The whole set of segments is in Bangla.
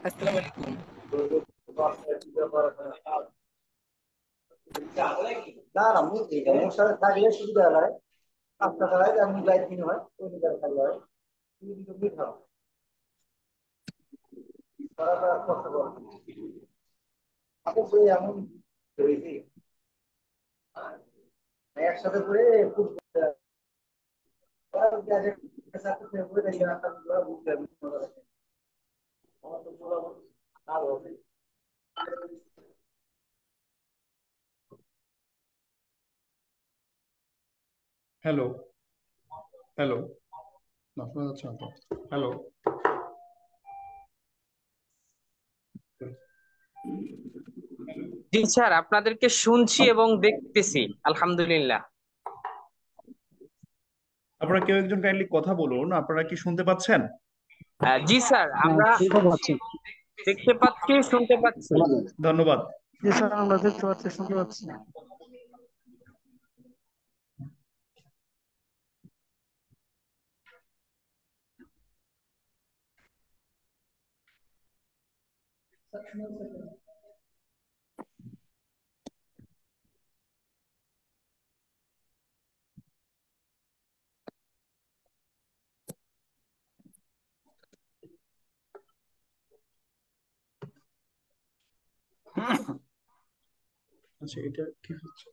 আসসালামু আলাইকুম। না না এটা মশার থাকলে সুবিধা হয়। আপনার দ্বারা যেমন লাইটিং হয় ওই দ্বারা থাকলে হয়। তারা কষ্ট করে আপনি এমন হয়েছে একসাথে করে খুব হ্যালো হ্যালো, না শোনা যাচ্ছে না তো। হ্যালো, জি স্যার, আপনাদেরকে শুনছি এবং দেখতেছি আলহামদুলিল্লাহ। আপনারা কেউ একজন কাইন্ডলি কথা বলুন। আপনারা কি শুনতে পাচ্ছেন? জি স্যার, আমরা দেখতে পাচ্ছি, শুনতে পাচ্ছি। ধন্যবাদ। জি স্যার, আমরা দেখতে পাচ্ছি, শুনতে পাচ্ছি। আচ্ছা, এটা কি হচ্ছে?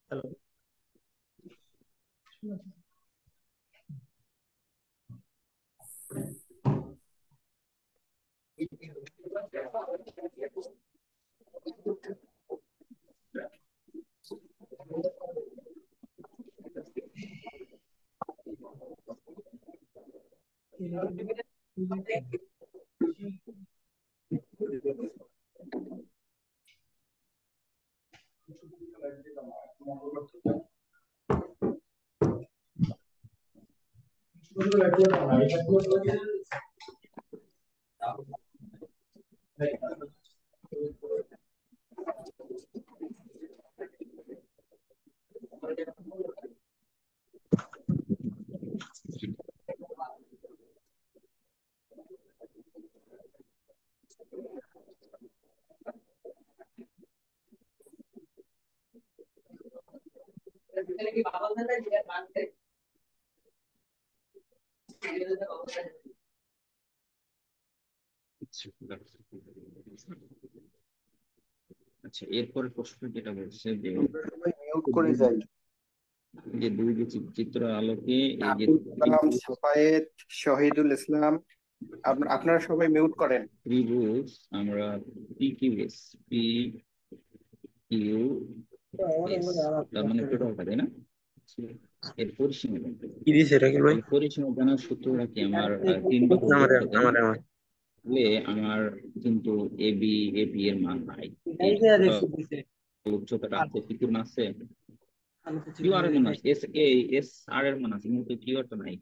হ্যালো, আচ্ছা, এরপরের প্রশ্ন যেটা বলছে যে সবাই মিউট করে যাই। যে দুই যে চিত্র আলোকে এই যে আবুল কালাম, সাফায়েত, শহীদুল ইসলাম, আপনারা সবাই মিউট করেন। ত্রিভুজ আমরা পি কিউ এস তার মানে টোটালটা, তাই না? এর পরিসীমা কি দিছে রাকিব ভাই? পরিসীমা জানার সূত্রটা কি? আমার 3 বাহু তাহলে আমার কিন্তু এ বি এর মান নাই। উচ্চতাটা আছে, পিকুর মান আছে, কিউ আর এর মান আছে, এস আর এর মান আছে, কিন্তু কিউ আর তো নাই,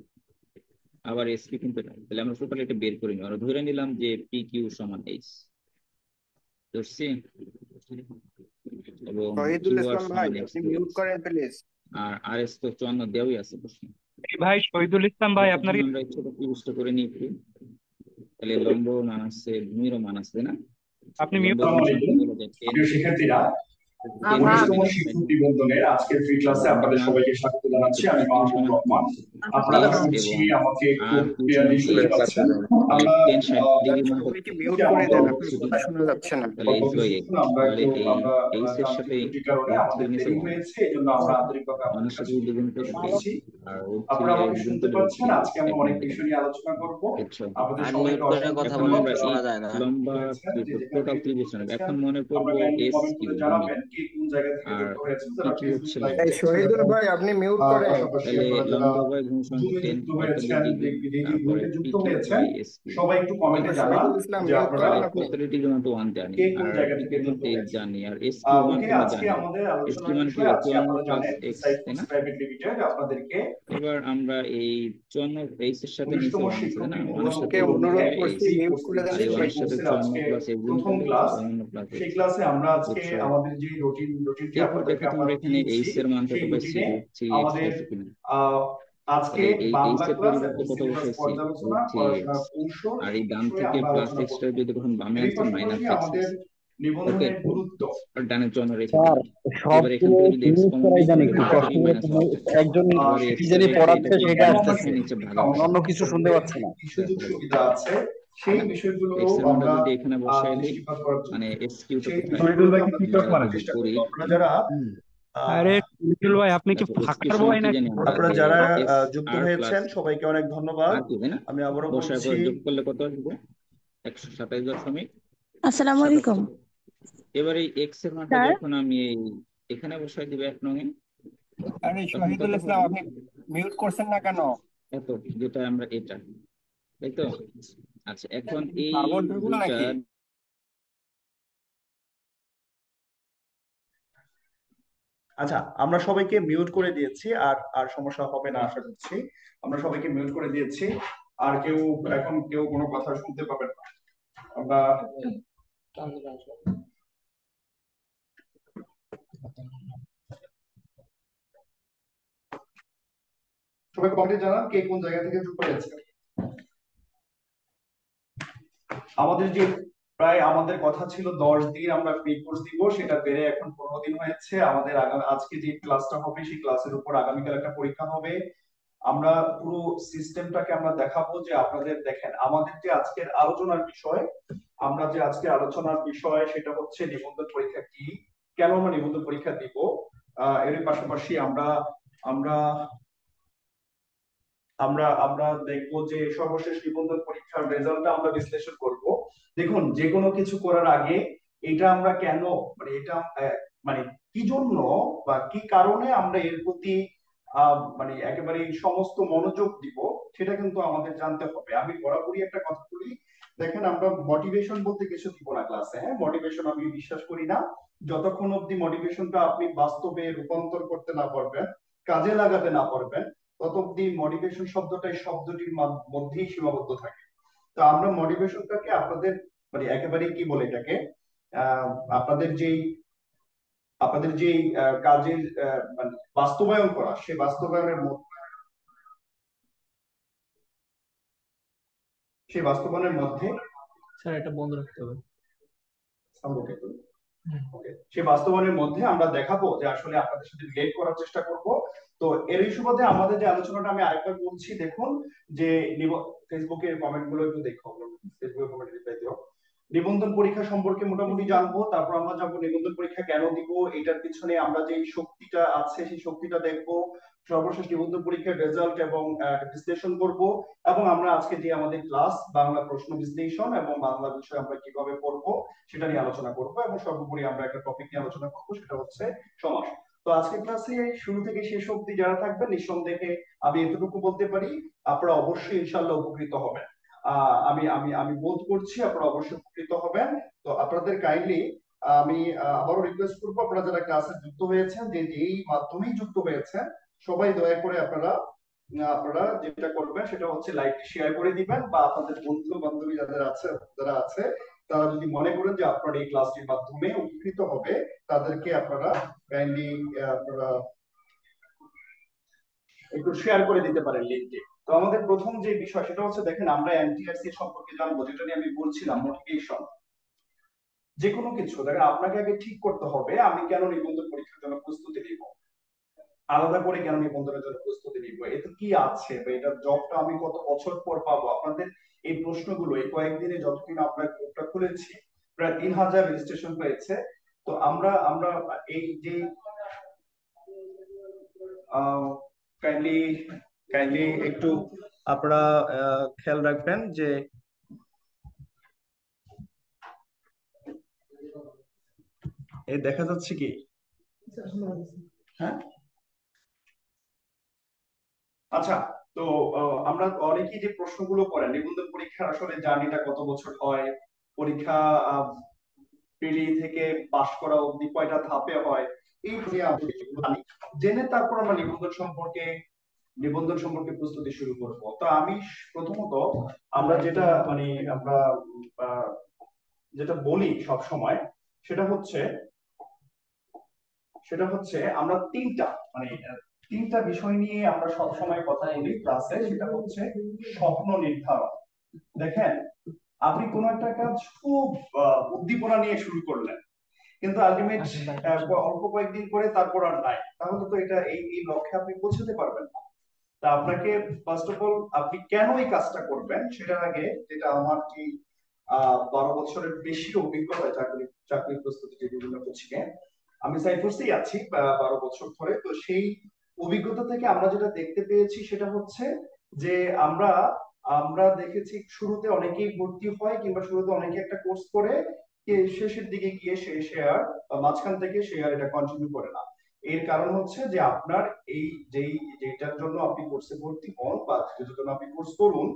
আবার এস পি কিন্তু নাই। তাহলে আমরা টোটাল এটা বের করি, আমরা ধরে নিলাম যে পি কিউ সমান এইচ ধরছি, এবং শহীদুল কিউ আর ইসলাম ভাই, সমান এক্স আপনি মিউট করেন প্লিজ। আর আর এস তো 54 দেওয়াই আছে প্রশ্ন। ভাই শহীদুল ইসলাম ভাই, আপনার আমরা ছোট ত্রিভুজটা করে নিই একটু। তাহলে লম্ব মান আছে, ভূমিরও মান আছে, না? আপনি মিউট শিক্ষার্থীরা, শিক্ষক নিবন্ধনের আজকের ফ্রি ক্লাসে আপনাদের সবাইকে স্বাগত জানাচ্ছি। আমি মাহমুদ রহমান। আপনারা শুনছি আমাকে খুব ক্লিয়ারলি শুনতে পাচ্ছেন? আমরা সবাইকে মিউট করে দেন, আপনার কথা শোনা যাচ্ছে না। ত্রুটির কারণে আমাদের দেরি হয়েছে, এজন্য আমরা আন্তরিকভাবে আপনাদের কাছে ক্ষমা করছি। আপনারা আমাকে শুনতে পাচ্ছেন? আজকে আমরা অনেক বিষয় নিয়ে আলোচনা করব। আপনাদের সবাইকে অসংখ্য ধন্যবাদ। লম্বা টোটাল ত্রিভুজ, এখন মনে করব এস কিউ কে কোন জায়গা থেকে আর যুক্ত হয়েছেন, কি যারা কি ফেসবুক হচ্ছে লাইভ এই দেখছেন শহীদুল এবং ভাই আপনি মিউট করেন। পাশাপাশি তাহলে আপনারা যারা লম্বা ভাই ঘুমসং জুমে 10 যুক্ত অথরিটি হয়েছেন, গ্রুপ, যে তারপরে গ্রুপে যুক্ত পিকে হয়েছেন, বাই এসপি, সবাই একটু কমেন্টে ডক্টর জানান শহীদুল ইসলাম যে মিউট আপনারা করেন তাহলে আপনি। অথরিটি জন্য তো 1 জানি, কে কোন আর জায়গা থেকে পিকের মান যুক্ত তো 8 হয়েছেন। জানি, আর এসকিউ মান ওকে, তো আমি আজকে জানি। আমাদের এসকিউ আলোচনার মান কি বিষয় আছে 54 আপনারা প্লাস জানেন এক্স, সাইফ তাই ফুডস না? প্রাইভেট লিমিটেড আপনাদেরকে এবার আমরা এই 54 এইচ এর সাথে নিচে 19তম 1 আছে, তাই না? শিক্ষক 1 এর সাথে ওকে নিবন্ধন অনুরোধ এই করছি ফ্রি মিউট কোর্স করে দেন আর দিচ্ছি। এই সবাই। সেই 1 এর সাথে কোর্সের 54 আজকে প্লাস এক্সিম প্রথম প্যাকেজ, ক্লাস। 54 প্লাস সেই এক্স, ক্লাসে আমরা আজকে বুঝছো? আমাদের যে রুটিনটি এরপর আপনাদেরকে দেখো আমরা তোমরা এখানে দিয়েছি, এইচ এর মান কত সেই পাইছি, রুটিনে √3x আমাদের পাইছি কিনা? আহ, আজকে তাহলে এই এইচ বাংলা এর ক্লাস পরিবর্তে এবং কত সিলেবাস বসাইছি, পর্যালোচনা, √3x, পড়াশোনার কৌশল, আর এই এই ডান বিষয়ে থেকে আমরা প্লাস আলোচনা এক্সটা করব। যদি তখন বামে এর আছে পাশাপাশি -x আমাদের আছে, ওকে? নিবন্ধনের গুরুত্ব, আর ডানের জন্য রেখে স্যার দিলাম। এবার এখান সবগুলো থেকে যদি এক্স ফিনিশ কমন করাই নেই জানি, তাহলে একটু √3 কষ্ট করে - 1 থাকে। একজন এবার কি এক্স জানি রেখে পড়াচ্ছে এটাকে সেটা কেন এখানে আমরা আসতেছে, বসায় নিচে ভাগ কাউন্ট আছে, অন্য কিছু শুনতে করলে পাচ্ছি না। কি ব্যাস সুযোগ হলো। সুবিধা আছে তাই সেই না? বিষয়গুলো এক্স এর মানটা আমরা যদি এখানে বসায় দিই, দৃষ্টিপাত করার জন্য মানে এস কিউটা সেই কোথায় শহীদুল ভাই বিষয়গুলোকে কি আমরা টিকটক আমরা দৃষ্টিপাত মানে? করার চেষ্টা করি। করবো। আপনারা যারা হুম। আরে আহ, শহীদুল ভাই আপনি কি তারপর এস কিউ ফাঁকার সমান বই কি নাকি? জানি আমরা, আপনারা যে যারা এস যুক্ত আর হয়েছেন প্লাস সবাইকে অনেক ধন্যবাদ। আর কি, তাই না? আমি আবারও বসার বলছি, পর যোগ করলে কত আসবে? আসসালামু আলাইকুম 127। এবার এই এক্স এর মানটা স্যার। যখন আমি এই এখানে বসাই দিব 1 নং এ, আরে তখন কত শহীদুল ইসলাম হবে? আপনি মিউট করছেন না কেন? এত, যেটা আমরা এটা, তাই তো? আচ্ছা, এখন এই সার্ভার ঢুকলো দুইটা নাকি? আচ্ছা আমরা সবাইকে মিউট করে দিয়েছি, আর আর সমস্যা হবে না আশা করছি। আমরা সবাইকে মিউট করে দিয়েছি, আর কেউ এখন কেউ কোনো কথা শুনতে পাবেন না। আমরা সবাই কমেন্টে জানান কে কোন জায়গা থেকে যুক্ত হয়েছে। আমাদের যে আমাদের কথা ছিল 10 দিন আমরা ফ্রি কোর্স দিব, সেটা বেড়ে এখন 15 দিন হয়েছে। আমাদের আজকে যে ক্লাসটা হবে সেই ক্লাসের উপর আগামীকাল একটা পরীক্ষা হবে। আমরা পুরো সিস্টেমটাকে আমরা দেখাবো যে আপনাদের দেখেন আমাদের যে আজকের আলোচনার বিষয়, আমরা যে আজকে আলোচনার বিষয় সেটা হচ্ছে নিবন্ধন পরীক্ষা কি, কেন আমরা নিবন্ধন পরীক্ষা দিব। এর পাশাপাশি আমরা আমরা আমরা আমরা দেখবো যে সর্বশেষ নিবন্ধন পরীক্ষার রেজাল্টটা আমরা বিশ্লেষণ করব। দেখুন, যে কোনো কিছু করার আগে এটা আমরা কেন, মানে এটা মানে কি জন্য বা কি কারণে আমরা এর প্রতি মানে একেবারে সমস্ত মনোযোগ দিব, সেটা কিন্তু আমাদের জানতে হবে। আমি বরাবরই একটা কথা বলি, দেখেন আমরা মোটিভেশন বলতে কিছু দিব না ক্লাসে। হ্যাঁ, মোটিভেশন আমি বিশ্বাস করি না। যতক্ষণ অব্দি মোটিভেশনটা আপনি বাস্তবে রূপান্তর করতে না পারবেন, কাজে লাগাতে না পারবেন, তত অব্দি মোটিভেশন শব্দটাই শব্দটির মধ্যেই সীমাবদ্ধ থাকে। তো আমরা মোটিভেশনটাকে আপনাদের মানে একেবারে কি বলে এটাকে আহ আপনাদের যেই আপনাদের যেই কাজের মানে বাস্তবায়ন করা, সেই বাস্তবায়নের মধ্যে স্যার এটা বন্ধ রাখতে হবে। সেই বাস্তবায়নের মধ্যে আমরা দেখাবো যে আসলে আপনাদের সাথে রিলেট করার চেষ্টা করব। তো এর সুবাদে আমাদের যে আলোচনাটা আমি আরেকবার বলছি, দেখুন যে ফেসবুকের কমেন্ট গুলো একটু দেখো, ফেসবুকের কমেন্ট রিপ্লাই দিও। নিবন্ধন পরীক্ষা সম্পর্কে মোটামুটি জানবো, তারপর আমরা যাবো নিবন্ধন পরীক্ষা কেন দিব, এটার পিছনে আমরা যে শক্তিটা আছে সেই শক্তিটা দেখবো, সর্বশেষ নিবন্ধন পরীক্ষার রেজাল্ট এবং বিশ্লেষণ করব, এবং আমরা আজকে যে আমাদের ক্লাস বাংলা প্রশ্ন বিশ্লেষণ এবং বাংলা বিষয় আমরা কিভাবে পড়বো সেটা নিয়ে আলোচনা করবো, এবং সর্বোপরি আমরা একটা টপিক নিয়ে আলোচনা করবো, সেটা হচ্ছে সমাস। তো আজকের ক্লাসে শুরু থেকে শেষ অবধি যারা থাকবেন, নিঃসন্দেহে আমি এতটুকু বলতে পারি আপনারা অবশ্যই ইনশাআল্লাহ উপকৃত হবেন। আমি আমি আমি বোধ করছি আপনারা অবশ্যই উপকৃত হবেন। তো আপনাদের কাইন্ডলি আমি আবারও রিকোয়েস্ট করবো, আপনারা যারা ক্লাসে যুক্ত হয়েছেন, যে এই মাধ্যমেই যুক্ত হয়েছেন, সবাই দয়া করে আপনারা আপনারা যেটা করবেন সেটা হচ্ছে লাইক শেয়ার করে দিবেন, বা আপনাদের বন্ধু বান্ধবী যারা আছে তারা যদি মনে করেন যে আপনারা এই ক্লাসটির মাধ্যমে উপকৃত হবে, তাদেরকে আপনারা কাইন্ডলি আপনারা একটু শেয়ার করে দিতে পারেন লিঙ্কে। তো আমাদের প্রথম যে বিষয় সেটা হচ্ছে, দেখেন আমরা এনটিআরসি সম্পর্কে জানবো, যেটা নিয়ে আমি বলছিলাম মোটিভেশন। যে কোনো কিছু দেখেন আপনাকে আগে ঠিক করতে হবে আমি কেন নিবন্ধন পরীক্ষার জন্য প্রস্তুতি নিব, আলাদা করে কেন নিবন্ধনের জন্য প্রস্তুতি নিব, এতে কি আছে বা এটার জবটা আমি কত বছর পর পাবো। আপনাদের এই প্রশ্নগুলো এই কয়েকদিনে যতদিন আমরা গ্রুপটা খুলেছি প্রায় 3000 রেজিস্ট্রেশন পেয়েছে। তো আমরা আমরা এই যে কাইন্ডলি কাইন্ডলি একটু আপনারা খেয়াল রাখবেন যে এই দেখা যাচ্ছে কি? হ্যাঁ, আচ্ছা। তো আমরা অনেকেই যে প্রশ্নগুলো করেন, নিবন্ধন পরীক্ষার আসলে জার্নিটা কত বছর হয়, পরীক্ষা প্রিলি থেকে পাশ করা অবধি কয়টা ধাপে হয়, এই নিয়ে আমরা জানি। জেনে তারপর আমরা নিবন্ধন সম্পর্কে প্রস্তুতি শুরু করব। তো আমি প্রথমত আমরা যেটা মানে আমরা আহ, যেটা বলি সব সময়, সেটা হচ্ছে আমরা তিনটা বিষয় নিয়ে আমরা সব সময় কথা বলি ক্লাসে। সেটা হচ্ছে স্বপ্ন নির্ধারণ। দেখেন, আপনি কোনো একটা কাজ খুব উদ্দীপনা নিয়ে শুরু করলেন, কিন্তু আলটিমেট অল্প কয়েকদিন করে তারপর আর নাই, তাহলে তো এটা এই লক্ষ্যে আপনি পৌঁছাতে পারবেন না। তা আপনাকে ফার্স্ট অফ অল আপনি কেন এই কাজটা করবেন সেটার আগে, যেটা আমার কি 12 বছরের বেশি অভিজ্ঞতা চাকরি প্রস্তুতি যে বিভিন্ন কোচিংয়ে আমি সাইফোর্সেই আছি 12 বছর ধরে। তো সেই অভিজ্ঞতা থেকে আমরা যেটা দেখতে পেয়েছি সেটা হচ্ছে যে আমরা আমরা দেখেছি শুরুতে অনেকেই ভর্তি হয়, কিংবা শুরুতে অনেকে একটা কোর্স করে শেষের দিকে গিয়ে সে আর মাঝখান থেকে সে আর এটা কন্টিনিউ করে না। এর কারণ হচ্ছে যে আপনার এই যেটার জন্য আপনি কোর্সে ভর্তি হন বা যেটার জন্য আপনি কোর্স করুন,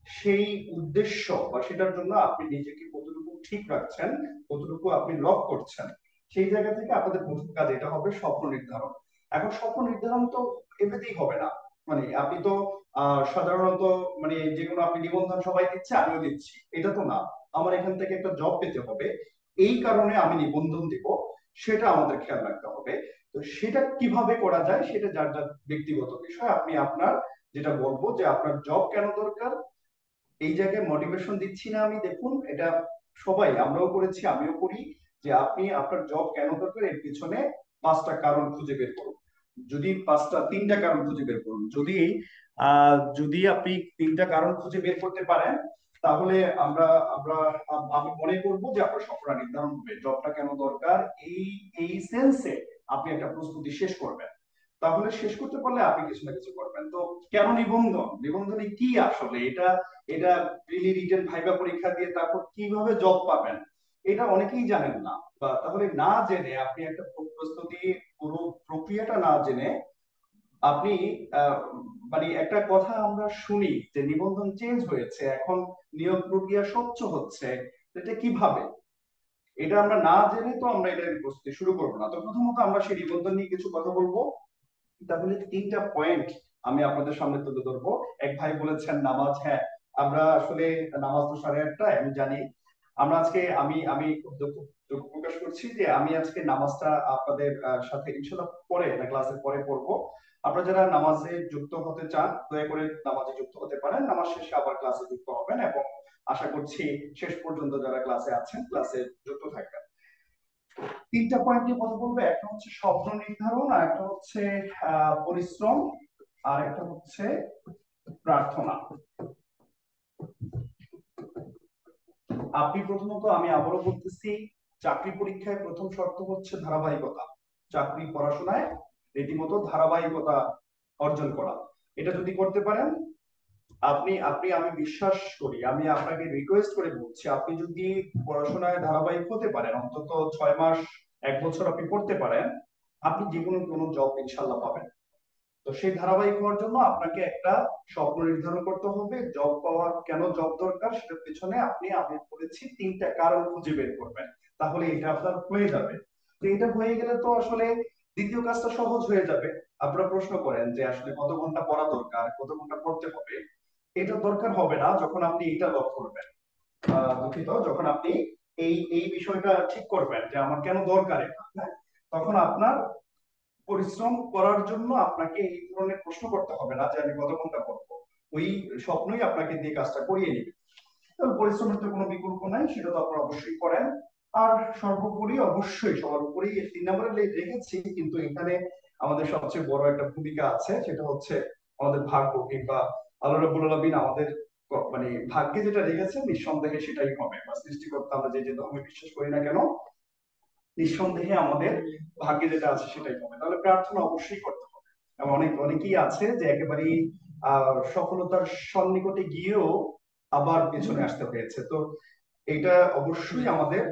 সেই উদ্দেশ্য বা সেটার জন্য আপনি নিজেকে কতটুকু ঠিক রাখছেন, কতটুকু আপনি লক করছেন, সেই জায়গা থেকে আপনাদের প্রথম কাজ এটা হবে স্বপ্ন নির্ধারণ। এখন স্বপ্ন নির্ধারণ তো এমনিতেই হবে না। মানে আপনি তো সাধারণত মানে যেগুলো আপনি নিবন্ধন সবাই দিচ্ছে আমিও দিচ্ছি, এটা তো না। আমার এখান থেকে একটা জব পেতে হবে, এই কারণে আমি নিবন্ধন দিব, সেটা আমাদের খেয়াল রাখতে হবে। তো সেটা কিভাবে করা যায় সেটা যার যার ব্যক্তিগত বিষয়। আপনি আপনার যেটা বলবো যে আপনার জব কেন দরকার, এই জায়গায় মোটিভেশন দিচ্ছি না আমি। দেখুন, এটা সবাই, আমরাও করেছি, আমিও করি, যে আপনি আপনার জব কেন দরকার এর পিছনে 5টা কারণ খুঁজে বের করুন। যদি 3টা কারণ খুঁজে বের করুন। যদি আপনি 3টা কারণ খুঁজে বের করতে পারেন, তাহলে আমরা আমরা আমি মনে করব যে আপনার স্বপ্নটা নির্ধারণ হবে। জবটা কেন দরকার, এই এই সেন্সে আপনি একটা প্রস্তুতি শেষ করবেন। তাহলে শেষ করতে পারলে আপনি কিছু না কিছু করবেন। তো কেন নিবন্ধনে কি আসলে, এটা এটা প্রিলি, রিটেন, ভাইবা পরীক্ষা দিয়ে তারপর কিভাবে জব পাবেন, এটা অনেকেই জানেন না। বা তাহলে না জেনে আপনি একটা প্রস্তুতি, পুরো প্রক্রিয়াটা না জেনে আপনি আহ, মানে একটা কথা আমরা শুনি যে নিবন্ধন চেঞ্জ হয়েছে, এখন নিয়োগ প্রক্রিয়া স্বচ্ছ হচ্ছে, এটা কিভাবে? এটা আমরা না জেনে তো আমরা এটা প্রস্তুতি শুরু করবো না। তো প্রথমত আমরা সেই নিবন্ধন নিয়ে কিছু কথা বলবো। তাহলে 3টা পয়েন্ট আমি আপনাদের সামনে তুলে ধরবো। এক ভাই বলেছেন নামাজ, হ্যাঁ, আমরা আসলে নামাজ তো 8:30টায়, আমি জানি। আমরা আজকে আমি আমি খুব দুঃখ প্রকাশ করছি যে আমি আজকে নামাজটা আপনাদের সাথে ইনশাল্লাহ পরে না ক্লাসের পরে পড়বো। আপনারা যারা নামাজে যুক্ত হতে চান দয়া করে নামাজে যুক্ত হতে পারেন, নামাজ শেষে আবার ক্লাসে যুক্ত হবেন, এবং আশা করছি শেষ পর্যন্ত যারা ক্লাসে আছেন ক্লাসে যুক্ত থাকবেন। 3টা পয়েন্ট নিয়ে কথা বলবো। একটা হচ্ছে স্বপ্ন নির্ধারণ, আর একটা হচ্ছে পরিশ্রম, আর একটা হচ্ছে প্রার্থনা। আপনি প্রথমত, আমি আবারও বলতেছি, চাকরি পরীক্ষায় প্রথম শর্ত হচ্ছে ধারাবাহিকতা। চাকরি পড়াশোনায় রীতিমতো ধারাবাহিকতা অর্জন করা। এটা যদি করতে পারেন, আপনি আপনি আমি বিশ্বাস করি, আমি আপনাকে রিকোয়েস্ট করে বলছি, আপনি যদি পড়াশোনায় ধারাবাহিক হতে পারেন, অন্তত 6 মাস 1 বছর আপনি পড়তে পারেন, আপনি যে কোনো জব ইনশাল্লাহ পাবেন। তো সেই ধারাবাহিক হওয়ার জন্য আপনাকে একটা স্বপ্ন নির্ধারণ করতে হবে। জব পাওয়ার কেন জব দরকার সেটার পেছনে আমি বলেছি 3টা কারণ খুঁজে বের করবেন, তাহলে এটা আপনার হয়ে যাবে। তো এটা হয়ে গেলে তো আসলে দ্বিতীয় কাজটা সহজ হয়ে যাবে। আপনারা প্রশ্ন করেন যে আসলে কত ঘন্টা পড়া দরকার, কত ঘন্টা পড়তে হবে। এটা দরকার হবে না যখন আপনি এটা লক করবেন, দুঃখিত, যখন আপনি এই বিষয়টা ঠিক করবেন যে আমার কেন দরকার এটা, হ্যাঁ, তখন আপনার পরিশ্রম করার জন্য আপনাকে এই ধরনের প্রশ্ন করতে হবে না যে আমি কত ঘন্টা পড়বো। ওই স্বপ্নই আপনাকে দিয়ে কাজটা করিয়ে নেবে। তবে পরিশ্রমের তো কোনো বিকল্প নাই, সেটা তো আপনারা অবশ্যই করেন। আর সর্বোপরি অবশ্যই সবার উপরেই 3 নম্বরে রেখেছি, কিন্তু এখানে আমাদের সবচেয়ে বড় একটা ভূমিকা আছে, সেটা হচ্ছে আমাদের ভাগ্য, কিংবা আল্লাহ রাব্বুল আলামিন আমাদের মানে ভাগ্যে যেটা রেখেছে নিঃসন্দেহে সেটাই হবে। বা সৃষ্টিকর্তা আমরা যে যে ধর্মে বিশ্বাস করি না কেন, নিঃসন্দেহে আমাদের ভাগ্যে যেটা আছে সেটাই হবে। তাহলে প্রার্থনা অবশ্যই করতে হবে। এবং অনেকেই আছে যে একেবারেই সফলতার সন্নিকটে গিয়েও আবার পেছনে আসতে হয়েছে। তো এটা অবশ্যই আমাদের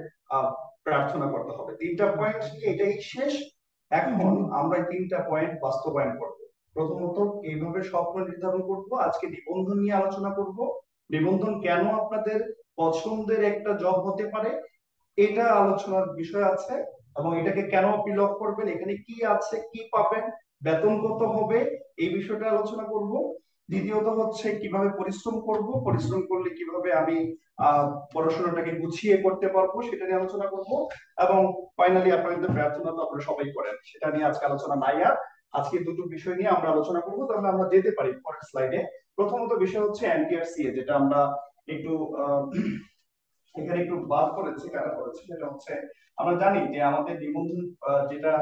প্রার্থনা করতে হবে। 3টা পয়েন্ট নিয়ে এটাই শেষ। এখন আমরা 3টা পয়েন্ট বাস্তবায়ন করব। প্রথমত এইভাবে স্বপ্ন নির্ধারণ করব, আজকে নিবন্ধন নিয়ে আলোচনা করব। নিবন্ধন কেন আপনাদের পছন্দের একটা জব হতে পারে এটা আলোচনার বিষয় আছে, এবং এটাকে কেন আপনি লক করবেন, এখানে কি আছে, কি পাবেন, বেতন কত হবে, এই বিষয়টা আলোচনা করব। দ্বিতীয়ত হচ্ছে কিভাবে পরিশ্রম করব, পরিশ্রম করলে কিভাবে আমি পড়াশোনাটাকে গুছিয়ে করতে পারবো সেটা নিয়ে আলোচনা করব। এবং ফাইনালি আপনাদের প্রার্থনা তো আপনারা সবাই করেন, সেটা নিয়ে আজকে আলোচনা নাই। আর আজকে দুটো বিষয় নিয়ে আমরা আলোচনা করব, তাহলে আমরা যেতে পারি পরের স্লাইডে। প্রথমত বিষয় হচ্ছে এনটিআরসিএ, যেটা আমরা একটু এখানে একটু বাদ করেছি, কারা করেছে, সেটা হচ্ছে আমরা জানি যে আমাদের নিবন্ধন যেটা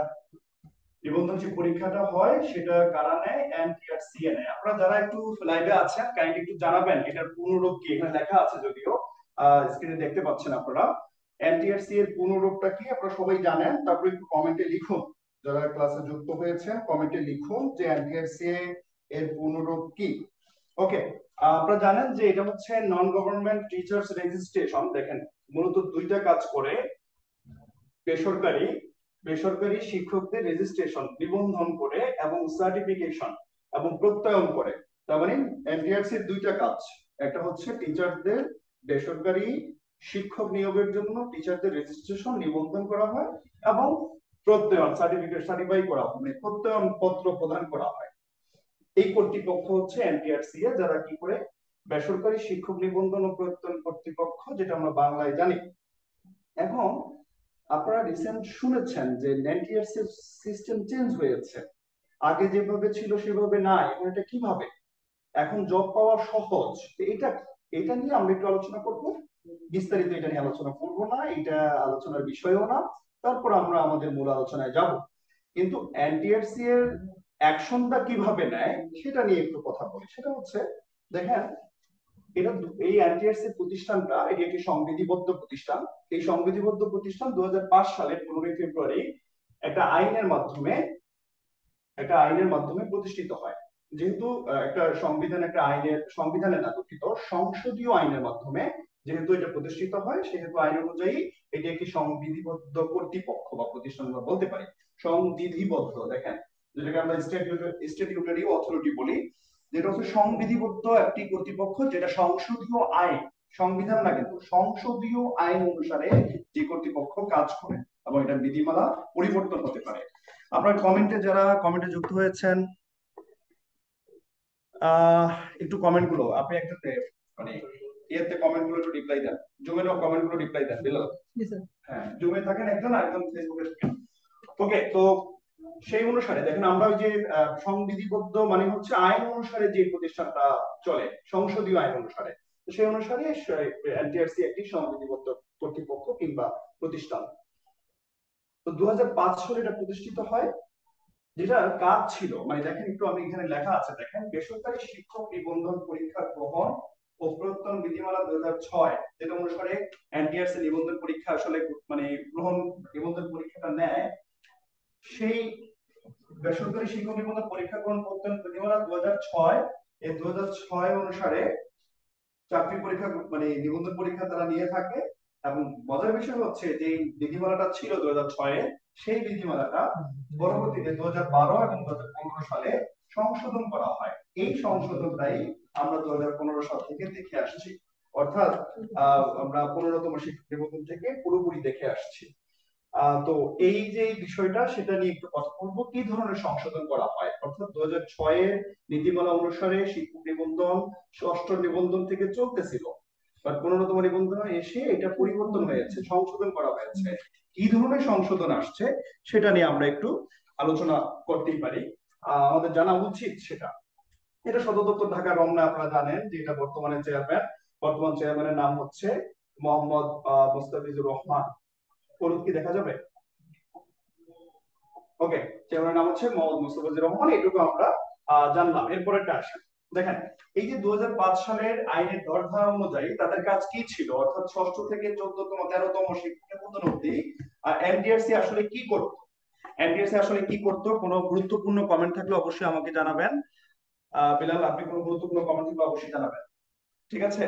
নিবন্ধন যে পরীক্ষাটা হয় সেটা কারা নেয়, এনটিআরসিএ নেয়। আপনারা যারা একটু লাইভে আছেন কাইন্ডলি একটু জানাবেন এটার পূর্ণরূপ কি, এখানে লেখা আছে যদিও স্ক্রিনে দেখতে পাচ্ছেন আপনারা। এনটিআরসি এর পূর্ণরূপটা কি আপনারা সবাই জানেন, তারপর একটু কমেন্টে লিখুন, যারা ক্লাসে যুক্ত হয়েছেন কমেন্টে লিখুন যে এনটিআরসি এর পূর্ণরূপ কি। ওকে, আপনারা জানেন যে এটা হচ্ছে নন গভর্নমেন্ট টিচার্স রেজিস্ট্রেশন। দেখেন মূলত দুইটা কাজ করে, বেসরকারি বেসরকারি শিক্ষকদের রেজিস্ট্রেশন নিবন্ধন করে এবং সার্টিফিকেশন এবং প্রত্যয়ন করে। তার মানে এনটিআরসি এর দুইটা কাজ, একটা হচ্ছে টিচারদের বেসরকারি শিক্ষক নিয়োগের জন্য টিচারদের রেজিস্ট্রেশন নিবন্ধন করা হয় এবং প্রত্যয়ন সার্টিফাই করা হয়, মানে প্রত্যয়ন পত্র প্রদান করা হয়। এই কর্তৃপক্ষ হচ্ছে এনটিআরসিএ, যারা কি করে বেসরকারি শিক্ষক নিবন্ধন ও প্রত্যয়ন কর্তৃপক্ষ, যেটা আমরা বাংলায় জানি। এখন আপনারা রিসেন্ট শুনেছেন যে এনটিআরসি সিস্টেম চেঞ্জ হয়েছে, আগে যেভাবে ছিল সেভাবে নাই। এখন এটা কিভাবে, এখন জব পাওয়া সহজ, এটা এটা নিয়ে আমরা একটু আলোচনা করব। বিস্তারিত এটা নিয়ে আলোচনা করব না, এটা আলোচনার বিষয়ও না। তারপর আমরা আমাদের মূল আলোচনায় যাব। কিন্তু এনটিআরসি এর অ্যাকশনটা কিভাবে নেয় সেটা নিয়ে একটু কথা বলি। সেটা হচ্ছে দেখেন, এটা এই এনটিআরসি প্রতিষ্ঠানটা এটি একটি সংবিধিবদ্ধ প্রতিষ্ঠান। এই সংবিধিবদ্ধ প্রতিষ্ঠান 2005 সালের 15 ফেব্রুয়ারি একটা আইনের মাধ্যমে প্রতিষ্ঠিত হয়। যেহেতু একটা সংবিধানে না দুঃখিত, সংসদীয় আইনের মাধ্যমে যেহেতু এটা প্রতিষ্ঠিত হয়, সেহেতু আইন অনুযায়ী এটি একটি সংবিধিবদ্ধ কর্তৃপক্ষ বা প্রতিষ্ঠান আমরা বলতে পারি। সংবিধিবদ্ধ, দেখেন যেটাকে আমরা স্ট্যাটিউটরি অথরিটি বলি, যেটা হচ্ছে সংবিধিবদ্ধ একটি কর্তৃপক্ষ, যেটা সংসদীয় আইন, সংবিধান না কিন্তু সংসদীয় আইন অনুসারে যে কর্তৃপক্ষ কাজ করে, এবং এটা বিধিমালা পরিবর্তন হতে পারে। আপনার যারা কমেন্টে যুক্ত হয়েছেন, একটু কমেন্ট গুলো আপনি একটা মানে ইয়েতে কমেন্ট গুলো একটু রিপ্লাই দেন, জুমের কমেন্ট গুলো রিপ্লাই দেন বিলাল। হ্যাঁ, জুমে থাকেন একজন, আর একজন ফেসবুকে থাকেন। ওকে, তো সেই অনুসারে দেখেন আমরা ওই যে সংবিধিবদ্ধ মানে হচ্ছে আইন অনুসারে যে প্রতিষ্ঠানটা চলে, সংসদীয় আইন অনুসারে, তো সেই অনুসারে এনটিআরসি একটি সংবিধিবদ্ধ কর্তৃপক্ষ কিংবা প্রতিষ্ঠান। তো 2005 সালে এটা প্রতিষ্ঠিত হয়। যেটার কাজ ছিল, মানে দেখেন একটু আমি এখানে লেখা আছে, দেখেন বেসরকারি শিক্ষক নিবন্ধন পরীক্ষা গ্রহণ ও প্রত্যয়ন বিধিমালা 2006, যেটা অনুসারে এনটিআরসি নিবন্ধন পরীক্ষা আসলে মানে নিবন্ধন পরীক্ষাটা নেয়। সেই বেসরকারি শিক্ষক নিবন্ধন পরীক্ষা গ্রহণ প্রত্যয়ন বিধিমালা 2006, এই 2006 অনুসারে চাকরি পরীক্ষা মানে নিবন্ধন পরীক্ষা তারা নিয়ে থাকে। এবং মজার বিষয় হচ্ছে যে বিধিমালাটা ছিল 2006-এ, সেই বিধিমালাটা পরবর্তীতে 2012 এবং 2015 সালে সংশোধন করা হয়। এই সংশোধনটাই আমরা 2015 সাল থেকে দেখে আসছি, অর্থাৎ আমরা 15তম শিক্ষক নিবন্ধন থেকে পুরোপুরি দেখে আসছি। তো এই যে বিষয়টা সেটা নিয়ে একটু কথা বলবো, কি ধরনের সংশোধন করা হয়। অর্থাৎ 2006-এর নীতিমালা অনুসারে শিক্ষক নিবন্ধন 6ষ্ঠ নিবন্ধন থেকে চলতেছিল, বাট 15তম নিবন্ধনে এসে এটা পরিবর্তন হয়েছে, সংশোধন করা হয়েছে। কি ধরনের সংশোধন আসছে সেটা নিয়ে আমরা একটু আলোচনা করতেই পারি, আমাদের জানা উচিত সেটা। এটা সদর দপ্তর ঢাকা রমনা, আপনারা জানেন যে এটা বর্তমান চেয়ারম্যানের নাম হচ্ছে মোহাম্মদ মুস্তাফিজুর রহমান। হলুদ কি দেখা যাবে? ওকে, চেয়ারম্যানের নাম হচ্ছে মোহাম্মদ মুস্তাফিজুর রহমান। এটুকু আমরা জানলাম। এরপরেরটা আসেন, দেখেন এই যে 2005 সালের আইনের ধরধারা অনুযায়ী তাদের কাজ কি ছিল, অর্থাৎ 6ষ্ঠ থেকে 14তম 13তম শিক্ষক নিবন্ধন অবধি এনটিআরসি আসলে কি করত। এনটিআরসি আসলে কি করত, কোনো গুরুত্বপূর্ণ কমেন্ট থাকলে অবশ্যই আমাকে জানাবেন। বিলাল, আপনি কোনো গুরুত্বপূর্ণ কমেন্ট থাকলে অবশ্যই জানাবেন, ঠিক আছে?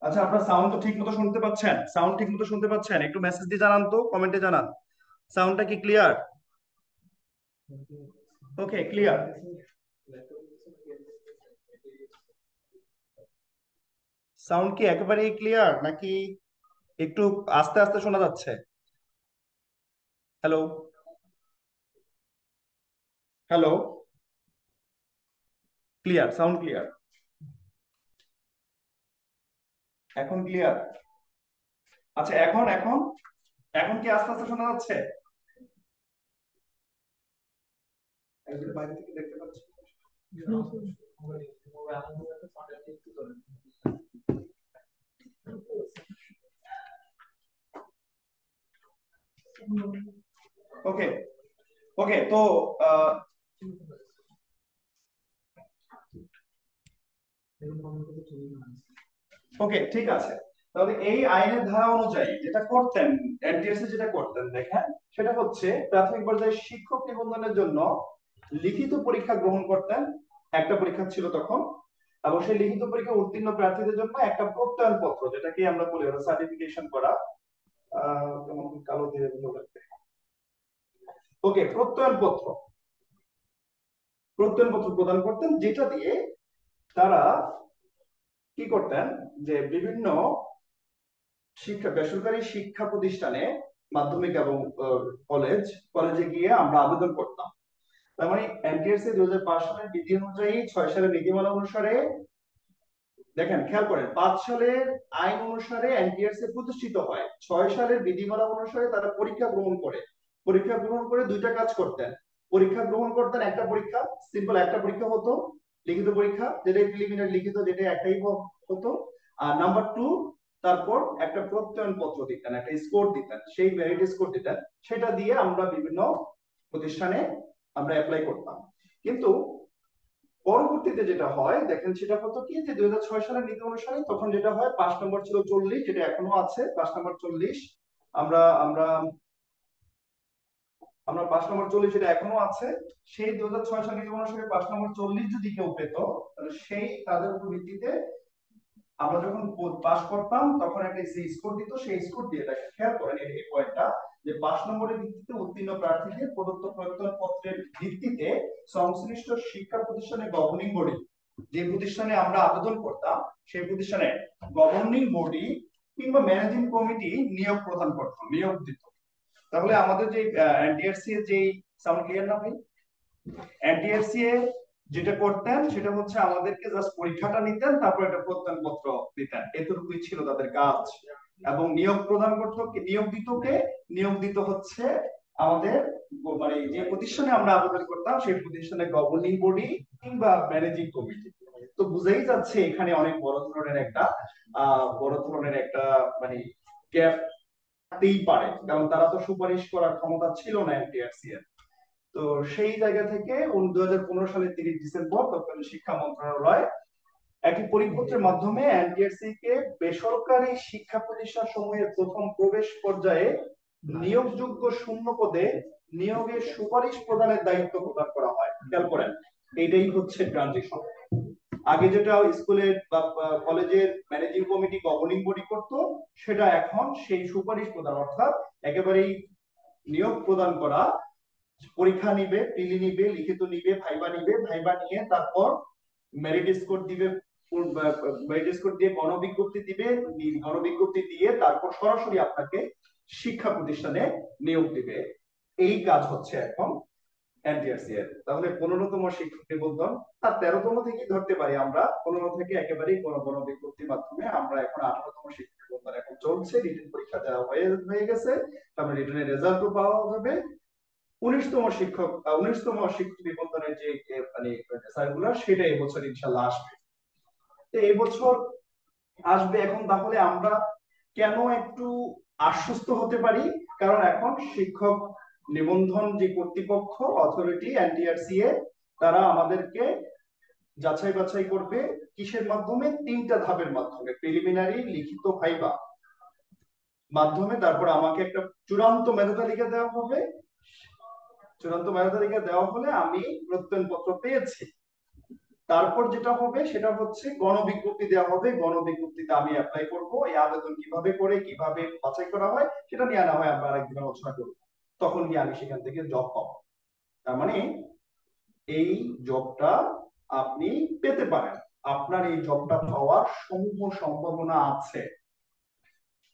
আচ্ছা, আপনার সাউন্ড তো ঠিক মতো শুনতে পাচ্ছেন? সাউন্ড ঠিক মতো শুনতে পাচ্ছেন? একটু মেসেজ দিয়ে জানান তো, কমেন্টে জানান সাউন্ডটা কি ক্লিয়ার। ওকে, ক্লিয়ার। সাউন্ড কি একেবারেই ক্লিয়ার নাকি একটু আস্তে আস্তে শোনা যাচ্ছে? Hello, hello, clear, sound clear, এখন ক্লিয়ার। আচ্ছা, এখন এখন এখন কি আস্তে আস্তে শোনা যাচ্ছে? একজন বাইরে থেকে দেখতে পাচ্ছি। ওকে, ওকে, তো ওকে, ঠিক আছে। তাহলে এই আইনের ধারা অনুযায়ী যেটা করতেন এনটিএসসি, যেটা করতেন দেখেন, সেটা হচ্ছে প্রাথমিক পর্যায়ে শিক্ষক নিবন্ধনের জন্য লিখিত পরীক্ষা গ্রহণ করতেন। একটা পরীক্ষা ছিল তখন, এবং সেই লিখিত পরীক্ষা উত্তীর্ণ প্রার্থীদের জন্য একটা প্রত্যয়ন পত্র, যেটাকে আমরা বলি সার্টিফিকেশন করা, কেমন কালো দিয়ে ওকে, প্রত্যয়ন পত্র প্রদান করতেন, যেটা দিয়ে তারা কি করতেন, যে বিভিন্ন বেসরকারি শিক্ষা প্রতিষ্ঠানে, মাধ্যমিক এবং কলেজে গিয়ে আমরা আবেদন করতাম। তার মানে এনটিএসসি 2005 সালের বিধি অনুযায়ী, 6 সালের নীতিমালা অনুসারে, দেখেন খেয়াল করেন, 5 সালের আইন অনুসারে এনটিএসসি প্রতিষ্ঠিত হয়, 6 সালের বিধিমালা অনুসারে তারা পরীক্ষা গ্রহণ করে দুইটা কাজ করতেন। পরীক্ষা গ্রহণ করতেন, একটা পরীক্ষা, সিম্পল একটা পরীক্ষা হতো, লিখিত পরীক্ষা, যেটা প্রিলিমিনারি লিখিত, যেটা একটাই হতো। আর নাম্বার 2, তারপর একটা প্রত্যয়ন পত্র দিতেন, একটা স্কোর দিতেন, সেই মেরিট স্কোর দিতেন, সেটা দিয়ে আমরা বিভিন্ন প্রতিষ্ঠানে আমরা অ্যাপ্লাই করতাম। কিন্তু পরবর্তীতে যেটা হয় দেখেন, সেটা হতো কি, যে 2006 সালের নীতি অনুসারে তখন যেটা হয়, 5 নম্বর ছিল 40, যেটা এখনো আছে, 5 নম্বর 40, আমরা আমরা আমরা 5 নম্বর 40 যেটা এখনো আছে, সেই 2006 সালের নীতি অনুসারে 5 নম্বর 40 যদি কেউ পেত, তাহলে সেই তাদের উপর ভিত্তিতে আমরা যখন পাস করতাম তখন একটা স্কোর দিত, সেই স্কোর দিয়ে, দেখেন খেয়াল করেন এই পয়েন্টটা, যে 5 নম্বরের ভিত্তিতে উত্তীর্ণ প্রার্থীদের প্রদত্ত প্রত্যয়ন পত্রের ভিত্তিতে সংশ্লিষ্ট শিক্ষা প্রতিষ্ঠানের গভর্নিং বডি, যে প্রতিষ্ঠানে আমরা আবেদন করতাম, সেই প্রতিষ্ঠানে গভর্নিং বডি কিংবা ম্যানেজিং কমিটি নিয়োগ দিত। তাহলে আমাদের যে এনটিআরসি এর যে, সাউন্ড ক্লিয়ার না ভাই? এনটিআরসি এ যেটা করতেন সেটা হচ্ছে আমাদেরকে জাস্ট পরীক্ষাটা নিতেন, তারপর একটা প্রত্যয়ন পত্র দিতেন, এতটুকুই ছিল তাদের কাজ। এবং নিয়োগ দিত হচ্ছে আমাদের, মানে যে প্রতিষ্ঠানে আমরা আবেদন করতাম সেই প্রতিষ্ঠানে গভর্নিং বডি কিংবা ম্যানেজিং কমিটি। তো বুঝাই যাচ্ছে এখানে অনেক বড় ধরনের একটা মানে গ্যাপ থাকতেই পারে, কারণ তারা তো সুপারিশ করার ক্ষমতা ছিল না এনটিআরসি এর। তো সেই জায়গা থেকে 2015 সালের 30 ডিসেম্বর তৎকালীন শিক্ষা মন্ত্রণালয় একটি পরিপত্রের মাধ্যমে এনটিআরসি কে বেসরকারি শিক্ষা প্রতিষ্ঠান সমূহের প্রথম প্রবেশ পর্যায়ে নিয়োগযোগ্য শূন্য পদে নিয়োগের সুপারিশ প্রদানের দায়িত্ব প্রদান করা হয়। খেয়াল করেন, এইটাই হচ্ছে ট্রানজিশন। আগে যেটা স্কুলের বা কলেজের ম্যানেজিং কমিটি গভর্নিং বডি করত, সেটা এখন সেই সুপারিশ প্রদান, অর্থাৎ একেবারেই নিয়োগ প্রদান করা, পরীক্ষা নিবে, প্রিলি নিবে, লিখিত নিবে, ভাইবা নিয়ে তারপর মেরিট স্কোর দিবে, মেরিট স্কোর দিয়ে গণবিজ্ঞপ্তি দিয়ে তারপর সরাসরি আপনাকে শিক্ষা প্রতিষ্ঠানে নিয়োগ দিবে। এই কাজ হচ্ছে এখন এনটিআরসি এর। তাহলে 15তম শিক্ষক নিবন্ধন, তার 13তম থেকে ধরতে পারি আমরা, 15 থেকে একেবারেই গণবিজ্ঞপ্তির মাধ্যমে আমরা এখন 18তম শিক্ষক নিবন্ধন এখন চলছে, রিটেন পরীক্ষা দেওয়া হয়ে গেছে, তারপরে রিটেনের রেজাল্টও পাওয়া যাবে। 19তম শিক্ষক নিবন্ধনের যে মানে সার্কুলার, সেটা এবছর ইনশাআল্লাহ আসবে। তো এই বছর আসবে। এখন তাহলে আমরা কেন একটু আশ্বস্ত হতে পারি? কারণ এখন শিক্ষক নিবন্ধন যে কর্তৃপক্ষ, অথরিটি এনটিআরসি এ, তারা আমাদেরকে যাচাই বাছাই করবে কিসের মাধ্যমে? 3টা ধাপের মাধ্যমে, প্রিলিমিনারি, লিখিত, ভাইবা মাধ্যমে। তারপর আমাকে একটা চূড়ান্ত মেধা তালিকা দেওয়া হবে, চূড়ান্ত মেধা তালিকা দেওয়া হলে আমি প্রত্যয়ন পত্র পেয়েছি, তারপর যেটা হবে সেটা হচ্ছে গণবিজ্ঞপ্তি দেওয়া হবে, গণবিজ্ঞপ্তিতে আমি অ্যাপ্লাই করব, এই আবেদন কিভাবে করে কিভাবে বাছাই করা হয় সেটা নিয়ে না হয় আমরা আরেকদিন আলোচনা করব, তখন গিয়ে আমি সেখান থেকে জব পাবো। তার মানে এই জবটা আপনি পেতে পারেন, আপনার এই জবটা পাওয়ার সমূহ সম্ভাবনা আছে।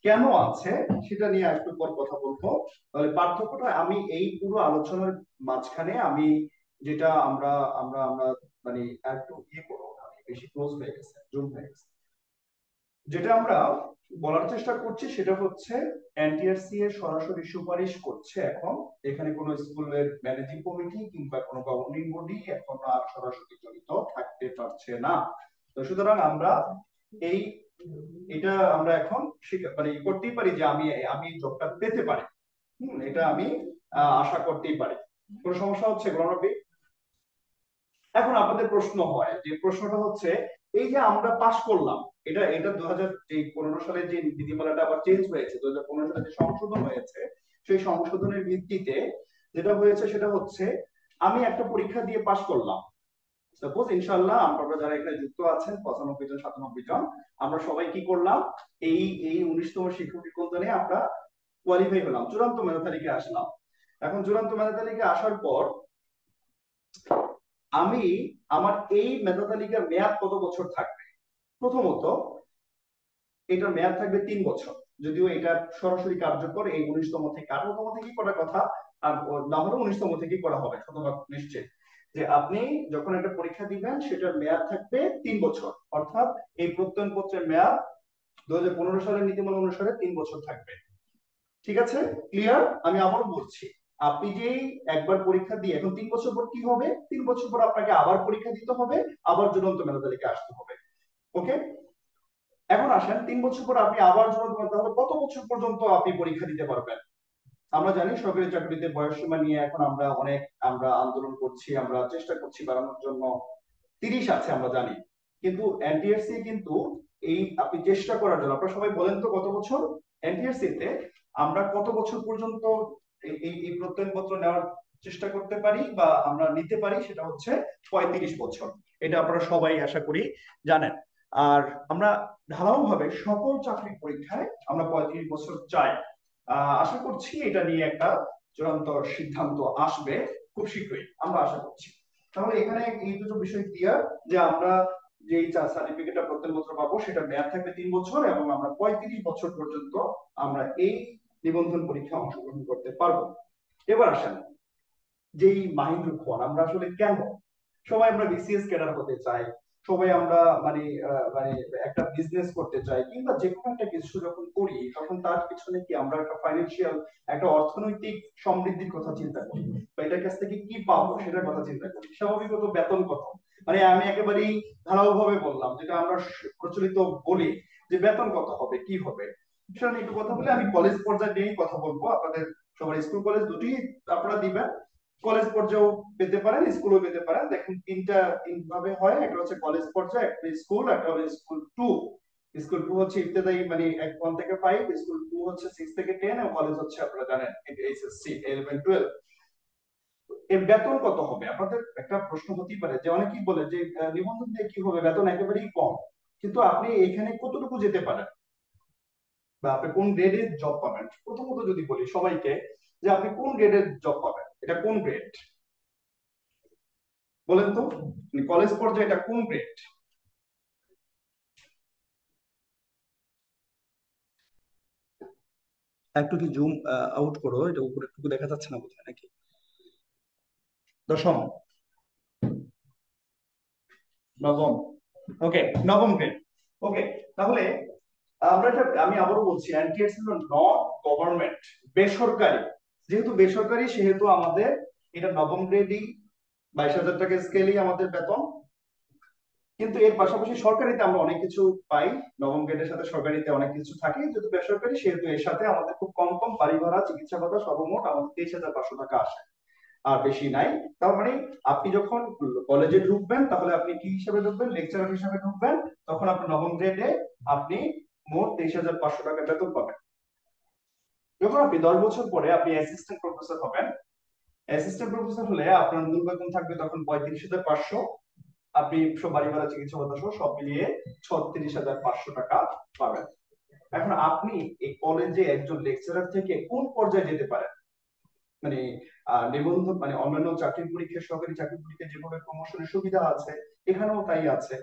কেন আছে সেটা নিয়ে একটু পর কথা বলবো। তাহলে পার্থক্যটা আমি এই পুরো আলোচনার মাঝখানে আমি যেটা আমরা আমরা আমরা মানে একটু ইয়ে করবো, বেশি ক্লোজ হয়ে গেছে, জুম হয়ে গেছে, যেটা আমরা বলার চেষ্টা করছি সেটা হচ্ছে এনটিআরসি এর সরাসরি সুপারিশ করছে এখন, এখানে কোনো স্কুলের ম্যানেজিং কমিটি কিংবা কোনো গভর্নিং বডি এখন আর সরাসরি জড়িত থাকতে পারছে না। তো সুতরাং আমরা এই এটা আমরা এখন মানে করতেই পারি যে আমি আমি জবটা পেতে পারি, এটা আমি আশা করতেই পারি। কোনো সমস্যা হচ্ছে গোলাম রব্বি? এখন আপনাদের প্রশ্ন হয়, যে প্রশ্নটা হচ্ছে এই যে আমরা পাশ করলাম, এটা এটা 2015 সালে যে নীতিমালাটা আবার চেঞ্জ হয়েছে, 2015 সালে যে সংশোধন হয়েছে, সেই সংশোধনের ভিত্তিতে যেটা হয়েছে সেটা হচ্ছে আমি একটা পরীক্ষা দিয়ে পাশ করলাম, সাপোজ ইনশাআল্লাহ আপনারা যারা এখানে যুক্ত আছেন 95 জন 97 জন, আমরা সবাই কি করলাম, এই এই 19তম শিক্ষক নিবন্ধনে আমরা কোয়ালিফাই হলাম, চূড়ান্ত মেধা তালিকায় আসলাম। এখন চূড়ান্ত মেধা তালিকায় আসার পর আমি আমার এই মেধা তালিকার মেয়াদ কত বছর থাকবে? প্রথমত এটার মেয়াদ থাকবে 3 বছর, যদিও এটা সরাসরি কার্যকর এই 19তম থেকে 18তম থেকেই করার কথা, আর না হলে 19তম থেকেই করা হবে শতভাগ নিশ্চিত, যে আপনি যখন একটা পরীক্ষা দিবেন সেটার মেয়াদ থাকবে 3 বছর, অর্থাৎ এই প্রত্যয়ন পত্রের মেয়াদ 2015 সালের নীতিমালা অনুসারে 3 বছর থাকবে। ঠিক আছে, ক্লিয়ার? আমি আবারও বলছি, আপনি যে একবার পরীক্ষা দিয়ে এখন 3 বছর পর কি হবে, 3 বছর পর আপনাকে আবার পরীক্ষা দিতে হবে, আবার চূড়ান্ত মেধা তালিকায় আসতে হবে। ওকে, এখন আসেন 3 বছর পর আপনি আবার চূড়ান্ত মেধা, তাহলে কত বছর পর্যন্ত আপনি পরীক্ষা দিতে পারবেন? আমরা জানি সরকারি চাকরিতে বয়সসীমা নিয়ে এখন আমরা আন্দোলন করছি, আমরা চেষ্টা করছি বাড়ানোর জন্য, 30 আছে আমরা জানি, কিন্তু এনটিআরসি কিন্তু এই আপনি চেষ্টা করার জন্য, আপনারা সবাই বলেন তো কত বছর এনটিআরসি তে আমরা কত বছর পর্যন্ত এই প্রত্যয়নপত্র নেওয়ার চেষ্টা করতে পারি বা আমরা নিতে পারি, সেটা হচ্ছে 35 বছর। এটা আপনারা সবাই আশা করি জানেন। আর আমরা ঢালাও ভাবে সকল চাকরি পরীক্ষায় আমরা 35 বছর চাই। আশা করছি এটা নিয়ে একটা চূড়ান্ত সিদ্ধান্ত আসবে খুব শীঘ্রই, আমরা আশা করছি। তাহলে এখানে এই দুটো বিষয় ক্লিয়ার, যে আমরা যে সার্টিফিকেটটা প্রত্যয়নপত্র পাবো সেটা মেয়াদ থাকবে 3 বছর এবং আমরা 35 বছর পর্যন্ত আমরা এই নিবন্ধন পরীক্ষা অংশগ্রহণ করতে পারবো। এবার আসেন যে মাহিন্দ্র খন আমরা আসলে কেন সবাই আমরা বিসিএস ক্যাডার হতে চাই, সবাই আমরা মানে মানে একটা বিজনেস করতে চাই, কিংবা যে কোনো একটা কিছু যখন করি তখন তার পিছনে কি আমরা একটা ফাইন্যান্সিয়াল একটা অর্থনৈতিক সমৃদ্ধির কথা চিন্তা করি, বা এটার কাছ থেকে কি পাবো সেটার কথা চিন্তা করি। স্বাভাবিকত বেতন কত, মানে আমি একেবারেই ধারাবাহিকভাবে বললাম, যেটা আমরা প্রচলিত বলি যে বেতন কত হবে কি হবে, সেটা নিয়ে একটু কথা বলে আমি কলেজ পর্যায়ে নিয়েই কথা বলবো। আপনাদের সবার স্কুল কলেজ দুটি আপনারা দিবেন, কলেজ পর্যায়েও পেতে পারেন, স্কুলও পেতে পারেন। দেখুন তিন ভাবে হয়, একটা হচ্ছে কলেজ পর্যায়ে, একটা স্কুল, একটা হচ্ছে স্কুল 2। স্কুল 2 হচ্ছে ইবতেদায়ী, মানে 1 থেকে 5, স্কুল 2 হচ্ছে 6 থেকে 10, এবং কলেজ হচ্ছে আপনারা জানেন এইচএসসি 11 12। এর বেতন কত হবে? আপনাদের একটা প্রশ্ন হতেই পারে যে অনেকেই বলে যে নিবন্ধন দিয়ে কি হবে, বেতন একেবারেই কম, কিন্তু আপনি এখানে কতটুকু যেতে পারেন বা আপনি কোন গ্রেডের জব পাবেন? প্রথমত যদি বলি সবাইকে যে আপনি কোন গ্রেডের জব পাবেন, এটা কোন গ্রেড বলেন তো, কলেজ পর্যায়ে এটা কোন গ্রেড? একটু কি জুম আউট করো, এটা উপরে একটু দেখা যাচ্ছে না বোধহয় নাকি? 10ম, নবম, ওকে, নবম গ্রেড। ওকে, তাহলে আমি আবারও বলছি এনটিএসসি হলো নন গভর্নমেন্ট, বেসরকারি। যেহেতু বেসরকারি সেহেতু আমাদের এটা নবম গ্রেডই, 22,000 টাকা স্কেলই আমাদের বেতন। কিন্তু এর পাশাপাশি সরকারিতে আমরা অনেক কিছু পাই, নবম গ্রেডের সাথে সরকারিতে অনেক কিছু থাকে, যেহেতু বেসরকারি সেহেতু এর সাথে আমাদের খুব কম কম বাড়ি ভাড়া, চিকিৎসা ভাতা সর্বমোট আমাদের 23,500 টাকা আসে, আর বেশি নাই। তার মানে আপনি যখন কলেজে ঢুকবেন তাহলে আপনি কি হিসেবে ঢুকবেন, লেকচারার হিসেবে ঢুকবেন, তখন আপনি নবম গ্রেডে আপনি মোট 23,500 টাকা বেতন পাবেন। যখন আপনি 10 বছর পরে আপনি অ্যাসিস্ট্যান্ট প্রফেসর হবেন, অ্যাসিস্ট্যান্ট প্রফেসর হলে আপনার মূল বেতন থাকবে তখন 35,500, আপনি সব বাড়ি ভাড়া চিকিৎসা ভাতা সহ সব মিলিয়ে 36,500 টাকা পাবেন। এখন আপনি এই কলেজে একজন লেকচারার থেকে কোন পর্যায়ে যেতে পারেন, মানে নিবন্ধন মানে অন্যান্য চাকরির পরীক্ষা, সরকারি চাকরির পরীক্ষা যেভাবে প্রমোশনের সুবিধা আছে এখানেও তাই আছে।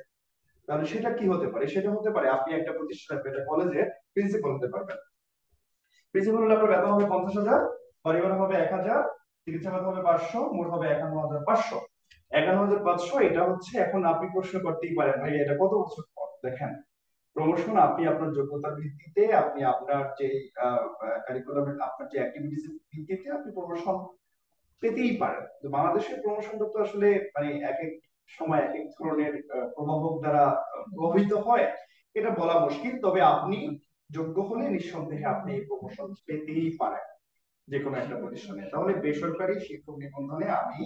তাহলে সেটা কি হতে পারে? সেটা হতে পারে আপনি একটা প্রতিষ্ঠানে একটা কলেজে প্রিন্সিপাল হতে পারবেন। প্রিন্সিপাল হলে আপনার বেতন হবে 50,000, বাড়ি ভাড়া হবে 1,000, চিকিৎসা ভাতা হবে 500, মোট হবে 51,500। 51,500 এটা হচ্ছে, এখন আপনি প্রশ্ন করতেই পারেন ভাই এটা কত বছর পর? দেখেন, প্রমোশন আপনি আপনার যোগ্যতার ভিত্তিতে, আপনি আপনার যে কারিকুলামের আপনার যে অ্যাক্টিভিটিস ভিত্তিতে আপনি প্রমোশন পেতেই পারেন। তো বাংলাদেশের প্রমোশনটা তো আসলে মানে এক এক সময় এক এক ধরনের প্রভাবক দ্বারা প্রভাবিত হয়, এটা বলা মুশকিল। তবে আপনি যোগ্য হলে নিঃসন্দেহে আপনি এই প্রমোশন পেতেই পারেন যে কোনো একটা প্রতিষ্ঠানে। তাহলে বেসরকারি শিক্ষক নিবন্ধনে আমি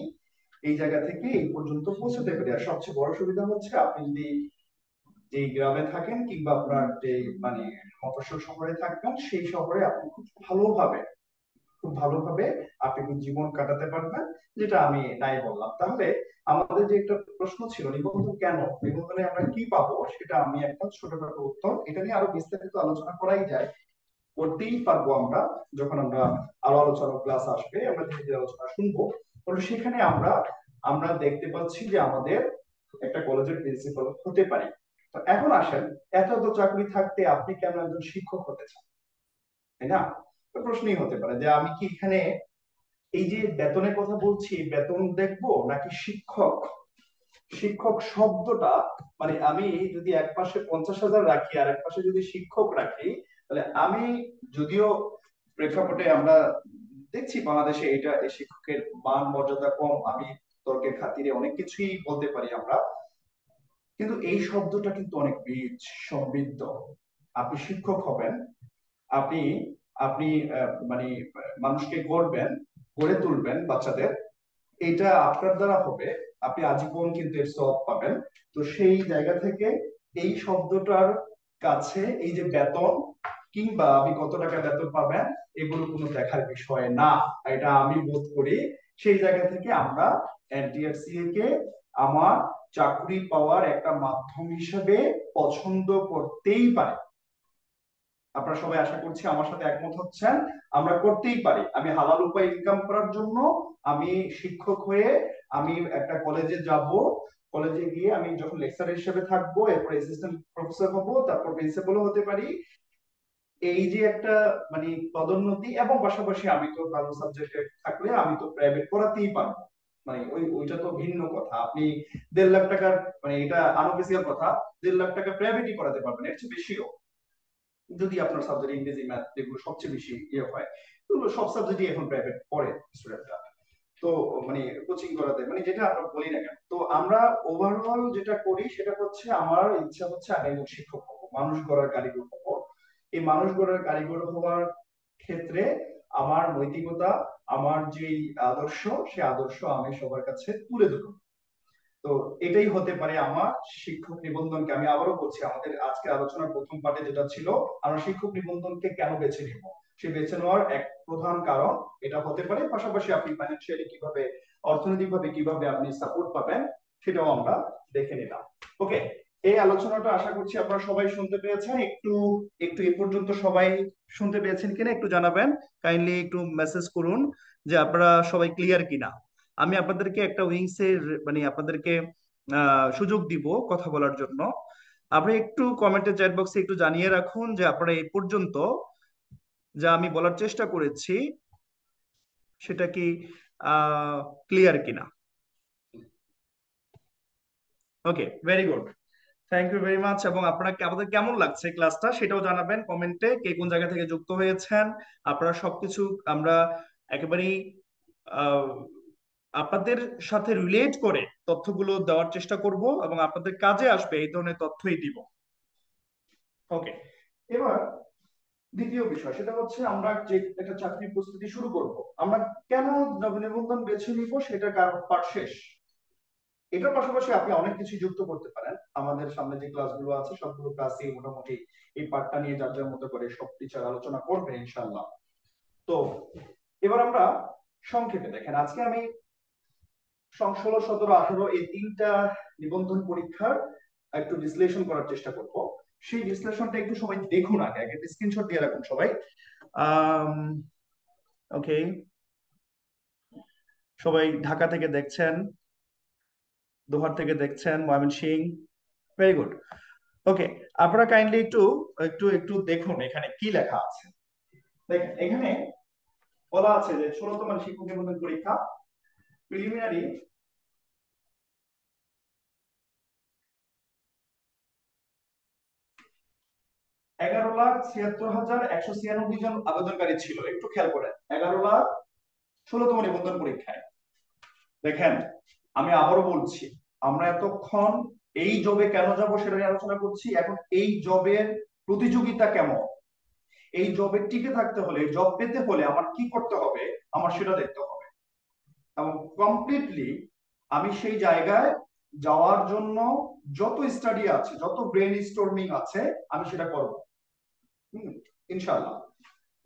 এই জায়গা থেকে এই পর্যন্ত পৌঁছতে পারি। আর সবচেয়ে বড় সুবিধা হচ্ছে আপনি যদি যে গ্রামে থাকেন কিংবা আপনার যে মানে মফস্বল শহরে থাকবেন, সেই শহরে আপনি খুব ভালোভাবে আপনি জীবন কাটাতে পারবেন, যেটা আমি নাই বললাম। তাহলে আমাদের যে একটা প্রশ্ন ছিল নিবন্ধন কেন, নিবন্ধনে আমরা কি পাবো, সেটা আমি একটা ছোটখাটো উত্তর, এটা নিয়ে আরো বিস্তারিত আলোচনা করাই যায়, করতেই পারবো আমরা যখন আমরা আরো আলোচনা ক্লাস আসবে, আমরা ধীরে ধীরে আলোচনা শুনবো। তাহলে সেখানে আমরা আমরা দেখতে পাচ্ছি যে আমাদের একটা কলেজের প্রিন্সিপাল হতে পারি। তো এখন আসেন, এত এত চাকরি থাকতে আপনি কেন একজন শিক্ষক হতে চান, তাই না? তো প্রশ্নই হতে পারে যে আমি কি এখানে এই যে বেতনের কথা বলছি, বেতন দেখবো নাকি শিক্ষক? শিক্ষক শব্দটা মানে আমি যদি এক পাশে 50,000 রাখি আর এক পাশে যদি শিক্ষক রাখি, তাহলে আমি যদিও প্রেক্ষাপটে আমরা দেখছি বাংলাদেশে এটা এই শিক্ষকের মান মর্যাদা কম, আমি তর্কের খাতিরে অনেক কিছুই বলতে পারি আমরা, কিন্তু এই শব্দটা কিন্তু অনেক বীজ সমৃদ্ধ। আপনি শিক্ষক হবেন, আপনি আপনি মানে মানুষকে গড়ে তুলবেন বাচ্চাদের, এটা আপনার দ্বারা হবে, আপনি আজীবন কিন্তু এর সব পাবেন। তো সেই জায়গা থেকে এই শব্দটার কাছে এই যে বেতন কিংবা আপনি কত টাকা বেতন পাবেন এগুলো কোনো দেখার বিষয় না, এটা আমি বোধ করি। সেই জায়গা থেকে আমরা এনটিআরসিএ কে আমার চাকরি পাওয়ার একটা মাধ্যম হিসেবে পছন্দ করতেই পারি। আপনারা সবাই আশা করছি আমার সাথে একমত হচ্ছেন, আমরা করতেই পারি। আমি হালাল উপায় ইনকাম করার জন্য আমি শিক্ষক হয়ে আমি একটা কলেজে যাব, কলেজে গিয়ে আমি যখন লেকচারার হিসেবে থাকবো, এরপর অ্যাসিস্ট্যান্ট প্রফেসর হব, তারপর প্রিন্সিপালও হতে পারি। এই যে একটা মানে পদোন্নতি, এবং পাশাপাশি আমি তো ভালো সাবজেক্টে থাকলে আমি তো প্রাইভেট পড়াতেই পারবো, মানে ওইটা তো ভিন্ন কথা। আপনি 1.5 লাখ টাকার মানে এটা আনঅফিসিয়াল কথা, 1.5 লাখ টাকা প্রাইভেটই করাতে পারবেন, এর চেয়ে বেশিও, যদি আপনার সাবজেক্ট ইংরেজি ম্যাথ যেগুলো সবচেয়ে বেশি হয়, এগুলো সব সাবজেক্টই এখন প্রাইভেট পড়ে স্টুডেন্টরা। তো মানে কোচিং করাতে মানে যেটা আমরা বলি না কেন, তো আমরা ওভারঅল যেটা করি সেটা হচ্ছে আমার ইচ্ছা হচ্ছে আমি একজন শিক্ষক হবো, মানুষ গড়ার কারিগর হবো। এই মানুষ গড়ার কারিগর হওয়ার ক্ষেত্রে আমার নৈতিকতা, আমার যে আদর্শ, সে আদর্শ আমি সবার কাছে তুলে ধরবো। তো এটাই হতে পারে আমার শিক্ষক নিবন্ধনকে, আমি আবারও বলছি আমাদের আজকে আলোচনার প্রথম পার্টে যেটা ছিল, আমরা শিক্ষক নিবন্ধনকে কেন বেছে নিব, সে বেছে নেওয়ার এক প্রধান কারণ এটা হতে পারে। পাশাপাশি আপনি ফাইন্যান্সিয়ালি কিভাবে, অর্থনৈতিকভাবে কিভাবে আপনি সাপোর্ট পাবেন সেটাও আমরা দেখে নিলাম। ওকে, এই আলোচনাটা আশা করছি আপনারা সবাই শুনতে পেয়েছেন। একটু একটু এ পর্যন্ত সবাই শুনতে পেয়েছেন কিনা একটু জানাবেন, কাইন্ডলি একটু মেসেজ করুন যে আপনারা সবাই ক্লিয়ার কিনা। আমি আপনাদেরকে একটা উইংসের মানে আপনাদেরকে সুযোগ দিব কথা বলার জন্য। আপনি একটু কমেন্টে চ্যাট বক্সে একটু জানিয়ে রাখুন যে আপনারা এই পর্যন্ত যা আমি বলার চেষ্টা করেছি সেটা কি ক্লিয়ার কিনা। Okay, very good, thank you very much. এবং আপনাকে আমাদের কেমন লাগছে ক্লাসটা সেটাও জানাবেন কমেন্টে, কে কোন জায়গা থেকে যুক্ত হয়েছেন। আপনারা সবকিছু আমরা একেবারেই আপনাদের সাথে রিলেট করে তথ্যগুলো দেওয়ার চেষ্টা করব এবং আপনাদের কাজে আসবে এই ধরনের তথ্যই দিব। ওকে, এবার দ্বিতীয় বিষয় সেটা হচ্ছে আমরা যে একটা চাকরির প্রস্তুতি শুরু করব, আমরা কেন নিবন্ধন বেছে নিব সেটা কারণ পাঠ শেষ। এটার পাশাপাশি আপনি অনেক কিছু যুক্ত করতে পারেন, আমাদের সামনে যে ক্লাসগুলো আছে সবগুলো ক্লাসই মোটামুটি এই পার্টটা নিয়ে যার যার মতো করে সব টিচার আলোচনা করবে ইনশাআল্লাহ। তো এবার আমরা সংক্ষেপে দেখেন, আজকে আমি 16, 17, 18 এই তিনটা নিবন্ধন পরীক্ষার একটু বিশ্লেষণ করার চেষ্টা করব। সেই বিশ্লেষণটা একটু সবাই দেখুন, আগে আগে স্ক্রিনশট দিয়ে রাখুন সবাই। ওকে, সবাই ঢাকা থেকে দেখছেন, দোহার থেকে দেখছেন, ময়মনসিংহ, ভেরি গুড। ওকে, আপনারা কাইন্ডলি একটু একটু একটু দেখুন এখানে কি লেখা আছে। দেখেন এখানে বলা আছে যে 16তম শিক্ষক নিবন্ধন পরীক্ষা প্রিলিমিনারি $11,76,196 জন আবেদনকারী ছিল। একটু খেয়াল করেন, 11,00,000 16তম নিবন্ধন পরীক্ষায়। দেখেন আমি আবারও বলছি, আমরা এতক্ষণ এই জবে কেন যাব সেটা নিয়ে আলোচনা করছি। এখন এই জবের প্রতিযোগিতা কেমন, এই জবে টিকে থাকতে হলে, জব পেতে হলে আমার কি করতে হবে, আমার সেটা দেখতে হবে। এবং কমপ্লিটলি আমি সেই জায়গায় যাওয়ার জন্য যত স্টাডি আছে, যত ব্রেন স্টর্মিং আছে, আমি সেটা করব ইনশাআল্লাহ।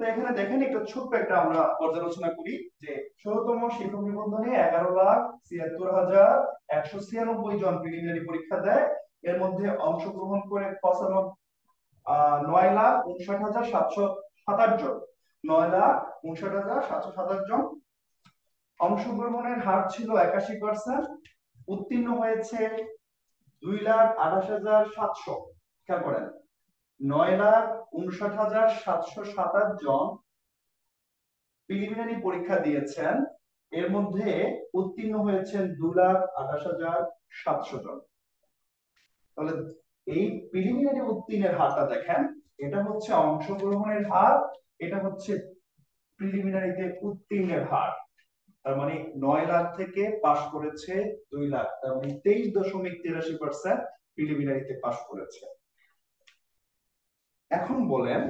তো এখানে দেখেন একটা ছোট্ট একটা আমরা পর্যালোচনা করি যে 16তম শিক্ষক নিবন্ধনে 11,76,196 জন প্রিলিমিনারি পরীক্ষা দেয়। এর মধ্যে অংশগ্রহণ করে 9,59,727 জন, 9,59,727 জন। অংশগ্রহণের হার ছিল 81%, উত্তীর্ণ হয়েছে 2,28,700। খেয়াল করেন, 9,59,727 জন প্রিলিমিনারি পরীক্ষা দিয়েছেন, এর মধ্যে উত্তীর্ণ হয়েছেন 2,28,700 জন। তাহলে এই প্রিলিমিনারি উত্তীর্ণের হারটা দেখেন, এটা হচ্ছে অংশগ্রহণের হার, এটা হচ্ছে প্রিলিমিনারিতে উত্তীর্ণের হার। তার মানে 9 লাখ থেকে পাশ করেছে 2 লাখ, তার মানে 23.83% প্রিলিমিনারিতে পাশ করেছে। এখন বলেন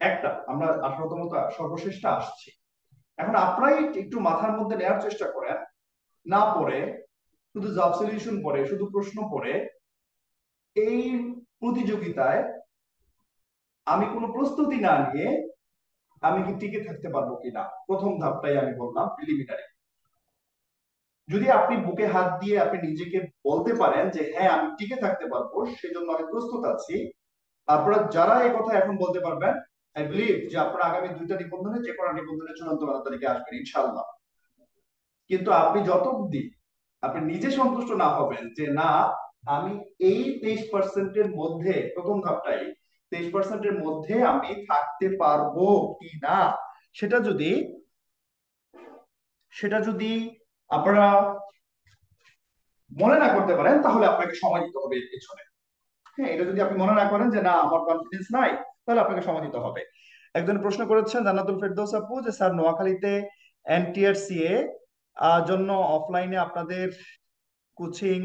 একটা, আমরা 18তম সর্বশেষটা আসছি। এখন আপনারাই একটু মাথার মধ্যে নেওয়ার চেষ্টা করেন, না পড়ে শুধু জব সলিউশন পড়ে, শুধু প্রশ্ন পড়ে এই প্রতিযোগিতায় আমি কোনো প্রস্তুতি না নিয়ে আমি কি টিকে থাকতে পারবো কিনা। প্রথম ধাপটাই আমি বললাম প্রিলিমিনারি। যদি আপনি বুকে হাত দিয়ে আপনি নিজেকে বলতে পারেন যে হ্যাঁ আমি টিকে থাকতে পারবো, সেজন্য আমি প্রস্তুত আছি, আপনারা যারা এই কথা এখন বলতে পারবেন, আই বিলিভ যে আপনারা আগামী 2টা নিবন্ধনে যে কোনো নিবন্ধনের চূড়ান্ত 12 তারিখে আসবেন ইনশাআল্লাহ। কিন্তু আপনি যত অবধি আপনি নিজে সন্তুষ্ট না হবেন যে না আমি এই 23%-এর মধ্যে, প্রথম ধাপটাই 23%-এর মধ্যে আমি থাকতে পারবো কি না, সেটা যদি আপনারা মনে না করতে পারেন, তাহলে আপনাকে সময় দিতে হবে এর পেছনে। হ্যাঁ, এটা যদি আপনি মনে না করেন যে না আমার কনফিডেন্স নাই, তাহলে আপনাকে সময় দিতে হবে। একজন প্রশ্ন করেছেন জান্নাতুল ফেরদৌস আপু যে স্যার নোয়াখালীতে এনটিআরসিএ জন্য অফলাইনে আপনাদের কোচিং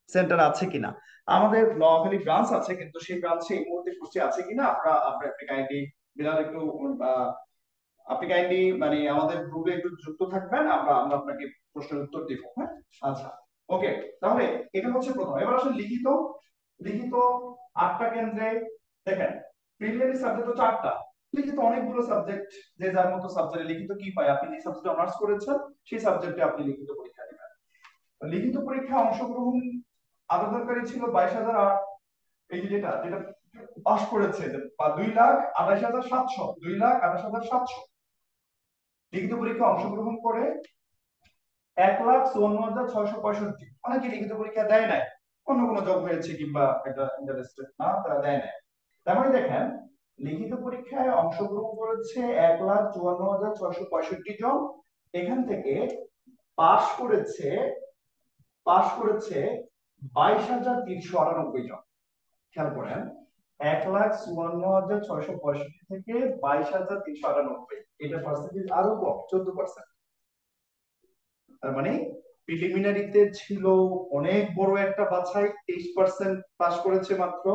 সেন্টার আছে কিনা। আমাদের নোয়াখালী ব্রাঞ্চ আছে, কিন্তু সেই ব্রাঞ্চে এই মুহূর্তে কোচিং আছে কিনা আপনি কাইন্ডলি বিলাল একটু আপনি কাইন্ডলি মানে আমাদের গ্রুপে একটু যুক্ত থাকবেন, আমরা আপনাকে প্রশ্নের উত্তর দিব। হ্যাঁ, আচ্ছা, ওকে। তাহলে এটা হচ্ছে প্রথম। এবার আসলে লিখিত 8টা কেন্দ্রে দেখেন, প্রিলিমিনারি সাবজেক্ট তো 4টা, লিখিত অনেকগুলো সাবজেক্ট, যে যার মতো সাবজেক্টে লিখিত কি হয়, আপনি যে সাবজেক্টে অনার্স করেছেন সেই সাবজেক্টে আপনি লিখিত পরীক্ষা দিবেন। লিখিত পরীক্ষা অংশগ্রহণ আবেদনকারী ছিল 22,000, এই যে যেটা পাস করেছে 2,28,700, 2,28,700। লিখিত পরীক্ষা অংশগ্রহণ করে 1,54,665। অনেকে লিখিত পরীক্ষা দেয় নাই, অন্য কোনো জব হয়েছে কিংবা একটা ইন্টারেস্টেড না, তারা দেয় নাই। তার মানে দেখেন লিখিত পরীক্ষায় অংশগ্রহণ করেছে 1,54,665 জন, এখান থেকে পাস করেছে 22,398 জন। খেয়াল করেন, 1,54,665 থেকে 22,398, এটা পার্সেন্টেজ আরো কম, 14%। তার মানে প্রিলিমিনারিতে ছিল অনেক বড় একটা বাছাই, 23% পাস করেছে মাত্র,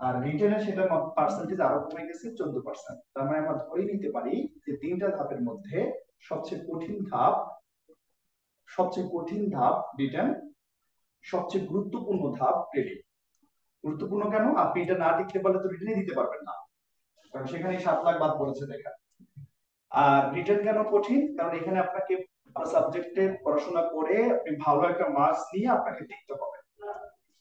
আর রিটেনে সেটা পার্সেন্টেজ আরো কমে গেছে 14%। তার মানে আমরা ধরে নিতে পারি যে 3টা ধাপের মধ্যে সবচেয়ে কঠিন ধাপ রিটেন, সবচেয়ে গুরুত্বপূর্ণ ধাপ প্রিলি। গুরুত্বপূর্ণ কেন? আপনি এটা না টিকতে পারলে তো রিটেনে দিতে পারবেন না, কারণ সেখানে 7 লাখ বাদ পড়েছে দেখা। আর রিটেন কেন কঠিন? কারণ এখানে আপনাকে সাবজেক্টে পড়াশোনা করে আপনি ভালো একটা মার্কস নিয়ে আপনাকে টিকতে হবে।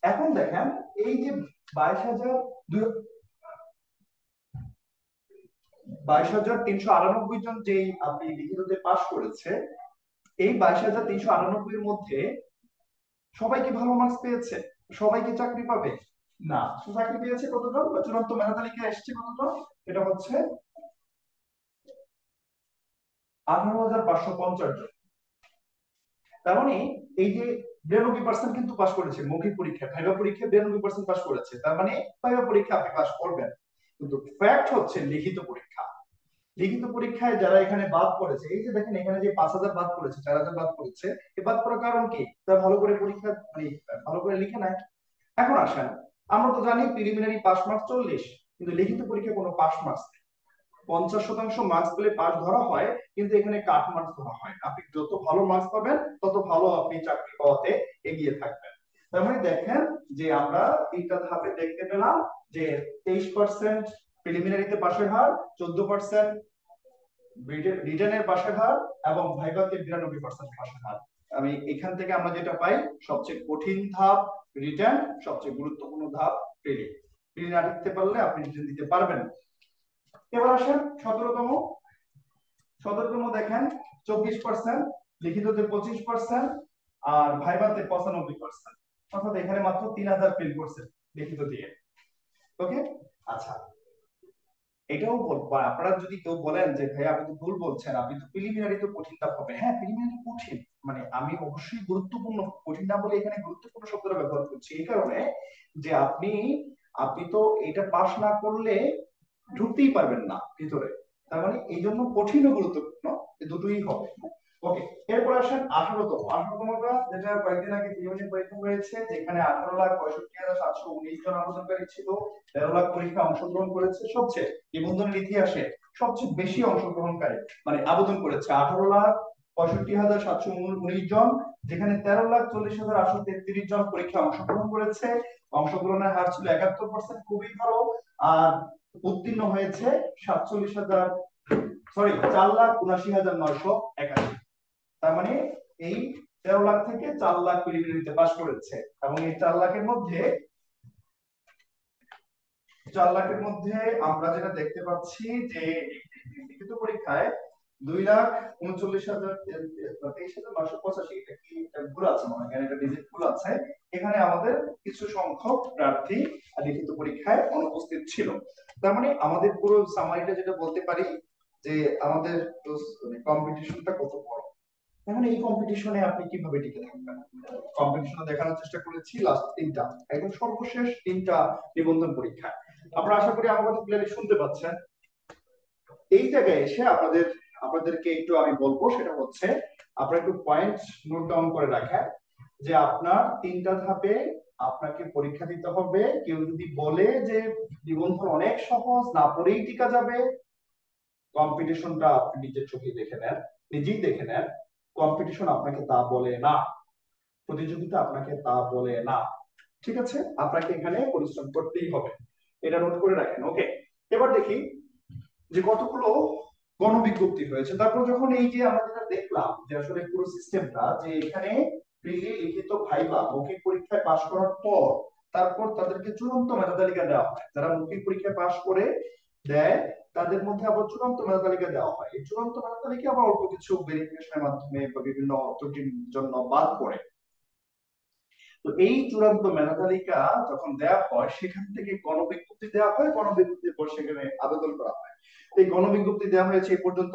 এখন দেখেন এই যে 22,398 জন যেই আপনি লিখিততে পাশ করেছে, এই 22,398 এর মধ্যে সবাই কি ভালো মার্কস পেয়েছে? সবাই কি চাকরি পাবে? না। চাকরি পেয়েছে কতজন বা চূড়ান্ত মেধা তালিকায় এসেছে কতজন? এটা হচ্ছে 18,550 জন। তার মানে এই যে 92% কিন্তু পাশ করেছে মৌখিক পরীক্ষায়, ভাইভা পরীক্ষায় 92% পাশ করেছে। তার মানে ভাইভা পরীক্ষা আপনি পাশ করবেন, কিন্তু ফ্যাক্ট হচ্ছে লিখিত পরীক্ষা। লিখিত পরীক্ষায় যারা এখানে বাদ পড়েছে, এই যে দেখেন এখানে যে 5,000 বাদ পড়েছে, 4,000 বাদ পড়েছে, এই বাদ পড়ার কারণ কি? তারা ভালো করে পরীক্ষা মানে ভালো করে লিখে নাই। এখন আসেন, আমরা তো জানি প্রিলিমিনারি পাস মার্কস 40, কিন্তু লিখিত পরীক্ষা কোনো পাস মার্কস নেই। 50% মার্কস পেলে পাস ধরা হয়, কিন্তু এখানে কাট মার্কস ধরা হয়। আপনি যত ভালো মার্কস পাবেন তত ভালো আপনি চাকরি পাওয়াতে এগিয়ে থাকবেন। তার মানে দেখেন যে আমরা তিনটা ধাপে দেখতে পেলাম যে 23% প্রিলিমিনারিতে পাশের হার, 14% রিটেনের পাশের হার এবং ভাইভাতে 92% পাশের হার। আমি এখান থেকে আমরা যেটা পাই, সবচেয়ে কঠিন ধাপ রিটেন, সবচেয়ে গুরুত্বপূর্ণ ধাপ প্রিলি। প্রিলি না লিখতে পারলে আপনি রিটেন দিতে পারবেন। এবার আসেন 17তম দেখেন 24%, লিখিততে 25% আর ভাইভাতে 95%, অর্থাৎ এখানে মাত্র 3,000 ফেল করছে লিখিত দিয়ে। ওকে, আচ্ছা এটাও বলবো, আপনারা যদি কেউ বলেন যে ভাই আপনি তো ভুল বলছেন, আপনি তো প্রিলিমিনারি তো কঠিন ধাপ হবে। হ্যাঁ, প্রিলিমিনারি কঠিন, মানে আমি অবশ্যই গুরুত্বপূর্ণ, কঠিন না বলে এখানে গুরুত্বপূর্ণ শব্দটা ব্যবহার করছি এই কারণে যে আপনি তো এটা পাস না করলে ঢুকতেই পারবেন না ভিতরে। তার মানে এই জন্য কঠিন ও গুরুত্বপূর্ণ দুটোই হবে। ওকে, এরপর আসেন 18তমটা, যেটা কয়েকদিন আগে ইউনিয়ন পরীক্ষা হয়েছে, যেখানে 18,65,719 জন আবেদনকারী ছিল, 13 লাখ পরীক্ষা অংশগ্রহণ করেছে। সবচেয়ে নিবন্ধনের ইতিহাসে সবচেয়ে বেশি অংশগ্রহণকারী মানে আবেদন করেছে 18,65,719 জন, যেখানে 13,40,833 জন পরীক্ষা অংশগ্রহণ করেছে। অংশগ্রহণের হার ছিল 71%, খুবই ভালো। আর উত্তীর্ণ হয়েছে 4,79,981। তার মানে এই 13 লাখ থেকে 4 লাখ প্রিলিমিনারিতে পাস করেছে, এবং এই 4 লাখের মধ্যে আমরা যেটা দেখতে পাচ্ছি যে লিখিত পরীক্ষায় 2,39,23,985, এটা কি ভুল আছে মনে হয়, এটা ডিজিট ভুল আছে। এখানে আমাদের কিছু সংখ্যক প্রার্থী লিখিত পরীক্ষায় অনুপস্থিত ছিল। তার মানে আমাদের পুরো সামারিটা যেটা বলতে পারি যে আমাদের কম্পিটিশনটা কত বড়। এখন এই কম্পিটিশনে আপনি কিভাবে টিকে থাকবেন? কম্পিটিশনে দেখানোর চেষ্টা করেছি লাস্ট তিনটা, একদম সর্বশেষ তিনটা নিবন্ধন পরীক্ষা। আমরা আশা করি আমার কথা ক্লিয়ারলি শুনতে পাচ্ছেন। এই জায়গায় এসে আপনাদেরকে একটু আমি বলবো, সেটা হচ্ছে আপনারা একটু পয়েন্ট নোট ডাউন করে রাখেন যে আপনার তিনটা ধাপে আপনাকে পরীক্ষা দিতে হবে। কেউ যদি বলে যে নিবন্ধন অনেক সহজ, না পড়েই টিকা যাবে, কম্পিটিশনটা আপনি নিজের চোখে দেখে নেন, নিজেই দেখে নেন। কম্পিটিশন আপনাকে তা বলে না, প্রতিযোগিতা আপনাকে তা বলে না। ঠিক আছে, আপনাকে এখানে পরিশ্রম করতেই হবে, এটা নোট করে রাখেন। ওকে, এবার দেখি যে কতগুলো গণবিজ্ঞপ্তি হয়েছে। তারপর যখন এই যে আমরা যেটা দেখলাম যে আসলে পুরো সিস্টেমটা, যে এখানে প্রিলি, লিখিত, ভাইভা, মৌখিক পরীক্ষায় পাশ করার পর তারপর তাদেরকে চূড়ান্ত মেধা তালিকা দেওয়া হয়। যারা মৌখিক পরীক্ষায় পাশ করে দেয় তাদের মধ্যে আবার চূড়ান্ত মেধা তালিকা দেওয়া হয়। এই চূড়ান্ত মেধা তালিকা আবার অল্প কিছু ভেরিফিকেশনের মাধ্যমে বা বিভিন্ন ত্রুটির জন্য বাদ পড়ে। তো এই চূড়ান্ত মেধা তালিকা যখন দেওয়া হয়, সেখান থেকে গণবিজ্ঞপ্তি দেওয়া হয়, গণবিজ্ঞপ্তির পর সেখানে আবেদন করা হয়। এই গণবিজ্ঞপ্তি দেওয়া হয়েছে এই পর্যন্ত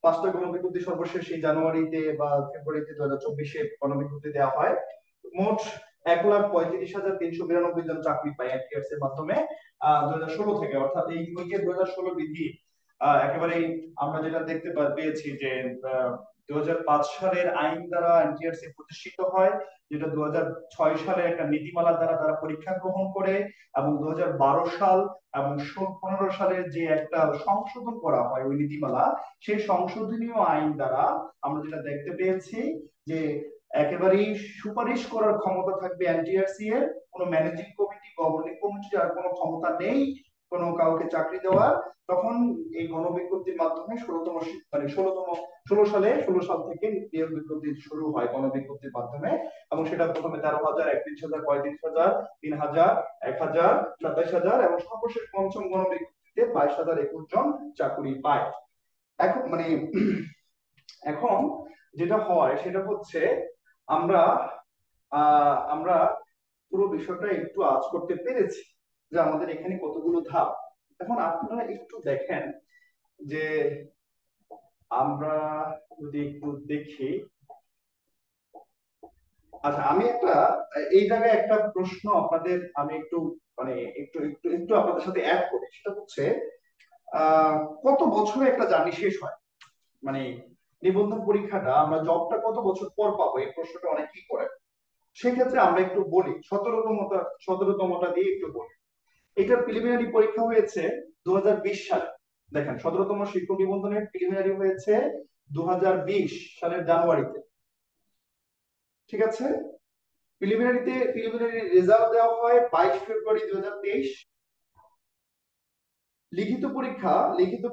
পাঁচটা গণবিজ্ঞপ্তি, সর্বশেষ এই জানুয়ারিতে বা ফেব্রুয়ারিতে 2024-এ গণবিজ্ঞপ্তি দেওয়া হয়। মোট 1,35,392 জন চাকরি পায় এনটিআরস এর মাধ্যমে 2016 থেকে, অর্থাৎ এই 2016 বিধি একেবারে আমরা যেটা দেখতে পেয়েছি যে 2005 সালের আইন দ্বারা এনটিআরসি প্রতিষ্ঠিত হয়, যেটা 2006 সালে একটা নীতিমালা দ্বারা তারা পরীক্ষা গ্রহণ করে, এবং 2012 সাল এবং 2015 সালের যে একটা সংশোধন করা হয় ওই নীতিমালা, সেই সংশোধনীয় আইন দ্বারা আমরা যেটা দেখতে পেয়েছি যে একেবারেই সুপারিশ করার ক্ষমতা থাকবে এনটিআরসি এর, কোনো ম্যানেজিং কমিটি, গভর্নিং কমিটির আর কোনো ক্ষমতা নেই। কোনো কাউকে চাকরি দেওয়ার, তখন এই গণবিজ্ঞপ্তির মাধ্যমে 16 সাল থেকে নিয়োগ বিজ্ঞপ্তি শুরু হয় গণবিজ্ঞপ্তির মাধ্যমে। এবং সেটা প্রথমে 13,000, 31,000, 35,000, 3,000, 1,000, 27,000 এবং সর্বশেষ পঞ্চম গণবিজ্ঞপ্তিতে 22,021 জন চাকরি পায়। এখন এখন যেটা হয় সেটা হচ্ছে আমরা আমরা পুরো বিষয়টা একটু আঁচ করতে পেরেছি যে আমাদের এখানে কতগুলো ধাপ। এখন আপনারা একটু দেখেন যে আমরা যদি একটু দেখি, আচ্ছা আমি এই জায়গায় একটা প্রশ্ন আপনাদের আমি একটু একটু একটু একটু আপনাদের সাথে অ্যাড করি। সেটা হচ্ছে কত বছরে একটা জার্নি শেষ হয়, মানে নিবন্ধন পরীক্ষাটা আমরা জবটা কত বছর পর পাবো, এই প্রশ্নটা অনেকেই করে। সেক্ষেত্রে আমরা একটু বলি, 17তমটা দিয়ে একটু বলি। এটা প্রিলিমিনারি পরীক্ষা হয়েছে 2020 সালে। দেখেন 17তম শিক্ষক নিবন্ধনের প্রিলিমিনারি হয়েছে 2020 সালের জানুয়ারিতে, ঠিক আছে। প্রিলিমিনারি রেজাল্ট দেওয়া হয় 22 ফেব্রুয়ারি 2023। লিখিত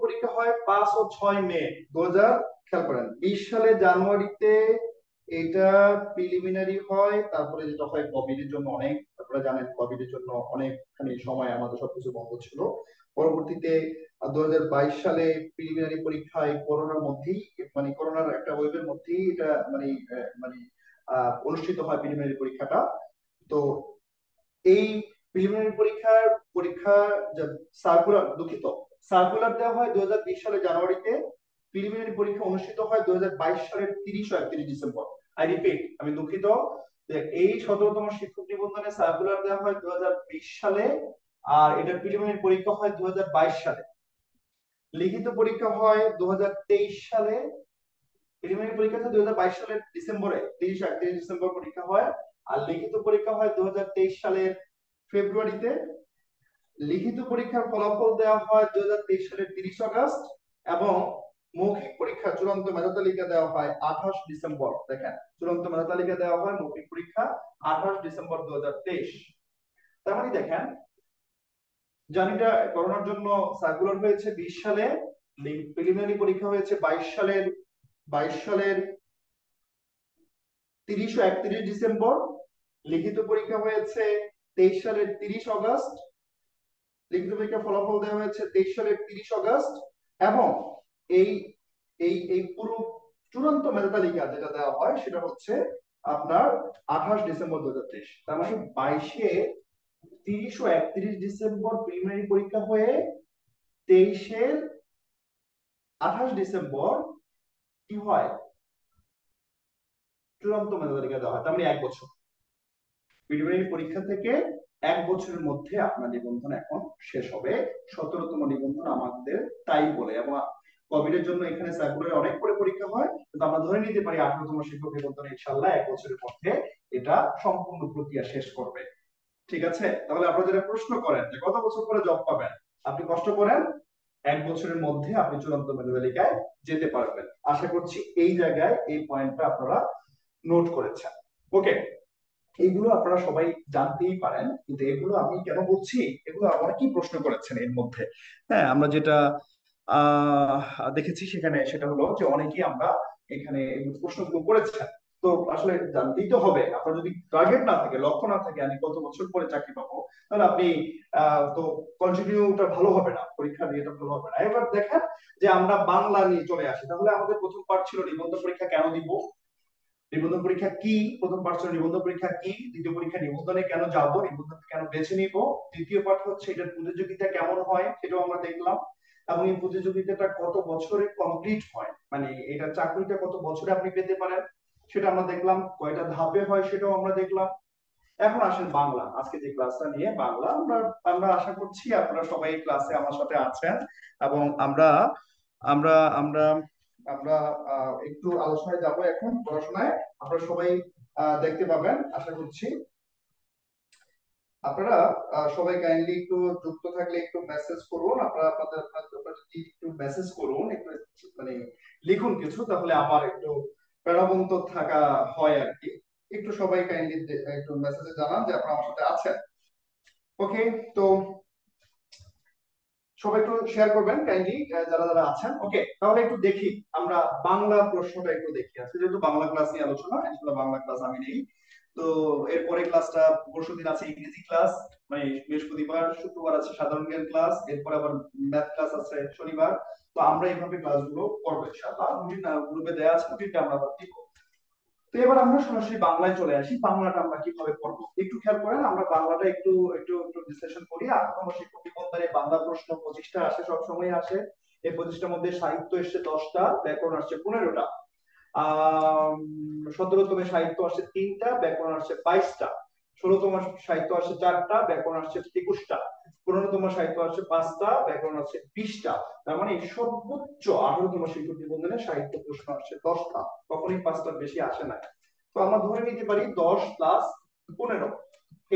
পরীক্ষা হয় 5 ও 6 মে 2000, খেয়াল করেন 20 সালে জানুয়ারিতে এটা প্রিলিমিনারি হয়। তারপরে যেটা হয় কোভিডের জন্য আপনারা জানেন কোভিডের জন্য অনেকখানি সময় আমাদের সবকিছু বন্ধ ছিল। পরবর্তীতে 2022 সালে প্রিলিমিনারি পরীক্ষায় করোনার মধ্যেই, করোনার একটা ওয়েভের মধ্যেই এটা অনুষ্ঠিত হয় প্রিলিমিনারি পরীক্ষাটা। তো এই প্রিলিমিনারি পরীক্ষা সার্কুলার দেওয়া হয় 2020 সালের জানুয়ারিতে। প্রিলিমিনারি পরীক্ষা অনুষ্ঠিত হয় 2022 সালের 30 ও 31 ডিসেম্বর। আমি দুঃখিত, এই 17তম শিক্ষক নিবন্ধনে সার্কুলার দেওয়া হয় 2020 সালে, আর এটা প্রিলিমিনারি পরীক্ষা হয় 2022 সালে। লিখিত পরীক্ষা হয় 2023 সালে। প্রিলিমিনারি পরীক্ষা 2022 সালের ডিসেম্বরে, 30 ও 31 ডিসেম্বর পরীক্ষা হয়। আর লিখিত পরীক্ষা হয় 2023 সালের ফেব্রুয়ারিতে। লিখিত পরীক্ষার ফলাফল দেওয়া হয় 2023 সালের 30 আগস্ট এবং মৌখিক পরীক্ষা চূড়ান্ত মেধা তালিকা দেওয়া হয় 28 ডিসেম্বর। দেখেন চূড়ান্ত মেধা তালিকা দেওয়া হয়, মৌখিক পরীক্ষা 28 ডিসেম্বর 2023। তার মানে দেখেন জার্নিটা করোনার জন্য সার্কুলার হয়েছে 20 সালে, প্রিলিমিনারি পরীক্ষা হয়েছে 22 সালের 30 ও 31 ডিসেম্বর। লিখিত পরীক্ষা হয়েছে 23 সালের 30 আগস্ট। লিখিত পরীক্ষার ফলাফল দেওয়া হয়েছে 23 সালের 30 আগস্ট এবং এই এই এই পুরো চূড়ান্ত মেধা তালিকা যেটা দেওয়া হয় সেটা হচ্ছে আপনার 28 ডিসেম্বর 2023। তার মানে 22-এ 30 ও 31 ডিসেম্বর প্রিলিমিনারি পরীক্ষা হয়ে 23-এর 28 ডিসেম্বর কি হয়, চূড়ান্ত মেধা তালিকা দেওয়া হয়। তার মানে 1 বছর। প্রিলিমিনারি পরীক্ষা থেকে 1 বছরের মধ্যে আপনার নিবন্ধন এখন শেষ হবে। 17তম নিবন্ধন আমাদের তাই বলে। এবং কোভিডের জন্য এখানে সার্কুলারে অনেক করে পরীক্ষা হয়, কিন্তু আমরা ধরে নিতে পারি 18তম শিক্ষক নিবন্ধন ইনশাআল্লাহ 1 বছরের মধ্যে এটা সম্পূর্ণ প্রক্রিয়া শেষ করবে। ঠিক আছে, তাহলে আপনারা যারা প্রশ্ন করেন যে কত বছর পরে জব পাবেন, আপনি কষ্ট করেন 1 বছরের মধ্যে আপনি চূড়ান্ত মেধা তালিকায় যেতে পারবেন। আশা করছি এই জায়গায় এই পয়েন্টটা আপনারা নোট করেছেন। ওকে, এগুলো আপনারা সবাই জানতেই পারেন, কিন্তু এগুলো আমি কেন বলছি, এগুলো অনেকেই প্রশ্ন করেছেন এর মধ্যে। হ্যাঁ, আমরা যেটা দেখেছি সেটা হলো যে অনেকেই আমরা এখানে প্রশ্নগুলো করেছেন। তো আসলে জানতেই তো হবে, আপনার যদি টার্গেট না থাকে, লক্ষ্য না থাকে আমি কত বছর পরে চাকরি পাবো, তাহলে আপনি তো কন্টিনিউটা ভালো হবে না, পরীক্ষা দিয়েটা ভালো হবে না। এবার দেখেন যে আমরা বাংলা নিয়ে চলে আসি, তাহলে আমাদের প্রথম পার্ট ছিল নিবন্ধন পরীক্ষা কেন দিব, নিবন্ধন পরীক্ষা কি, প্রথম পার্ট ছিল নিবন্ধন পরীক্ষা কি, দ্বিতীয় পরীক্ষা নিবন্ধনে কেন যাব, নিবন্ধন কেন বেছে নিব, তৃতীয় পার্ট হচ্ছে এটার প্রতিযোগিতা কেমন হয় সেটাও আমরা দেখলাম, এবং এই প্রতিযোগিতাটা কত বছরে কমপ্লিট হয়, মানে এটা চাকরিটা কত বছরে আপনি পেতে পারেন সেটা আমরা দেখলাম, কয়টা ধাপে হয় সেটাও আমরা দেখলাম। এখন আসেন বাংলা, আজকে যে ক্লাসটা নিয়ে বাংলা, আমরা আশা করছি আপনারা সবাই ক্লাসে আমার সাথে আছেন এবং আমরা আমরা আমরা আমরা একটু আলোচনায় যাব এখন পড়াশোনায়, আপনারা সবাই দেখতে পাবেন আশা করছি। আপনারা সবাই কাইন্ডলি একটু যুক্ত থাকলে একটু মেসেজ করুন, আপনারা একটু মেসেজ করুন, একটু লিখুন কিছু, তাহলে আমার একটু প্রাণবন্ত থাকা হয় আর কি। একটু সবাই কাইন্ডলি একটু মেসেজে জানান যে আপনারা আমার সাথে আছেন। ওকে, তো সবাই একটু শেয়ার করবেন কাইন্ডলি যারা যারা আছেন। ওকে, তাহলে একটু দেখি আমরা বাংলা প্রশ্নটা একটু দেখি। আজকে যেহেতু বাংলা ক্লাস নিয়ে আলোচনা, ইনশাআল্লাহ বাংলা ক্লাস আমি নেই। তো এরপরে ক্লাসটা পরশুদিন আছে ইংরেজি ক্লাস, মানে বৃহস্পতিবার, শুক্রবার আছে সাধারণ জ্ঞান ক্লাস, এরপর আবার ম্যাথ ক্লাস আছে শনিবার। তো আমরা এইভাবে ক্লাসগুলো করবো ইনশাআল্লাহ। রুটিন গ্রুপে দেওয়া আছে, রুটিনটা আমরা আবার দিব। তো এবার আমরা সরাসরি বাংলায় চলে আসি। বাংলাটা আমরা কিভাবে করবো একটু খেয়াল করেন। আমরা বাংলাটা একটু একটু একটু বিশ্লেষণ করি। আঠারোতম শিক্ষক নিবন্ধনে বাংলা প্রশ্ন 25টা আসে, সবসময় আসে। এই 25টার মধ্যে সাহিত্য এসছে 10টা, ব্যাকরণ আসছে 15টা। 17তম সাহিত্য আসছে 3টা, ব্যাকরণ আসছে 22টা। 16তম সাহিত্য আসছে 4টা, ব্যাকরণ আসছে 21টা। 15তম সাহিত্য আসছে 5টা, ব্যাকরণ আসছে 20টা। তার মানে সর্বোচ্চ 18তম শিক্ষক নিবন্ধনে সাহিত্য প্রশ্ন আসছে 10টা, কখনোই 5টার বেশি আসে না। তো আমরা ধরে নিতে পারি 10 প্লাস 15,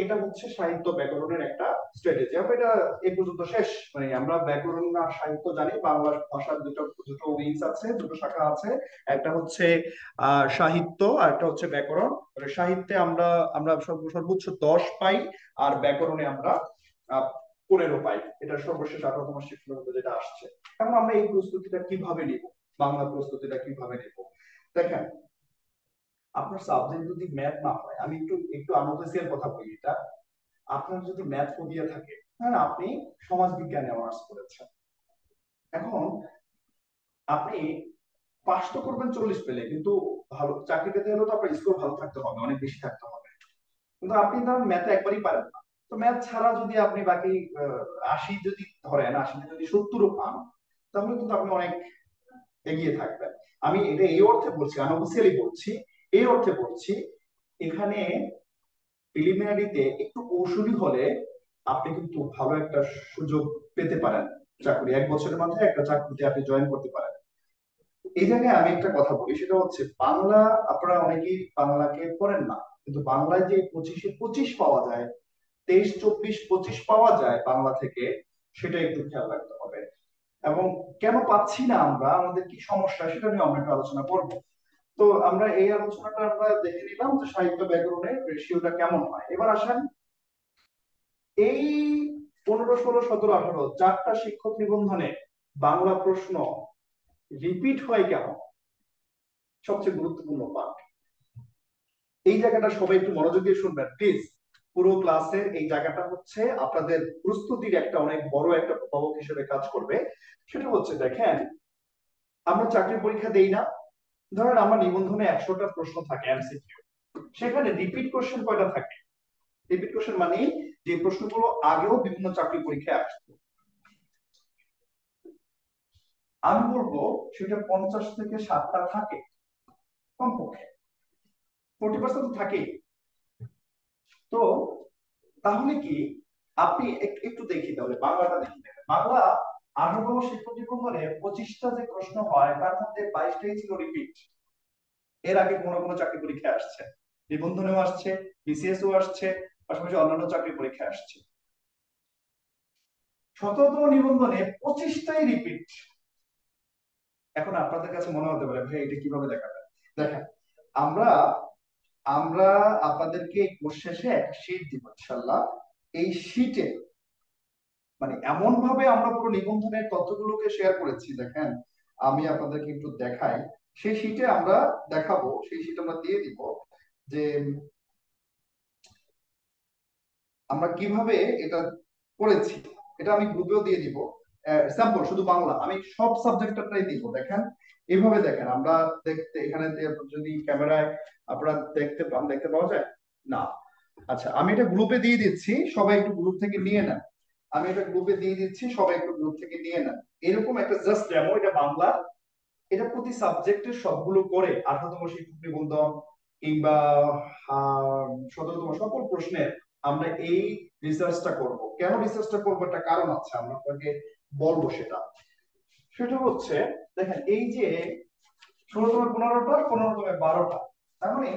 এটা হচ্ছে সাহিত্য ব্যাকরণের একটা স্ট্র্যাটেজি। আমরা এটা এই পর্যন্ত শেষ। মানে আমরা ব্যাকরণ আর সাহিত্য জানি, বাংলা ভাষার দুটো দুটো উইংস আছে, দুটো শাখা আছে। একটা হচ্ছে সাহিত্য আর একটা হচ্ছে ব্যাকরণ। সাহিত্যে আমরা আমরা সর্বোচ্চ 10 পাই, আর ব্যাকরণে আমরা 15 পাই। এটা সর্বশেষ 18তম শিক্ষক যেটা আসছে। এখন আমরা এই প্রস্তুতিটা কিভাবে নিব, বাংলা প্রস্তুতিটা কিভাবে নিব? দেখেন, আপনার সাবজেক্ট যদি ম্যাথ না হয়, আমি একটু একটু আনঅফিসিয়াল কথা বলি, এটা আপনার যদি ম্যাথ ফোবিয়া থাকে, হ্যাঁ, আপনি সমাজ বিজ্ঞানে অনার্স করেছেন, এখন আপনি পাস তো করবেন 40 পেলে, কিন্তু ভালো চাকরি পেতে হলে তো আপনার স্কোর ভালো থাকতে হবে, অনেক বেশি থাকতে হবে। কিন্তু আপনি ধরেন ম্যাথে একবারই পারেন না, তো ম্যাথ ছাড়া যদি আপনি বাকি 80 যদি ধরেন, 80 যদি 70ও পান, তাহলে কিন্তু আপনি অনেক এগিয়ে থাকবেন। আমি এটা এই অর্থে বলছি, আনঅফিসিয়ালি বলছি, এই অর্থে বলছি, এখানে প্রিলিমিনারিতে একটু কৌশলী হলে আপনি কিন্তু ভালো একটা সুযোগ পেতে পারেন। চাকরি 1 বছরের মধ্যে একটা চাকরিতে আপনি জয়েন করতে পারেন। এই জায়গায় আমি একটা কথা বলি, সেটা হচ্ছে বাংলা, আপনারা অনেকেই বাংলাকে পড়েন না, কিন্তু বাংলায় যে 25-এ 25 পাওয়া যায়, 23, 24, 25 পাওয়া যায় বাংলা থেকে, সেটা একটু খেয়াল রাখতে হবে। এবং কেন পাচ্ছি না আমরা, আমাদের কি সমস্যা, সেটা নিয়ে আমরা একটু আলোচনা করবো। তো আমরা এই আলোচনাটা আমরা দেখে নিলাম যে সাহিত্য ব্যাকরণের রেশিওটা কেমন হয়। এবার আসেন, এই 15, 16, 17, 18 4টা শিক্ষক নিবন্ধনে বাংলা প্রশ্ন রিপিট হয় কেমন, সবচেয়ে গুরুত্বপূর্ণ পার্ট। এই জায়গাটা সবাই একটু মনোযোগ দিয়ে শুনবেন প্লিজ। পুরো ক্লাসের এই জায়গাটা হচ্ছে আপনাদের প্রস্তুতির একটা অনেক বড় একটা প্রভাবক হিসেবে কাজ করবে। সেটা হচ্ছে, দেখেন, আমরা চাকরি পরীক্ষা দেই না, ধরেন আমার নিবন্ধনে 100টা প্রশ্ন থাকে এমসিকিউ, সেখানে রিপিট কোশ্চেন কয়টা থাকে? রিপিট কোশ্চেন মানে যে প্রশ্নগুলো আগেও বিভিন্ন চাকরি পরীক্ষায় আসতো, আমি বলবো সেটা 50 থেকে 60টা থাকে কমপক্ষে, 40% তো থাকেই। তো তাহলে কি, আপনি একটু দেখি, তাহলে বাংলাটা দেখি। বাংলা 18তম শিক্ষক নিবন্ধনে 25টা যে প্রশ্ন হয়, তার মধ্যে 22টাই ছিল রিপিট। এর আগে কোনো কোনো চাকরি পরীক্ষায় আসছে, নিবন্ধনেও আসছে, বিসিএস ও আসছে, পাশাপাশি অন্যান্য চাকরি পরীক্ষায় আসছে। 17তম নিবন্ধনে 25টাই রিপিট। এখন আপনাদের কাছে মনে হতে পারে, ভাই এটা কিভাবে দেখাবে? দেখেন, আমরা আমরা আপনাদেরকে এই কোর্স শেষে একটা শীট দিব ইনশাআল্লাহ। এই শীটে মানে এমন ভাবে আমরা পুরো নিবন্ধনের তথ্যগুলোকে শেয়ার করেছি, দেখেন আমি আপনাদেরকে একটু দেখাই। সেই শীটে আমরা দেখাবো, সেই শীট আমরা দিয়ে দিব যে আমরা কিভাবে এটা করেছি। এটা আমি গ্রুপেও দিয়ে দিব, স্যাম্পল শুধু বাংলা, আমি সব সাবজেক্টটাই দিব। দেখেন এইভাবে, দেখেন আমরা দেখতে, এখানে যদি ক্যামেরায় আপনারা দেখতে পাওয়া যায় না? আচ্ছা, আমি এটা গ্রুপে দিয়ে দিচ্ছি, সবাই একটু গ্রুপ থেকে নিয়ে নেন। আমি এটা গ্রুপে দিয়ে দিচ্ছি, সবাই একটু গ্রুপ থেকে নিয়ে নেন। এরকম একটা জাস্ট ডেমো, এটা বাংলা, এটা প্রতি সাবজেক্টের সবগুলো করে 18তম শিক্ষক নিবন্ধন কিংবা 17তম সকল প্রশ্নের আমরা এই রিসার্চটা করব। কেন রিসার্চটা করবো, একটা কারণ আছে, আমরা আপনাকে বলবো সেটা। সেটা হচ্ছে, দেখেন এই যে 16তম 15টা, 15তম 12টা, তার মানে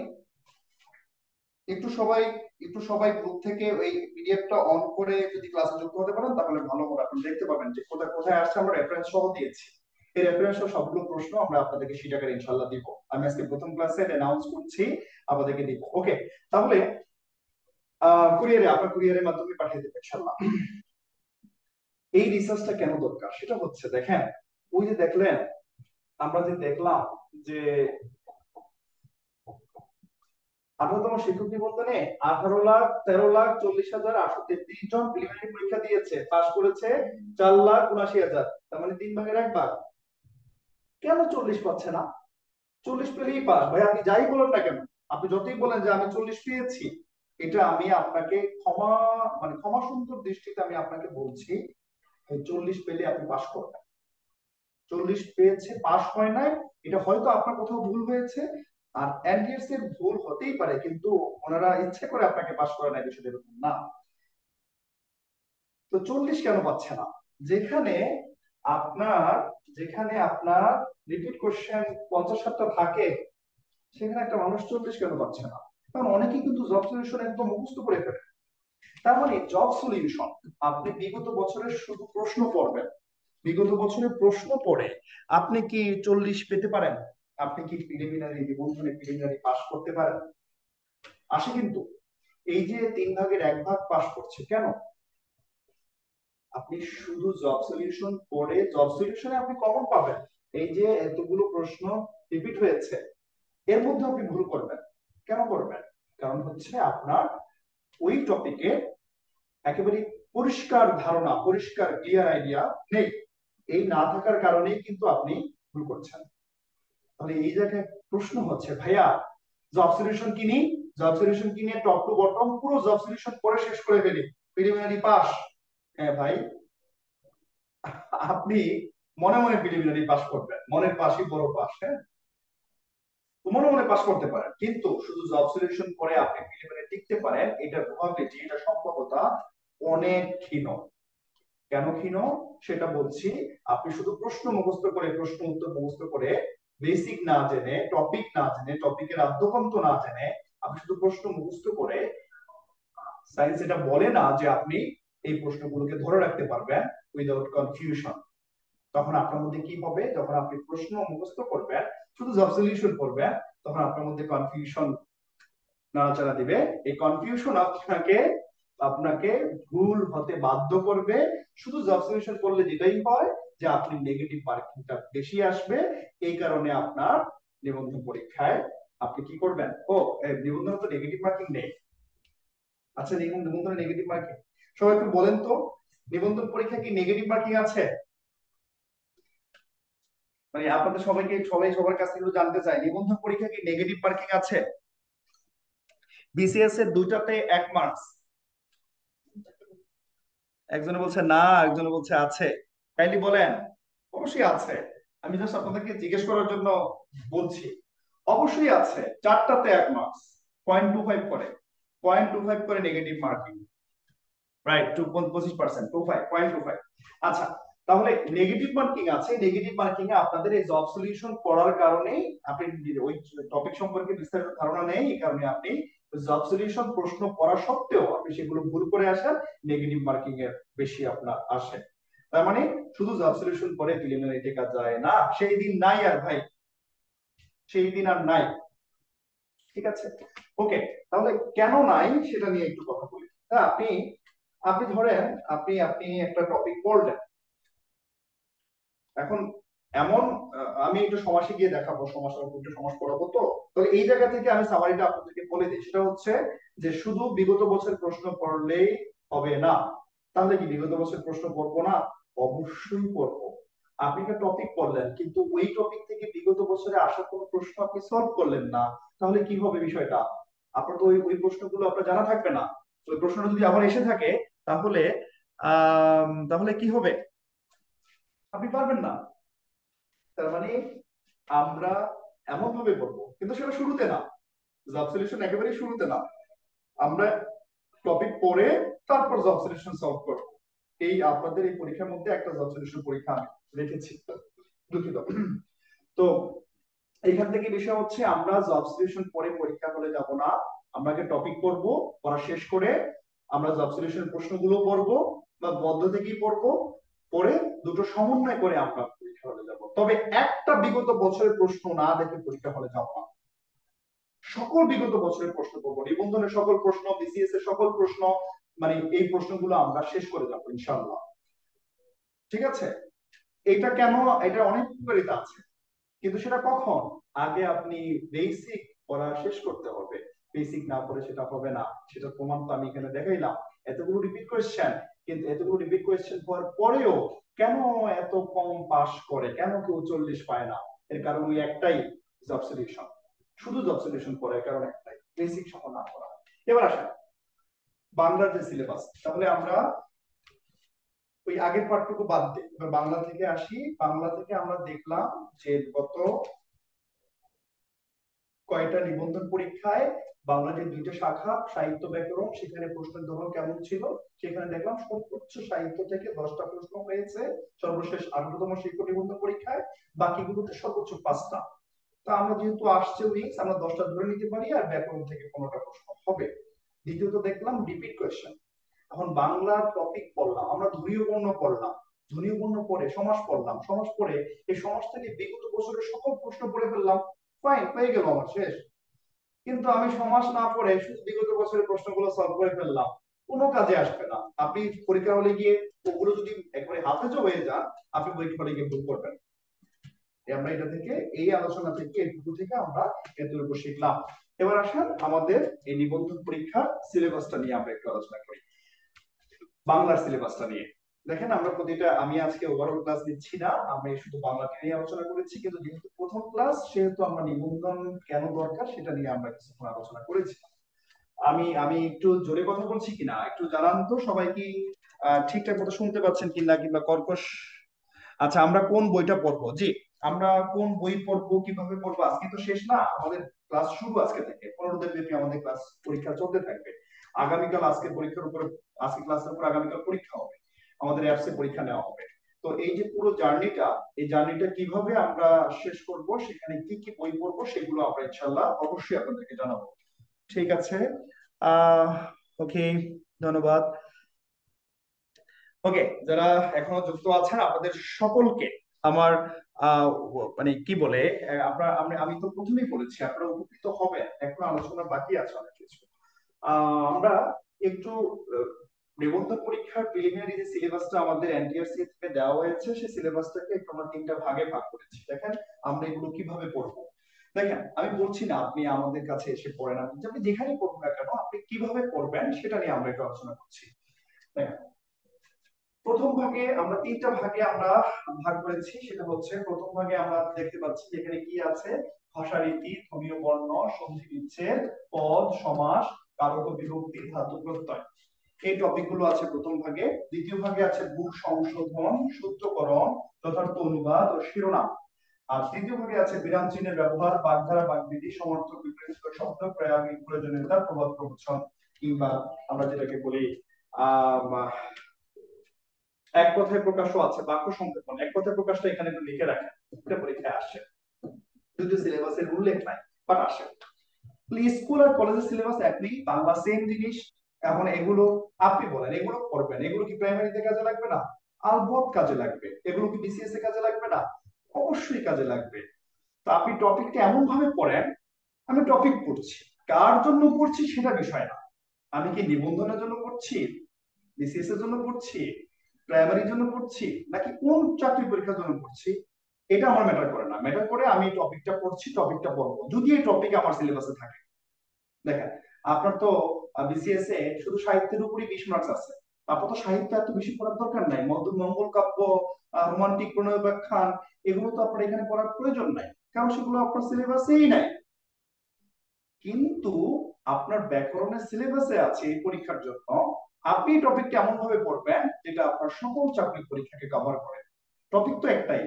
একটু সবাই গ্রুপ থেকে ওই পিডিএফটা অন করে যদি ক্লাসে যুক্ত হতে পারেন তাহলে ভালো হবে। আপনি দেখতে পাবেন যে কোথায় কোথায় আসছে, আমরা রেফারেন্স সহ দিয়েছি। এই রেফারেন্স সহ সবগুলো প্রশ্ন আমরা আপনাদেরকে শীট আকারে ইনশাআল্লাহ দিব। আমি আজকে প্রথম ক্লাসে অ্যানাউন্স করছি, আপনাদেরকে দিব। ওকে, তাহলে কুরিয়ারে, আপনার কুরিয়ারের মাধ্যমে পাঠিয়ে দেবেন ইনশাআল্লাহ। এই রিসার্চটা কেন দরকার সেটা হচ্ছে, দেখেন ওই যে দেখলেন, আমরা যে দেখলাম যে 18তম শিক্ষক নিবন্ধনে 18,13,40,833 জন প্রিলিমিনারি পরীক্ষা দিয়েছে, পাশ করেছে 4,79,000, তার মানে 3/1 কেন 40 পাচ্ছে না? 40 পেলেই পাস ভাই, আপনি যাই বলেন না কেন, আপনি যতই বলেন যে আমি 40 পেয়েছি, এটা আমি আপনাকে ক্ষমা সুন্দর দৃষ্টিতে আমি আপনাকে বলছি, 40 পেলে আপনি পাস করবেন। 40 পেয়েছে, পাস হয় নাই, এটা হয়তো আপনার কোথাও ভুল হয়েছে, আর এনটিএস এর ভুল হতেই পারে, কিন্তু ওনারা ইচ্ছে করে আপনাকে পাস করে নাই, বিষয়টা এরকম না। তো 40 কেন পাচ্ছে না? যেখানে আপনার রিপিট কোশ্চেন 50-60টা থাকে, সেখানে একটা মানুষ 40 কেন পাচ্ছে না? কারণ অনেকেই কিন্তু জব সলিউশন একদম মুখস্থ করে ফেলে। তার মানে জব সলিউশন আপনি বিগত বছরের শুধু প্রশ্ন পড়বেন, বিগত বছরের প্রশ্ন পড়ে আপনি কি 40 পেতে পারেন? আপনি কি প্রিলিমিনারি নিবন্ধনে প্রিলিমিনারি পাস করতে পারেন? আসে কিন্তু এই যে 3/1 পাস করছে কেন? আপনি শুধু জব সলিউশন পড়ে, জব সলিউশনে আপনি কমন পাবেন, এই যে এতগুলো প্রশ্ন রিপিট হয়েছে, এর মধ্যে আপনি ভুল করবেন। কেন করবেন? কারণ হচ্ছে আপনার ওই টপিকে একেবারে পরিষ্কার ধারণা, পরিষ্কার ক্লিয়ার আইডিয়া নেই। এই না থাকার কারণেই কিন্তু আপনি ভুল করছেন। তাহলে এই জায়গায় প্রশ্ন হচ্ছে, ভাইয়া জব সলিউশন কি নিই, জব সলিউশন কি নিয়ে টপ টু বটম পুরো জব সলিউশন পড়ে শেষ করে ফেলি, প্রিলিমিনারি পাস? হ্যাঁ ভাই, আপনি মনে মনে প্রিলিমিনারি পাস করবেন, মনের পাশই বড় পাস। হ্যাঁ, মনে মনে পাস করতে পারেন, কিন্তু শুধু জব সলিউশন পড়ে আপনি প্রিলিমিনারি টিকতে পারেন, এটার প্রবাবিলিটি, এটা সম্ভাবনা অনেক ক্ষীণ। কেন ক্ষীণ সেটা বলছি। আপনি শুধু প্রশ্ন মুখস্থ করে, প্রশ্ন উত্তর মুখস্থ করে, বেসিক না জেনে, টপিক না জেনে, টপিকের আদ্যপান্ত না জেনে আপনি শুধু প্রশ্ন মুখস্থ করে, সায়েন্স এটা বলে না যে আপনি এই প্রশ্নগুলোকে ধরে রাখতে পারবেন উইদাউট কনফিউশন। তখন আপনার মধ্যে কি হবে? যখন আপনি প্রশ্ন মুখস্থ করবেন, শুধু জব সলিউশন করবেন, তখন আপনার মধ্যে কনফিউশন নাড়াচাড়া দিবে। এই কনফিউশন আপনাকে আপনাকে ভুল হতে বাধ্য করবে। শুধু জব সলিউশন করলে যেটাই হয় যে আপনি নেগেটিভ মার্কিংটা বেশি আসবে, এই কারণে আপনার নিবন্ধন পরীক্ষায় আপনি কি করবেন? নিবন্ধন তো নেগেটিভ মার্কিং নেই। আচ্ছা, নিবন্ধনে নেগেটিভ মার্কিং, সবাই একটু বলেন তো, নিবন্ধন পরীক্ষা কি নেগেটিভ মার্কিং আছে? মানে আপনাদের সবাই সবার কাছ থেকে জানতে চাই, নিবন্ধন পরীক্ষা কি নেগেটিভ মার্কিং আছে? বিসিএস এর দুইটাতে 1 মার্কস, একজনে বলছে না, একজনে বলছে আছে। কাইন্ডলি বলেন। অবশ্যই আছে, আমি জাস্ট আপনাদেরকে জিজ্ঞেস করার জন্য বলছি। অবশ্যই আছে, 4টাতে 1 মার্কস, 0.25 করে, 0.25 করে নেগেটিভ মার্কিং, রাইট? 25%, 0.25। আচ্ছা, তাহলে নেগেটিভ মার্কিং আছে। নেগেটিভ মার্কিং এ আপনাদের এই জব সলিউশন করার কারণে আপনি ওই টপিক সম্পর্কে বিস্তারিত ধারণা নেই, এই কারণে আপনি জব সলিউশন প্রশ্ন পড়া সত্ত্বেও আপনি সেগুলো ভুল করে আসেন, নেগেটিভ মার্কিং এর বেশি আপনার আসে। তার মানে শুধু জব সলিউশন পড়ে প্রিলিমিনারি টেকা যায় না, সেই দিন নাই আর ভাই, সেই দিন আর নাই। ঠিক আছে, ওকে। তাহলে কেন নাই সেটা নিয়ে একটু কথা বলি। হ্যাঁ, আপনি আপনি ধরেন আপনি একটা টপিক পড়লেন, এখন এমন আমি একটু সমাসে গিয়ে দেখাবো, একটু সমাস পড়াবো। তো তাহলে এই জায়গা থেকে আমি সামারিটা আপনাদেরকে বলে দিই, সেটা হচ্ছে যে শুধু বিগত বছর প্রশ্ন পড়লেই হবে না। তাহলে কি বিগত বছর প্রশ্ন পড়বো না? অবশ্যই পড়বো। আপনি একটা টপিক পড়লেন, কিন্তু ওই টপিক থেকে বিগত বছরে আসা কোনো প্রশ্ন আপনি সলভ করলেন না, তাহলে কি হবে বিষয়টা? আপনার তো ওই প্রশ্নগুলো আপনার জানা থাকবে না। ওই প্রশ্নটা যদি আবার এসে থাকে, তাহলে তাহলে কি হবে? আপনি পারবেন না। তার মানে আমরা এমন ভাবে পড়বো, কিন্তু সেটা শুরুতে না, জব সলিউশন একেবারেই শুরুতে না। আমরা টপিক পড়ে তারপর জব সলিউশন সলভ করবো। এই আপনাদের এই পরীক্ষার মধ্যে একটা জব সলিউশন পরীক্ষা আমি রেখেছি, দুঃখিত। তো এখান থেকে বিষয় হচ্ছে, আমরা জব সলিউশন পড়ে পরীক্ষা হলে যাব না, আমরা আগে টপিক পড়বো, পড়া শেষ করে আমরা জব সলিউশন প্রশ্নগুলো পড়বো বা বদ্ধ থেকেই পড়বো, পড়ে দুটো সমন্বয় করে আমরা পরীক্ষা হলে যাব। তবে একটা বিগত বছরের প্রশ্ন না দেখে পরীক্ষা হলে যাব না, সকল বিগত বছরের প্রশ্ন পড়বো, নিবন্ধনের সকল প্রশ্ন, বিসিএস এর সকল প্রশ্ন, মানে এই প্রশ্নগুলো আমরা শেষ করে যাবো ইনশাআল্লাহ। ঠিক আছে? এটা কেন, এটা অনেক উপকারিতা আছে, কিন্তু সেটা কখন? আগে আপনি বেসিক পড়া শেষ করতে হবে। বেসিক না পড়ে সেটা হবে না, সেটা প্রমাণ তো আমি এখানে দেখাইলাম। এতগুলো রিপিট কোয়েশ্চেন, কিন্তু এতগুলো রিপিট কোয়েশ্চেন হওয়ার পরেও কেন এত কম পাস করে, কেন কেউ 40 পায় না? এর কারণ ওই একটাই, জব সলিউশন। শুধু জব সলিউশন পড়ার কারণ একটাই, বেসিক সহ না পড়া। এবার আসেন বাংলার যে সিলেবাস, তাহলে আমরা ওই আগের পার্টটুকু বাদ দিই, এবার বাংলা থেকে আসি। বাংলা থেকে আমরা দেখলাম যে গত কয়টা নিবন্ধন পরীক্ষায় বাংলা যে দুইটা শাখা সাহিত্য ব্যাকরণ, সেখানে প্রশ্নের ধরন কেমন ছিল। সেখানে দেখলাম সর্বোচ্চ সাহিত্য থেকে 10টা প্রশ্ন হয়েছে সর্বশেষ 18তম শিক্ষক নিবন্ধন পরীক্ষায়, বাকিগুলোতে সর্বোচ্চ 5টা। তা আমরা যেহেতু আসছে উইকস, আমরা 10টা ধরে নিতে পারি, আর ব্যাকরণ থেকে 15টা প্রশ্ন হবে। দ্বিতীয়ত দেখলাম রিপিট কোয়েশ্চেন। এখন বাংলার টপিক পড়লাম, আমরা ধ্বনীয় বর্ণ পড়লাম, ধ্বনীয় বর্ণ পড়ে সমাস পড়লাম, সমাস পড়ে এই সমাস থেকে বিগত বছরের সকল প্রশ্ন পড়ে ফেললাম, ফাইন, হয়ে গেল আমার শেষ। কিন্তু আমি সমাস না পড়ে শুধু বিগত বছরের প্রশ্নগুলো সলভ করে ফেললাম, কোনো কাজে আসবে না। আপনি পরীক্ষা হলে গিয়ে ওগুলো যদি একবারে হাফেজও হয়ে যান, আপনি পরীক্ষা হলে গিয়ে ভুল করবেন। আমরা এটা থেকে, এই আলোচনা থেকে, এইটুকু থেকে আমরা এতটুকু শিখলাম। এবার আসেন আমাদের এই নিবন্ধন পরীক্ষার সিলেবাসটা নিয়ে আমরা একটু আলোচনা করি। বাংলার সিলেবাসটা নিয়ে দেখেন, আমরা প্রতিটা, আমি আজকে ওভারঅল ক্লাস নিচ্ছি না, আমি শুধু বাংলাকে নিয়ে আলোচনা করেছি, কিন্তু যেহেতু প্রথম ক্লাস সেহেতু আমরা নিবন্ধন কেন দরকার সেটা নিয়ে আমরা কিছুক্ষণ আলোচনা করেছি। আমি একটু জোরে কথা বলছি কিনা একটু জানান তো, সবাই কি ঠিকঠাক মতো শুনতে পাচ্ছেন কিনা, কিংবা কর্কশ? আচ্ছা, আমরা কোন বইটা পড়বো? জি, আমরা কোন বই পড়বো, কিভাবে পড়বো, আজকে তো শেষ না, আমাদের ক্লাস শুরু আজকে থেকে 15 দিন ব্যাপী আমাদের ক্লাস পরীক্ষা চলতে থাকবে। আগামীকাল আজকে পরীক্ষার উপরে, আজকে ক্লাসের উপর আগামীকাল পরীক্ষা হবে, আমাদের অ্যাপসে পরীক্ষা নেওয়া হবে। তো এই যে পুরো জার্নিটা, এই জার্নিটা কিভাবে আমরা শেষ করব, সেখানে কি কি বই পড়বো, সেগুলো আমরা ইনশাআল্লাহ অবশ্যই আপনাদেরকে জানাবো। ঠিক আছে, আহ ওকে, ধন্যবাদ। ওকে, যারা এখনো যুক্ত আছেন আপনাদের সকলকে আমার মানে কি বলে, আমি তো প্রথমেই বলেছি আপনারা উপকৃত হবেন, এখন আলোচনা বাকি আছে অনেক কিছু। আমরা একটু নিবন্ধন পরীক্ষার প্রিলিমিনারি যে সিলেবাসটা আমাদের এনটিআরসি থেকে দেওয়া হয়েছে, সেই সিলেবাসটাকে একটু আমরা 3টা ভাগে ভাগ করেছি। দেখেন আমরা এগুলো কিভাবে পড়বো। দেখেন, আমি বলছি না আপনি আমাদের কাছে এসে পড়েন, আপনি যেখানে পড়ুন না কেন, আপনি কিভাবে পড়বেন সেটা নিয়ে আমরা একটু আলোচনা করছি। দেখেন, প্রথম ভাগে আমরা 3টা ভাগে আমরা ভাগ করেছি। সেটা হচ্ছে, প্রথম ভাগে আমরা দেখতে পাচ্ছি এখানে কি আছে, ভাষা রীতি, ধ্বনীয় বর্ণ, সন্ধি বিচ্ছেদ, পদ, সমাস, কারক বিভক্তি, ধাতু প্রত্যয়, এই টপিক গুলো আছে প্রথম ভাগে। দ্বিতীয় ভাগে আছে ভুল সংশোধন, সূত্রকরণ, যথার্থ অনুবাদ ও শিরোনাম। আর তৃতীয় ভাগে আছে বিরাম চিহ্নের ব্যবহার, বাগধারা, বাগবিধি, সমার্থক, বিপরীত শব্দ প্রয়োগের প্রয়োজনীয়তা, প্রবাদ প্রবচন, কিংবা আমরা যেটাকে বলি এক কথায় প্রকাশও আছে, বাক্য সংক্ষেপণ। এক কথায় প্রকাশটা এখানে একটু লিখে রাখেন, এটা পরীক্ষায় আসে, যদিও সিলেবাসের উল্লেখ নাই, বাট আসে। স্কুল আর কলেজের সিলেবাস একই, বাংলা সেম জিনিস। এখন এগুলো আপনি বলেন, এগুলো পড়বেন, এগুলো কি প্রাইমারিতে কাজে লাগবে না? আলবত কাজে লাগবে। এগুলো কি বিসিএস এ কাজে লাগবে না? অবশ্যই কাজে লাগবে। তো আপনি টপিকটা এমন ভাবে পড়েন, আমি টপিক পড়ছি, কার জন্য পড়ছি সেটা বিষয় না। আমি কি নিবন্ধনের জন্য পড়ছি, বিসিএস এর জন্য পড়ছি, প্রাইমারির জন্য পড়ছি, নাকি কোন চাকরি পরীক্ষার জন্য পড়ছি, এটা আমার ম্যাটার করে না। ম্যাটার করে আমি টপিকটা পড়ছি, টপিকটা পড়বো, যদি এই টপিক আমার সিলেবাসে থাকে। দেখেন, আপনার তো বিসিএস এ শুধু সাহিত্যের উপরই 20 মার্কস আছে। আপনার তো সাহিত্য এত বেশি পড়ার দরকার নাই। মঙ্গল কাব্য, রোমান্টিক প্রণয় ব্যাখ্যান, এগুলো তো আপনার এখানে পড়ার প্রয়োজন নাই, কারণ সেগুলো আপনার সিলেবাসেই নাই। কিন্তু আপনার ব্যাকরণের সিলেবাসে আছে এই পরীক্ষার জন্য। আপনি টপিকটা এমন ভাবে পড়বেন যেটা আপনার সকল চাকরি পরীক্ষাকে কভার করে। টপিক তো একটাই।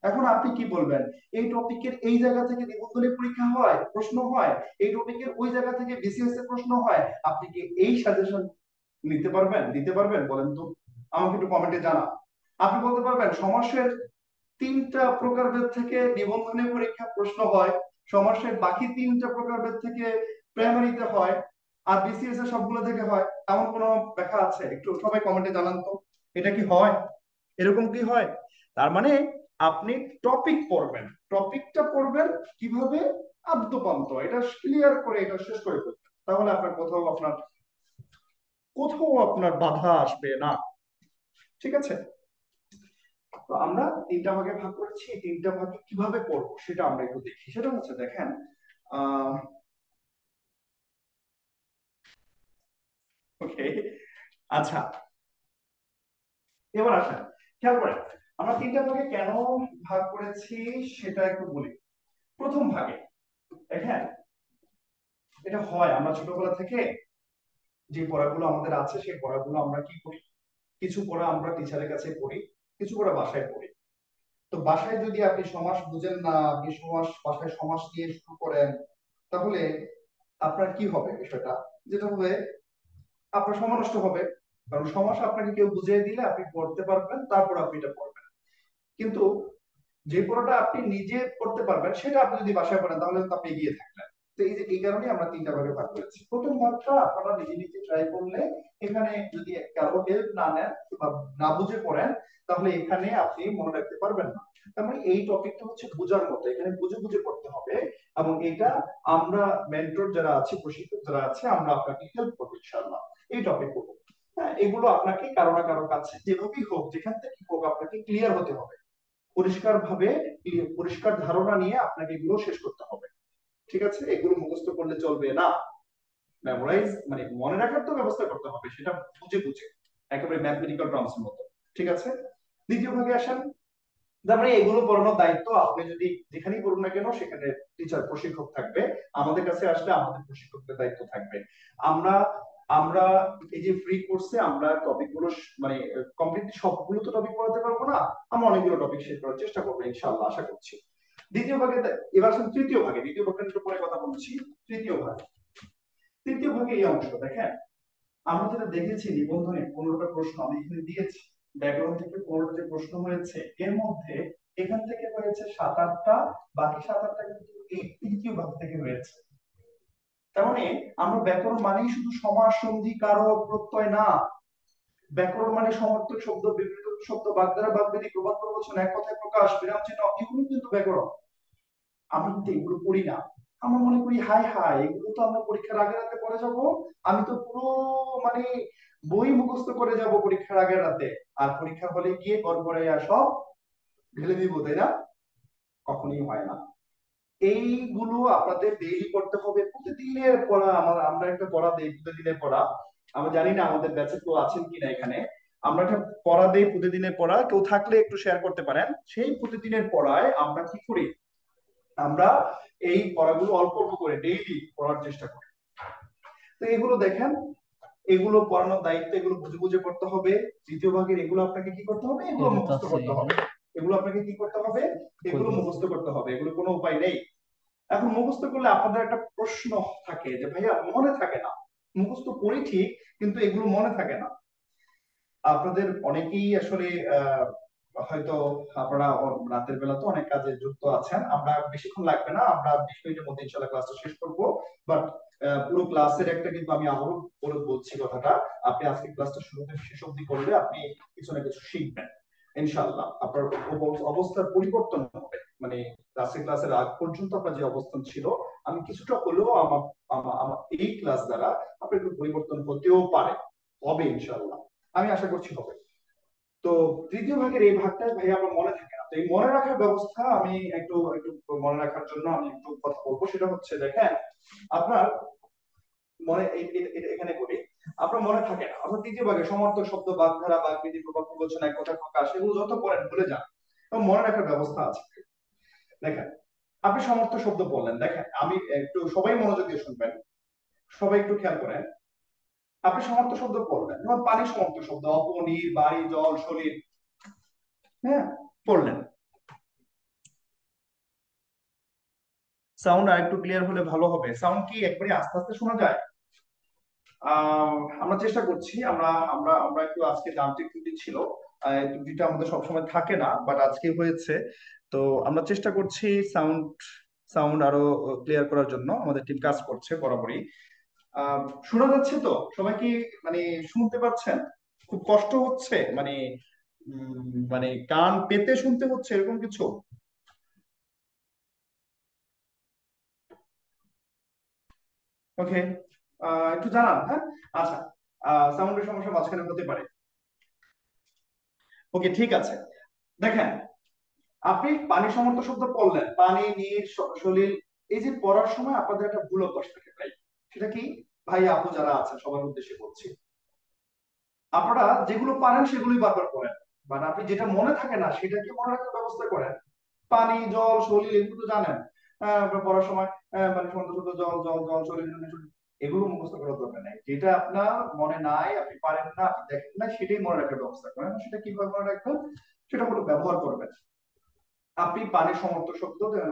এখন আপনি কি বলবেন, এই টপিকের এই জায়গা থেকে নিবন্ধনের পরীক্ষা হয়, প্রশ্ন হয়, এই টপিকের ওই জায়গা থেকে বিসিএস এর প্রশ্ন হয়, আপনি কি এই সাজেশন নিতে পারবেন, দিতে পারবেন? বলেন তো, আমাকে একটু কমেন্টে জানান। আপনি বলতে পারবেন সমাসের 3টা প্রকারভেদ থেকে নিবন্ধনের পরীক্ষা প্রশ্ন হয়, সমাসের বাকি 3টা প্রকারভেদ থেকে প্রাইমারিতে হয়, আর বিসিএস এর সবগুলো থেকে হয়, এমন কোনো ব্যাখ্যা আছে? একটু সবাই কমেন্টে জানান তো, এটা কি হয়? এরকম কি হয়? তার মানে আপনি টপিক পড়বেন, টপিকটা পড়বেন কিভাবে আদ্যপান্ত, এটা ক্লিয়ার করে, এটা শেষ করে ফেলবেন, তাহলে আপনার কোথাও আপনার বাধা আসবে না। ঠিক আছে, তো আমরা তিনটা ভাগে ভাগ করেছি, এই তিনটা ভাগে কিভাবে করবো সেটা আমরা একটু দেখি। সেটা হচ্ছে দেখেন, ওকে, আচ্ছা, এবার আসেন খেয়াল করেন আমরা তিনটা ভাগে কেন ভাগ করেছি সেটা একটু বলি। প্রথম ভাগে দেখেন, এটা হয় আমরা ছোটবেলা থেকে যে পড়াগুলো আমাদের আছে সেই পড়াগুলো আমরা কি করি, কিছু পড়া আমরা টিচারের কাছে পড়ি, কিছু পড়া বাসায় পড়ি। তো বাসায় যদি আপনি সমাস বুঝেন না, আপনি বাসায় সমাস দিয়ে শুরু করেন, তাহলে আপনার কি হবে বিষয়টা, যেটা হবে আপনার সময় নষ্ট হবে। কারণ সমাস আপনাকে কেউ বুঝিয়ে দিলে আপনি পড়তে পারবেন, তারপর আপনি এটা পড়বেন। কিন্তু যে পড়াটা আপনি নিজে করতে পারবেন সেটা আপনি যদি বাসায় পড়েন তাহলে তো আপনি এগিয়ে থাকলেন। তো এই যে এই কারণে আমরা তিনটা ভাগে ভাগ করেছি। প্রথম ভাগটা আপনারা নিজে নিজে ট্রাই করলে, এখানে যদি কারো হেল্প না নেন বা না বুঝে পড়েন তাহলে এখানে আপনি মনে রাখতে পারবেন না। তার মানে এই টপিকটা হচ্ছে বোঝার মতো, এখানে বুঝে বুঝে পড়তে হবে। এবং এটা আমরা মেন্টর যারা আছে, প্রশিক্ষক যারা আছে, আমরা আপনাকে হেল্প করবো ইনশাআল্লাহ এই টপিক গুলো। হ্যাঁ, এগুলো আপনাকে কারো না কারো কাছে যেভাবেই হোক, যেখান থেকে হোক, আপনাকে ক্লিয়ার হতে হবে। পরিষ্কার ভাবে, পরিষ্কার ধারণা নিয়ে আপনাকে এগুলো শেষ করতে হবে। ঠিক আছে, এগুলো মুখস্থ করলে চলবে না, মেমোরাইজ মানে মনে রাখার তো ব্যবস্থা করতে হবে, সেটা বুঝে বুঝে একেবারে ম্যাথমেটিক্যাল টার্মস এর মতো। ঠিক আছে, দ্বিতীয় ভাগে আসেন। তারপরে এগুলো পড়ানোর দায়িত্ব আপনি যদি যেখানেই পড়ুন না কেন সেখানে টিচার প্রশিক্ষক থাকবে, আমাদের কাছে আসলে আমাদের প্রশিক্ষকদের দায়িত্ব থাকবে। আমরা আমরা এই যে ফ্রি কোর্সে আমরা টপিক গুলো মানে কমপ্লিটলি সবগুলো তো টপিক পড়াতে পারবো না, আমরা অনেকগুলো টপিক শেষ করার চেষ্টা করবো ইনশাআল্লাহ, আশা করছি। দ্বিতীয় ভাগে, এবার আসুন তৃতীয় ভাগে। দ্বিতীয় ভাগের একটু পরে কথা বলছি। তৃতীয় ভাগ, তৃতীয় ভাগে এই অংশ দেখেন, আমরা যেটা দেখেছি নিবন্ধনে 15টা প্রশ্ন আমি এখানে দিয়েছি, ব্যাকরণ থেকে 15টা যে প্রশ্ন হয়েছে এর মধ্যে এখান থেকে হয়েছে 7-8টা, বাকি 7-8টা কিন্তু এই তৃতীয় ভাগ থেকে হয়েছে। তার মানে আমরা ব্যাকরণ মানেই শুধু সমাস, সন্ধি, কারক, প্রত্যয় না। ব্যাকরণ মানে সমর্থক শব্দ, বিবৃত শব্দ, বাগধারা, বাগবেদী, প্রবাদ, প্রবচন, এক কথায় প্রকাশ, বিরাম চিহ্ন, এগুলো কিন্তু ব্যাকরণ। আমরা কিন্তু এগুলো পড়ি না। আমরা মনে করি হাই হাই এগুলো তো আমরা পরীক্ষার আগে রাতে পড়ে যাব, আমি তো পুরো মানে বই মুখস্থ করে যাব পরীক্ষার আগের রাতে, আর পরীক্ষা হলে গিয়ে গড়গড়াইয়া সব ঢেলে দিব, তাই না? কখনোই হয় না। এইগুলো আপনাদের ডেইলি করতে হবে, প্রতিদিনের পড়া। আমরা একটা পড়া দেই, প্রতিদিনের পড়া। আমরা জানি না আমাদের ব্যাচে কেউ আছেন কিনা এখানে, আমরা একটা পড়া দেই, প্রতিদিনের পড়া। কেউ থাকলে একটু শেয়ার করতে পারেন। সেই প্রতিদিনের পড়ায় আমরা কি করি, আমরা এই পড়াগুলো অল্প অল্প করে ডেইলি পড়ার চেষ্টা করি। তো এগুলো দেখেন, এগুলো পড়ানোর দায়িত্ব, এগুলো বুঝে বুঝে পড়তে হবে। তৃতীয় ভাগের এগুলো আপনাকে কি করতে হবে, এগুলো মুখস্থ করতে হবে। এগুলো আপনাকে কি করতে হবে, এগুলো মুখস্থ করতে হবে, এগুলো কোনো উপায় নেই। এখন মুখস্থ করলে আপনাদের একটা প্রশ্ন থাকে যে ভাইয়া মনে থাকে না, মুখস্থ করি ঠিক কিন্তু এগুলো মনে থাকে না। আপনাদের অনেকেই আসলে হয়তো আপনারা রাতের বেলা তো অনেক কাজে যুক্ত আছেন, আমরা বেশিক্ষণ লাগবে না, আমরা 20 মিনিটের মধ্যে ইনশাআল্লাহ ক্লাসটা শেষ করব। বাট পুরো ক্লাসের একটা কিন্তু আমি আবারও বলছি কথাটা, আপনি আজকে ক্লাসটা শুরু থেকে শেষ অবধি করলে আপনি কিছু না কিছু শিখবেন ইনশাআল্লাহ। আপনার অবস্থার পরিবর্তন হবে, মানে ক্লাসের আগ পর্যন্ত আপনার যে অবস্থান ছিল, আমি কিছুটা হলেও আমার আমার এই ক্লাস দ্বারা আপনার একটু পরিবর্তন হতেও পারে, হবে ইনশাআল্লাহ, আমি আশা করছি হবে। তো তৃতীয় ভাগের এই ভাগটা ভাই আমার মনে থাকে না, তো এই মনে রাখার ব্যবস্থা আমি একটু একটু মনে রাখার জন্য আমি একটু কথা বলবো। সেটা হচ্ছে দেখেন, আপনার মনে এখানে করি, আপনার মনে থাকে না, অর্থাৎ তৃতীয় ভাগে সমর্থক শব্দ, বাগধারা, বাগবিধি, প্রবাদ, প্রবচন, এক কথা প্রকাশ, এগুলো যত পড়েন ভুলে যান, এবং মনে রাখার ব্যবস্থা আছে। দেখেন, আপনি সমর্থক শব্দ বললেন, দেখেন আমি একটু সবাই মনোযোগ দিয়ে শুনবেন, সবাই একটু খেয়াল করেন। আপনি সমর্থক শব্দ পড়লেন, যেমন পানি সমর্থক শব্দ, অপ, নীর, বাড়ি, জল, শরীর, হ্যাঁ পড়লেন। সাউন্ড আরেকটু ক্লিয়ার হলে ভালো হবে। সাউন্ড কি একবারে আস্তে আস্তে শোনা যায়? আমরা চেষ্টা করছি, আমরা আমরা আমরা একটু আজকে যান্ত্রিক ত্রুটি ছিল, ত্রুটিটা আমাদের সবসময় থাকে না, বাট আজকে হয়েছে। তো আমরা চেষ্টা করছি সাউন্ড সাউন্ড আরো ক্লিয়ার করার জন্য, আমাদের টিম কাজ করছে বরাবরই। শোনা যাচ্ছে তো? সবাই কি মানে শুনতে পাচ্ছেন? খুব কষ্ট হচ্ছে মানে মানে কান পেতে শুনতে হচ্ছে এরকম কিছু? ওকে, একটু জানান, হ্যাঁ। আচ্ছা, সাউন্ডের সমস্যা মাঝখানে হতে পারে। ওকে, ঠিক আছে। দেখেন, আপনি পানি সমর্থ শব্দ পড়লেন, পানি, নীর, সলিল। এই যে পড়ার সময় আপনাদের একটা ভুল অভ্যাস থাকে ভাই, সেটা কি? ভাই আপু যারা আছেন সবার উদ্দেশ্যে বলছি, আপনারা যেগুলো পারেন সেগুলোই বারবার করেন, মানে আপনি যেটা মনে থাকে না সেটাকে মনে রাখার ব্যবস্থা করেন। পানি, জল, সলিল এগুলো তো জানেন পড়ার সময়। মানে সমুদ্র শব্দ, জল জল জল, সলিল সলিল, এগুলো মুখস্থ করার দরকার নাই। যেটা আপনার মনে নাই, আপনি পারেন না, আপনি দেখেন না, সেটাই মনে রাখার ব্যবস্থা করেন। সেটা কিভাবে মনে রাখবেন? সেটা হলো ব্যবহার করবেন। আপনি পানি সমর্থ শব্দ দেন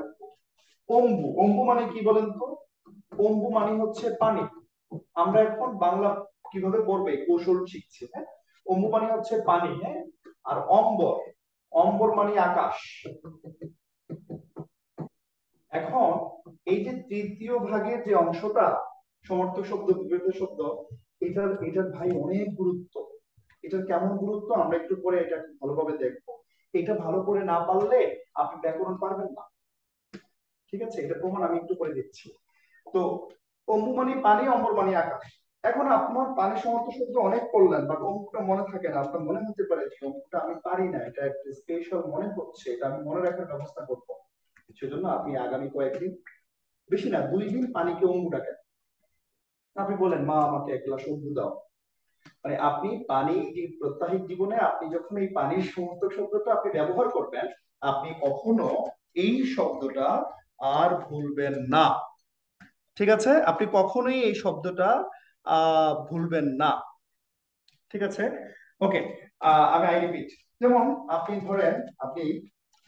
অম্বু। অম্বু মানে কি বলেন তো? অম্বু মানে হচ্ছে পানি। আমরা এখন বাংলা কিভাবে পড়বে কৌশল শিখছি, হ্যাঁ। অম্বু মানে হচ্ছে পানি, হ্যাঁ। আর অম্বর, অম্বর মানে আকাশ। এখন এই যে তৃতীয় ভাগের যে অংশটা সমর্থক শব্দ, বিপরীত শব্দ, এটার এটার ভাই অনেক গুরুত্ব। এটার কেমন গুরুত্ব আমরা একটু পরে এটা ভালোভাবে দেখবো। এটা ভালো করে না পারলে আপনি ব্যাকরণ পারবেন না, ঠিক আছে? এটা প্রমাণ আমি একটু করে দিচ্ছি। তো অম্বু মানে পানি, অম্বর মানে আকাশ। এখন আপনার পানি সমর্থ শব্দ অনেক করলেন, বাট অঙ্কটা মনে থাকে না। আপনার মনে হতে পারে যে অঙ্কটা আমি পারি না, এটা একটা স্পেশাল মনে হচ্ছে, এটা আমি মনে রাখার ব্যবস্থা করবো। সেজন্য আপনি আগামী কয়েকদিন, বেশি না 2 দিন, পানিকে অম্বু ডাকেন। আপনি বলেন মা আমাকে এক গ্লাস অম্বু দাও। মানে আপনি পানি যে প্রত্যাহিক জীবনে আপনি যখন এই পানির সমর্থক শব্দটা আপনি ব্যবহার করবেন, আপনি কখনো এই শব্দটা আর ভুলবেন না, ঠিক আছে? আপনি কখনোই এই শব্দটা ভুলবেন না, ঠিক আছে? ওকে, আমি আই রিপিট। যেমন আপনি ধরেন, আপনি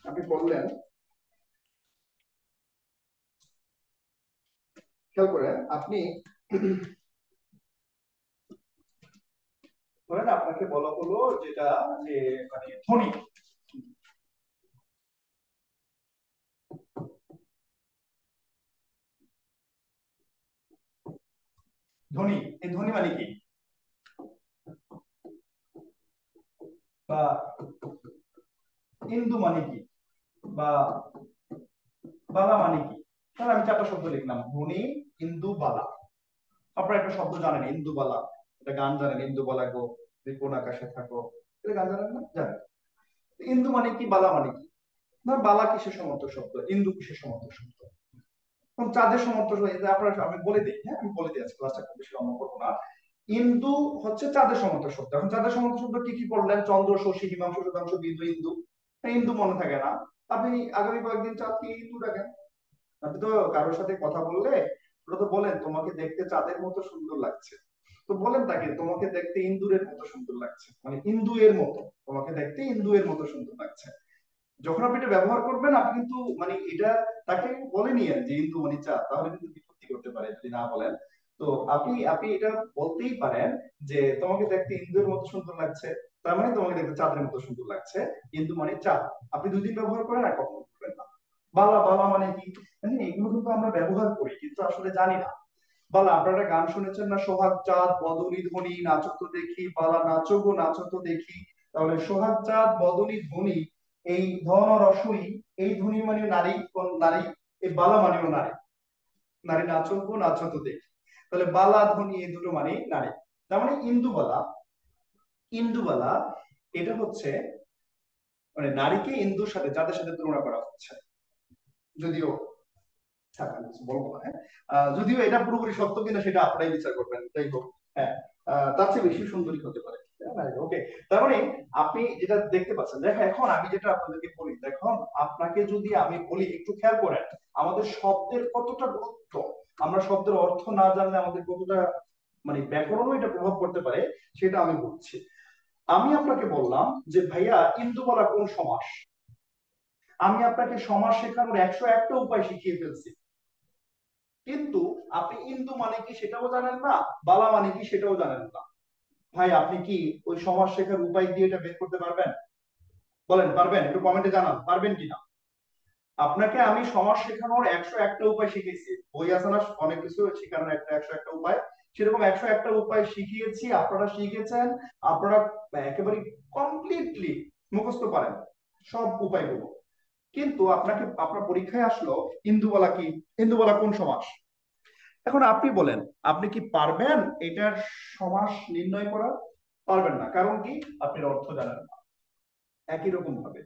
আপনি বললেন, খেয়াল করেন, আপনি ধরেন আপনাকে বলা হলো যেটা, যে মানে ধ্বনি, ধ্বনি, এই ধ্বনি মানে কি, বা ইন্দু মানে কি, বা বালা মানে কি? তাহলে আমি 4টা শব্দ লিখলাম, ধ্বনি, ইন্দু, বালা। আপনারা একটা শব্দ জানেন ইন্দুবালা, এটা গান জানেন, ইন্দুবালা গো কোন আকাশে থাকো, এটা গান জানেন না? জানেন। ইন্দু মানে কি, বালা মানে কি? না, বালা কিসের সমর্থক শব্দ, ইন্দু কিসের সমর্থক শব্দ? এখন চাঁদের সমর্থক শব্দ আপনারা, আমি বলে দিই, হ্যাঁ আমি বলে দিই, আজকে ক্লাসটা খুব বেশি লম্বা করবো না। ইন্দু হচ্ছে চাঁদের সমর্থক শব্দ। এখন চাঁদের সমর্থক শব্দ কি কি পড়লেন? চন্দ্র, শশী, হিমাংশু, শতাংশ, বিন্দু, ইন্দু। ইন্দু মনে থাকে না, আপনি আগামী কয়েকদিন চাঁদকে ইন্দু ডাকেন। আপনি তো কারোর সাথে কথা বললে ওরা তো বলেন তোমাকে দেখতে চাঁদের মতো সুন্দর লাগছে, তো বলেন তাকে তোমাকে দেখতে ইন্দুরের মতো সুন্দর লাগছে, মানে ইন্দু এর মতো, তোমাকে দেখতে ইন্দু এর মতো সুন্দর লাগছে। যখন আপনি এটা ব্যবহার করবেন, আপনি কিন্তু মানে এটা তাকে বলে নিয়েন যে ইন্দু মানে চাঁদ, তাহলে কিন্তু বিপত্তি করতে পারে যদি না বলেন। তো আপনি আপনি এটা বলতেই পারেন যে তোমাকে দেখতে ইন্দুর মতো সুন্দর লাগছে, তার মানে তোমাকে দেখতে চাঁদের মতো সুন্দর লাগছে, ইন্দু মানে চাঁদ। আপনি 2 দিন ব্যবহার করেন আর কখনো করবেন না। বালা, বালা মানে কি? মানে এগুলো কিন্তু আমরা ব্যবহার করি কিন্তু আসলে জানি না। বালা, আপনারা গান শুনেছেন না, সোহাগ চাঁদ বদনী ধ্বনি নাচো তো দেখি, বালা নাচো গো নাচো তো দেখি। তাহলে সোহাগ চাঁদ বদনী ধ্বনি, এই ধন রসই, এই ধ্বনি মানে নারী, কোন নারী? এই বালা মানেও নারী, নারী নাচো গো নাচো তো দেখি। তাহলে বালা, ধ্বনি এই দুটো মানে নারী। তার মানে ইন্দুবালা, ইন্দুবালা এটা হচ্ছে মানে নারীকে ইন্দুর সাথে, যাদের সাথে তুলনা করা হচ্ছে। যদিও আমি কিছু বলবো না, হ্যাঁ। যদিও এটা পুরোপুরি সত্য কিনা সেটা আপনারাই বিচার করবেন, যাই হোক। হ্যাঁ, তার চেয়ে বেশি সুন্দরী হতে পারে। ওকে, তার মানে আপনি যেটা দেখতে পাচ্ছেন, দেখো এখন আমি যেটা আপনাদেরকে বলি, দেখুন আপনাকে যদি আমি বলি একটু খেয়াল করেন, আমাদের শব্দের কতটা গুরুত্ব, আমরা শব্দের অর্থ না জানলে আমাদের কতটা মানে ব্যাকরণও এটা প্রভাব পড়তে পারে, সেটা আমি বলছি। আমি আপনাকে বললাম যে ভাইয়া ইন্দুবালা কোন সমাস, আমি আপনাকে সমাস শেখানোর 101টা উপায় শিখিয়ে ফেলছি, কিন্তু আপনি ইন্দু মানে কি সেটাও জানেন না, বালা মানে কি সেটাও জানেন না। ভাই আপনি কি ওই সমাজ শেখার উপায় দিয়ে এটা বের করতে পারবেন? বলেন পারবেন? একটু কমেন্টে জানান পারবেন কিনা। আপনাকে আমি সমাজ শেখানোর 101টা উপায় শিখিয়েছি, বই আছে না অনেক কিছু শেখানোর, একটা 101টা উপায়, সেরকম 101টা উপায় শিখিয়েছি, আপনারা শিখেছেন, আপনারা একেবারে কমপ্লিটলি মুখস্থ পারেন সব উপায়গুলো। কিন্তু আপনাকে আপনার পরীক্ষায় আসলো ইন্দুবালা কি, ইন্দুবালা কোন সমাস। এখন আপনি বলেন আপনি কি পারবেন এটার সমাস নির্ণয় করা? পারবেন না, কারণ কি? আপনি অর্থ জানেন না। একই রকম ভাবে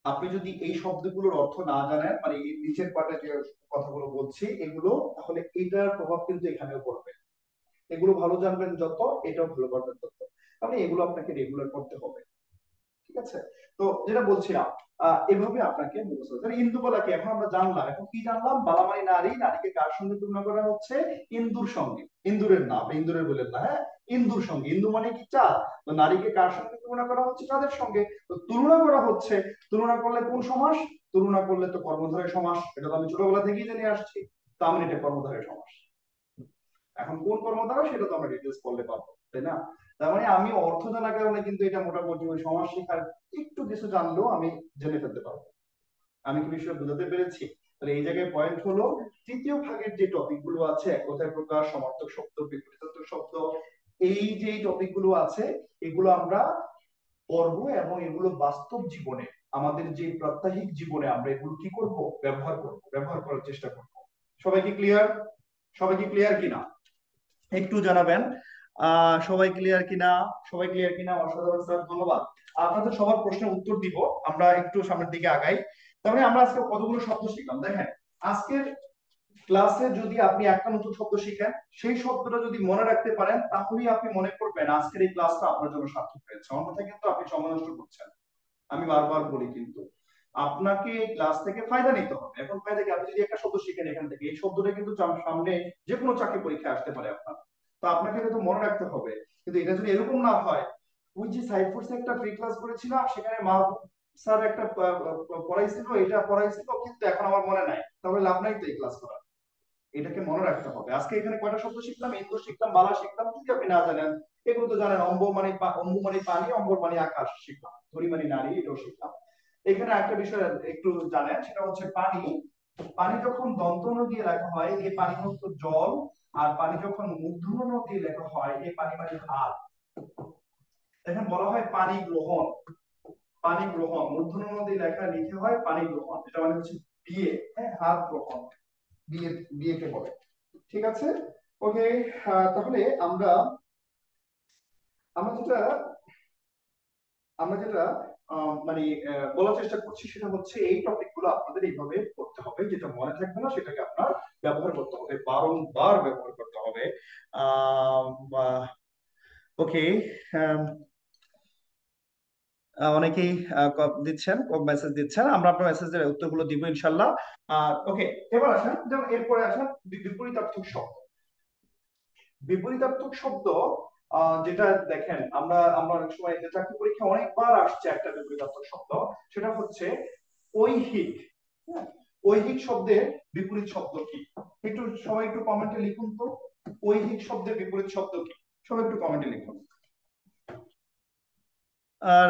আপনি যদি এই শব্দগুলোর অর্থ না জানেন, মানে এই নিচের পার্টে যে কথাগুলো বলছি এগুলো, তাহলে এটার প্রভাব কিন্তু এখানেও পড়বে। এগুলো ভালো জানবেন যত, এটাও ভালো করবেন তত, মানে এগুলো আপনাকে রেগুলার করতে হবে। ঠিক আছে? তো যেটা বলছিলাম, এভাবে আপনাকে মুখস্থ করতে হবে। ইন্দুবালা কি এখন আমরা জানলাম, এখন কি জানলাম? বালা মানে নারী, নারীকে কার সঙ্গে তুলনা করা হচ্ছে? ইন্দুর সঙ্গে। ইন্দুরের না, আপনি ইন্দুরের বলেন না, হ্যাঁ, ইন্দুর সঙ্গে। ইন্দু মানে কি চাঁদ, তো নারীকে কার সঙ্গে তুলনা করা হচ্ছে? চাঁদের সঙ্গে। তো তুলনা করা হচ্ছে, তুলনা করলে কোন সমাস? তুলনা করলে তো কর্মধারয় সমাস, এটা তো আমি ছোটবেলা থেকেই জেনে আসছি। তো আমি এটা কর্মধারয় সমাস। এখন কোন কর্মধারয় সেটা তো আমরা ডিটেলস পড়লে পাবো, তাই না? তার মানে আমি অর্থ জানার কারণে কিন্তু এটা মোটামুটি ওই সমাজ শিক্ষার একটু কিছু জানলেও আমি জেনে ফেলতে পারবো। আমি কি বিষয়টা বুঝাতে পেরেছি? তাহলে এই জায়গায় পয়েন্ট হলো, তৃতীয় ভাগের যে টপিক গুলো আছে, এক কথায় প্রকাশ, সমার্থক শব্দ, বিপরীতার্থক শব্দ, এই যে টপিক গুলো আছে এগুলো আমরা পড়বো, এবং এগুলো বাস্তব জীবনে, আমাদের যে প্রাত্যহিক জীবনে আমরা এগুলো কি করব? ব্যবহার করব, ব্যবহার করার চেষ্টা করব। সবাই কি ক্লিয়ার? সবাই কি ক্লিয়ার কিনা একটু জানাবেন। সবাই ক্লিয়ার কিনা? সবাই ক্লিয়ার কিনা? অসাধারণ স্যার, ধন্যবাদ। আপনাদের সবার প্রশ্নের উত্তর দিব, আমরা একটু সামনের দিকে আগাই। তাহলে আমরা আজকে কতগুলো শব্দ শিখলাম দেখেন। আজকের ক্লাসে যদি আপনি একটা নতুন শব্দ শিখেন, সেই শব্দটা যদি মনে রাখতে পারেন, তাহলেই আপনি মনে করবেন আজকের এই ক্লাসটা আপনার জন্য সার্থক হয়েছে। অন্যথায় কিন্তু আপনি সময় নষ্ট করছেন। আমি বারবার বলি, কিন্তু আপনাকে এই ক্লাস থেকে ফায়দা নিতে হবে। এখন ফায়দা কি? আপনি যদি একটা শব্দ শিখেন এখান থেকে, এই শব্দটা কিন্তু সামনে যে কোনো চাকরি পরীক্ষা আসতে পারে আপনার, তো আপনাকে কিন্তু মনে রাখতে হবে। কিন্তু এটা যদি এরকম না হয়, ওই যে সাইফোর্সে একটা ফ্রি ক্লাস করেছিলাম, সেখানে মাহবুব স্যার একটা পড়াইছিল, এটা পড়াইছিল, কিন্তু এখন আমার মনে নাই, তাহলে লাভ নাই তো এই ক্লাস করা। এটাকে মনে রাখতে হবে। আজকে এখানে কয়টা শব্দ শিখলাম? ইন্দু শিখলাম, বালা শিখলাম। যদি আপনি না জানেন, এগুলো তো জানেন, অম্বু মানে পানি, অম্বর মানে আকাশ শিখলাম, ধরি মানে নারী, এটাও শিখলাম। এখানে একটা বিষয় একটু জানেন, সেটা হচ্ছে পানি। পানি যখন দন্তন্য দিয়ে লেখা হয়, এই পানি হচ্ছে জল। আর পানি যখন মূর্ধন্য দিয়ে লেখা হয়, এই পানি মানে হাত। এখন বলা হয় পানি গ্রহণ। পানি গ্রহণ মূর্ধন্য দিয়ে লেখা লিখে হয় পানি গ্রহণ, এটা মানে হচ্ছে বিয়ে, হ্যাঁ, হাত গ্রহণ, বিয়ে, বিয়েকে বলে। ঠিক আছে? ওকে। তাহলে আমরা আমরা যেটা আমরা যেটা মানে বলার চেষ্টা করছি, সেটা হচ্ছে এই টপিক গুলো আপনাদের এইভাবে করতে হবে। যেটা মনে থাকবে না সেটাকে আপনার ব্যবহার করতে হবে, বারংবার ব্যবহার করতে হবে। ওকে। অনেকেই দিচ্ছেন, মেসেজ দিচ্ছেন, আমরা আপনার মেসেজের উত্তরগুলো দিব ইনশাল্লাহ। ওকে, এবার আসেন, যেমন এরপরে আসেন বিপরীতার্থক শব্দ। বিপরীতার্থক শব্দ যেটা দেখেন, আমরা আমরা অনেক সময় চাকরি পরীক্ষা অনেকবার আসছে একটা বিপরীতার্থক শব্দ, সেটা হচ্ছে ঐহিক। হ্যাঁ, ঐহিক শব্দের বিপরীত শব্দ কি? একটু সবাই একটু কমেন্টে লিখুন তো, ঐহিক শব্দের বিপরীত শব্দ কি? সবাই একটু কমেন্টে লিখুন।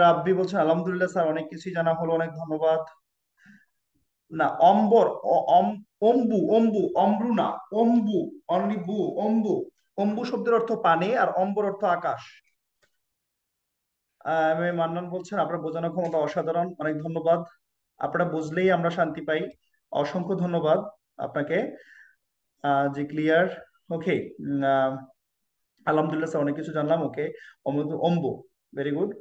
রাব্বি বলছেন আলহামদুলিল্লাহ স্যার, অনেক কিছুই জানা হলো, অনেক ধন্যবাদ। না, অম্বর, অম্বু, অম্বু, অম্বু না, অম্বু, অনলি বু, অম্বু। অম্বু শব্দের অর্থ পানি, আর অম্বর অর্থ আকাশ। আমি মান্নান বলছেন আপনার বোঝানোর ক্ষমতা অসাধারণ, অনেক ধন্যবাদ। আপনারা বুঝলেই আমরা শান্তি পাই, অসংখ্য ধন্যবাদ আপনাকে। জি ক্লিয়ার। ওকে, আলহামদুলিল্লাহ স্যার, অনেক কিছু জানলাম। ওকে, অম্বু, ভেরি গুড।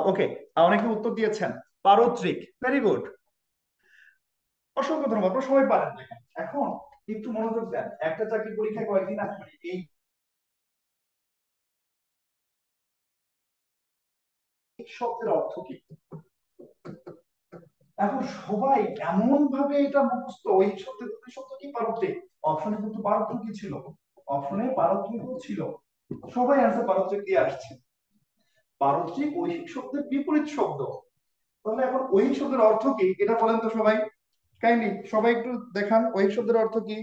ওকে, অনেকে উত্তর দিয়েছেন পারত্রিক, ভেরি গুড, অসংখ্য ধন্যবাদ। আপনারা সবাই পারেন। দেখেন এখন একটু মনোযোগ দেন, একটা চাকরি পরীক্ষায় কয়েকদিন আগে এই শব্দের অর্থ কি? এখন সবাই এমন ভাবে এটা মুখস্থ, ওই শব্দের প্রতি শব্দ কি? পারত্রিক। অপশনে কিন্তু পারত্রিক কি ছিল? অপশনে পারত্রিক ছিল। সবাই অ্যান্সার পারত্রিক দিয়ে আসছে। পারত্রিক ঐহিক শব্দের বিপরীত শব্দ। তাহলে এখন ঐহিক শব্দের অর্থ কি এটা বলেন তো সবাই, কাইন্ডলি সবাই একটু দেখান, ঐহিক শব্দের অর্থ কি?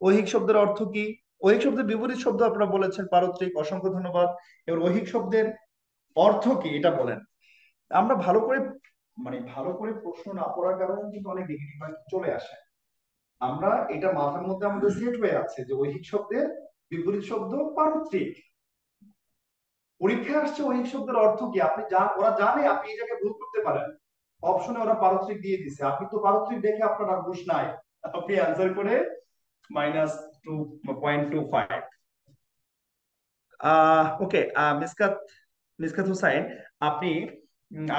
ঐহিক শব্দের অর্থ কি? ঐহিক শব্দের বিপরীত শব্দ আপনারা বলেছেন পারত্রিক, অসংখ্য ধন্যবাদ। এবার ঐহিক শব্দের অর্থ কি এটা বলেন। আমরা ভালো করে, মানে ভালো করে প্রশ্ন না পড়ার কারণে কিন্তু অনেক নেগেটিভ চলে আসে। আমরা এটা মাথার মধ্যে আমাদের সেট হয়ে আছে যে ঐহিক শব্দের বিপরীত শব্দ পারত্রিক। পরীক্ষায় আসছে ঐহিক শব্দের অর্থ কি, আপনি ওরা জানে আপনি এই জায়গায় ভুল করতে পারেন, অপশনে ওরা পারত্রিক দিয়ে দিছে, আপনি তো পারত্রিক দেখে আপনার আর হুঁশ নাই, আপনি অ্যান্সার করে -2.25। ওকে, মিসকাত হুসাইন, আপনি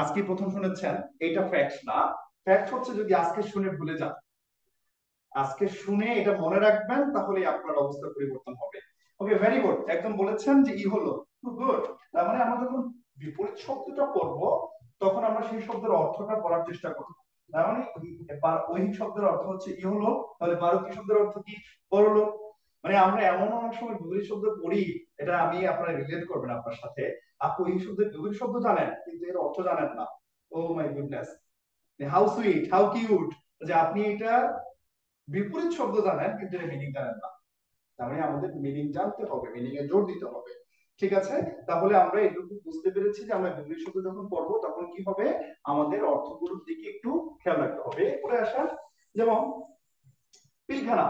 আজকে প্রথম শুনেছেন, এটা ফ্যাক্ট না। ফ্যাক্ট হচ্ছে যদি আজকে শুনে ভুলে যান, আজকে শুনে এটা মনে রাখবেন, তাহলে আপনার অবস্থার পরিবর্তন হবে। ওকে, ভেরি গুড। একজন বলেছেন যে ই হলো, খুব গুড। তার মানে আমরা যখন বিপরীত শব্দটা পড়ব, তখন আমরা সেই শব্দের অর্থটা পড়ার চেষ্টা করব। তার মানে ঐহিক শব্দের অর্থ হচ্ছে ই হলো, তাহলে বারকী শব্দের অর্থ কি? পরলোক। মানে আমরা এমন অনেক সময় বিপরীত শব্দ পড়ি, এটা আমি আপনারা রিলেট করবেন আপনার সাথে। আপনি ঐহিক শব্দের বিপরীত শব্দ জানেন, কিন্তু এর অর্থ জানেন না। Oh my goodness, how sweet, how cute, যে আপনি এটা বিপরীত শব্দ জানেন কিন্তু এর মিনিং জানেন না। তার মানে আমাদের মিনিং জানতে হবে, মিনিং এ জোর দিতে হবে। ঠিক আছে, তাহলে আমরা এটুকু বুঝতে পেরেছি যে আমরা বিপরীত শব্দ যখন পড়বো তখন কি হবে, আমাদের অর্থগুলোর দিকে একটু খেয়াল রাখতে হবে। এরপরে আসা, যেমন পিলখানা,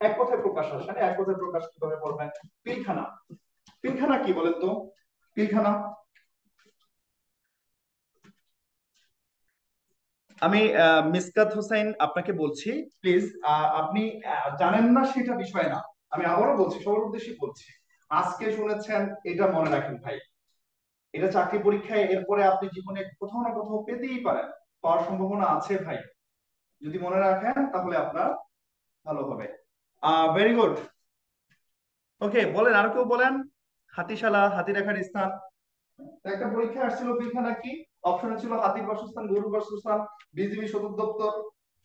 এক কথায় প্রকাশ আসে না, এক কথায় প্রকাশ কিভাবে করবেন? পিলখানা, পিলখানা কি বলেন তো? পিলখানা, আমি মিসকাত হোসেন আপনাকে বলছি, প্লিজ, আপনি জানেন না সেটা বিষয় না, আমি আবারও বলছি, সবার উদ্দেশ্যে বলছি, আজকে শুনেছেন, এটা মনে রাখেন ভাই। এটা চাকরি পরীক্ষায় এরপরে আপনি জীবনে কোথাও না কোথাও পেতেই পারেন, পাওয়ার সম্ভাবনা আছে ভাই। যদি মনে রাখেন তাহলে আপনার ভালো হবে। Very good. ওকে, বলেন, আর কেউ বলেন। হাতিশালা, হাতি রাখার স্থান। একটা পরীক্ষা আসছিল, পিলখানা কি? অপশনে ছিল হাতির বাসস্থান, গরুর বাসস্থান, বিজিবি সদর দপ্তর।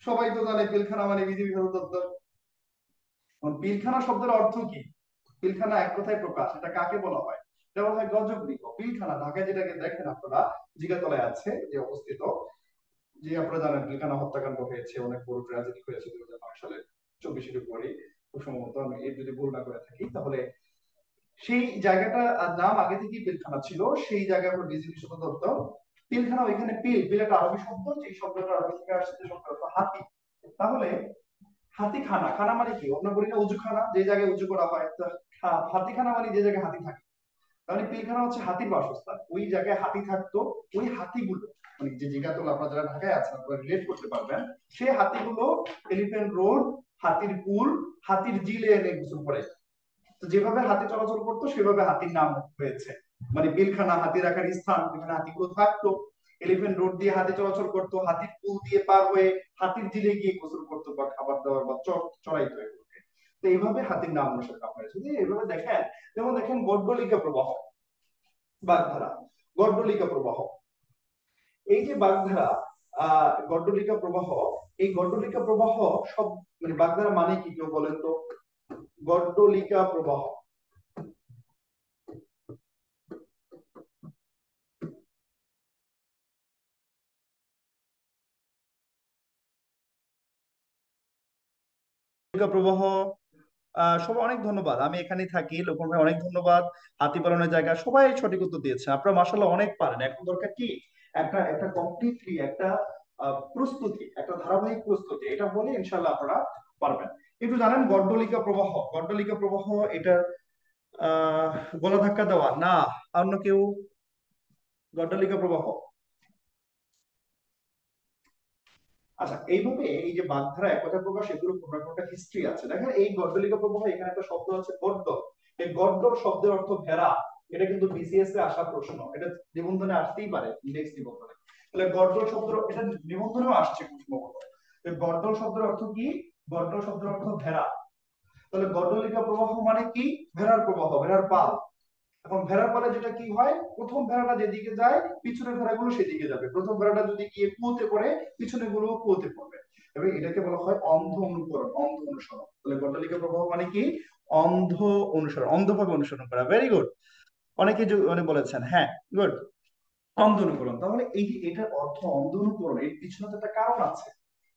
সবাই তো জানে পিলখানা মানে বিজিবি সদর দপ্তর। পিলখানা শব্দের অর্থ কি? পিলখানা এক কথায় প্রকাশ, এটা কাকে বলা হয়? এটা বলা হয় গজগৃহ। পিলখানা ঢাকায় যেটাকে দেখেন আপনারা, জিগাতলায় আছে যে অবস্থিত, যে আপনারা জানেন পিলখানা হত্যাকাণ্ড হয়েছে, অনেক বড় ট্র্যাজেডি হয়েছে 2009 সালের 24 ফেব্রুয়ারি, খুব সম্ভবত, আমি এর যদি ভুল না করে থাকি, তাহলে সেই জায়গাটা নাম আগে থেকেই পিলখানা ছিল, সেই জায়গায় আমরা বিজিবি সদর দপ্তর। পিলখানা, ওইখানে পিল, পিল একটা আরবি শব্দ, যে শব্দটা আরবি থেকে আসছে, যে শব্দটা অর্থ হাতি। তাহলে হাতিখানা, খানা মানে কি? আমরা বলি না উজুখানা, যে জায়গায় উজু করা হয়, তো হাতিখানা মানে যে জায়গায় হাতি থাকে। তাহলে পিলখানা হচ্ছে হাতির বাসস্থান, ওই জায়গায় হাতি থাকতো। ওই হাতিগুলো, মানে যে জিগাতলা, আপনারা যারা ঢাকায় আছেন আপনারা রিলেট করতে পারবেন, সেই হাতিগুলো এলিফ্যান্ট রোড, হাতির পুল, হাতির জিলে এনে গোসল করে। তো যেভাবে হাতি চলাচল করতো সেভাবে হাতির নাম হয়েছে। মানে পিলখানা হাতি রাখার স্থান, যেখানে হাতিগুলো থাকতো। এলিফ্যান্ট রোড দিয়ে হাতি চলাচল করতো, হাতির পুল দিয়ে পার হয়ে হাতির জিলে গিয়ে গোসল করতো বা খাবার দাবার বা চড়াইতো এগুলোকে। তো এইভাবে হাতির নাম অনুসারে রাখা হয়েছে। যদি এইভাবে দেখেন, যেমন দেখেন গড্ডলিকা প্রবাহ, বাগধারা, গড্ডলিকা প্রবাহ, এই যে বাগধারা, গড্ডলিকা প্রবাহ, এই গড্ডলিকা প্রবাহ সব, মানে বাগধারা মানে কি কেউ বলেন তো? গড্ডলিকা প্রবাহ, প্রবাহ, সবাই অনেক ধন্যবাদ। আমি এখানেই থাকি, লোকন ভাই অনেক ধন্যবাদ। হাতি পালনের জায়গা, সবাই সঠিক উত্তর দিয়েছে। আপনারা মাশাআল্লাহ অনেক পারেন। এখন দরকার কি, একটা একটা কমপ্লিটলি একটা প্রস্তুতি, একটা ধারাবাহিক প্রস্তুতি, এটা হলে ইনশাআল্লাহ আপনারা পারবেন। কিন্তু জানেন গড্ডলিকা প্রবাহ, গড্ডলিকা প্রবাহ এটা আহ গলা ধাক্কা দেওয়া না, অন্য কেউ? গড্ডলিকা প্রবাহ, আচ্ছা, এইভাবে এই যে বাগধারা, একতা প্রকাশ, এগুলো কোনটা কোনটা হিস্ট্রি আছে। দেখেন এই গড্ডলিকা প্রবাহ, এখানে একটা শব্দ আছে গড্ডল। এই গড্ডল শব্দের অর্থ ভেড়া। এটা কিন্তু বিসিএস এ আসা প্রশ্ন, এটা নিবন্ধনে আসতেই পারে, ইন্ডেক্স নিবন্ধনে। তাহলে গড্ডল শব্দ, এটা নিবন্ধনেও আসছে খুব সম্ভবত। গড্ডল শব্দের অর্থ কি? গড্ডল শব্দের অর্থ ভেড়া। তাহলে গড্ডলিকা প্রবাহ মানে কি? ভেড়ার প্রবাহ, ভেড়ার পাল। এখন ভেড়ার পালে যেটা কি হয়, প্রথম ভেড়াটা যেদিকে যায় পিছনের ভেড়াগুলো সেদিকে যাবে। প্রথম ভেড়াটা যদি গিয়ে কুয়োতে পড়ে, পিছনে গুলো কুয়োতে পড়বে। এবং এটাকে বলা হয় অন্ধ অনুকরণ, অন্ধ অনুসরণ। তাহলে গড্ডলিকা প্রবাহ মানে কি? অন্ধ অনুসরণ, অন্ধভাবে অনুসরণ করা। Very good. অনেকে মানে বলেছেন, হ্যাঁ, গুড। অন্ধ অনুকরণ, তাহলে এই যে এটার অর্থ অন্ধ অনুকরণ, এর পিছনে তো একটা কারণ আছে।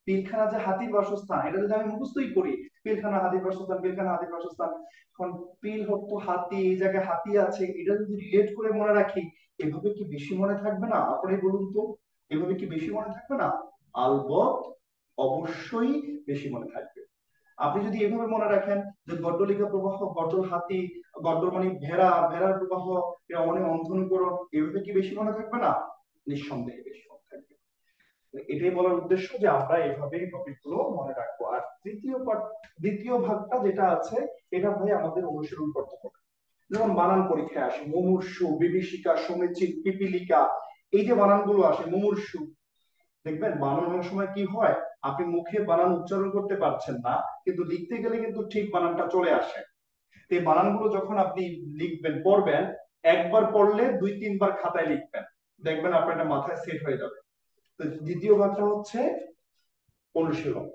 পিলখানা যে হাতির বাসস্থান, এটা যদি আমি মুখস্থই করি, পিলখানা হাতির বাসস্থান, পিলখানা হাতির বাসস্থান, এখন পিল হতো হাতি, এই জায়গায় হাতি আছে, এটা যদি রিলেট করে মনে রাখি, এভাবে কি বেশি মনে থাকবে না? আপনারাই বলুন তো, এভাবে কি বেশি মনে থাকবে না? আলবৎ, অবশ্যই বেশি মনে থাকবে। আপনি যদি এভাবে মনে রাখেন যে গড্ডলিকা প্রবাহ, গড্ডল হাতি, গড্ডল মানে ভেড়া, ভেড়ার প্রবাহ, এটা মানে অন্ধ অনুকরণ, এভাবে কি বেশি মনে থাকবে না? নিঃসন্দেহে বেশি মনে থাকবে। এটাই বলার উদ্দেশ্য যে আমরা এইভাবে টপিক গুলো মনে রাখবো। আর দ্বিতীয় ভাগটা যেটা আছে, এটা ভাই আমাদের অনুশীলন করতে হবে। যেমন বানান পরীক্ষায় আসে মুমূর্ষু, বিভীষিকা, সমীচীন, পিপীলিকা, এই যে বানানগুলো আসে মুমূর্ষু, দেখবেন বানানোর সময় কি হয়, আপনি মুখে বানান উচ্চারণ করতে পারছেন না, কিন্তু লিখতে গেলে কিন্তু ঠিক বানানটা চলে আসে। তো এই বানানগুলো যখন আপনি লিখবেন পড়বেন, একবার পড়লে 2-3 বার খাতায় লিখবেন, দেখবেন আপনার এটা মাথায় সেট হয়ে যাবে। তো দ্বিতীয় ভাগটা হচ্ছে অনুশীলন।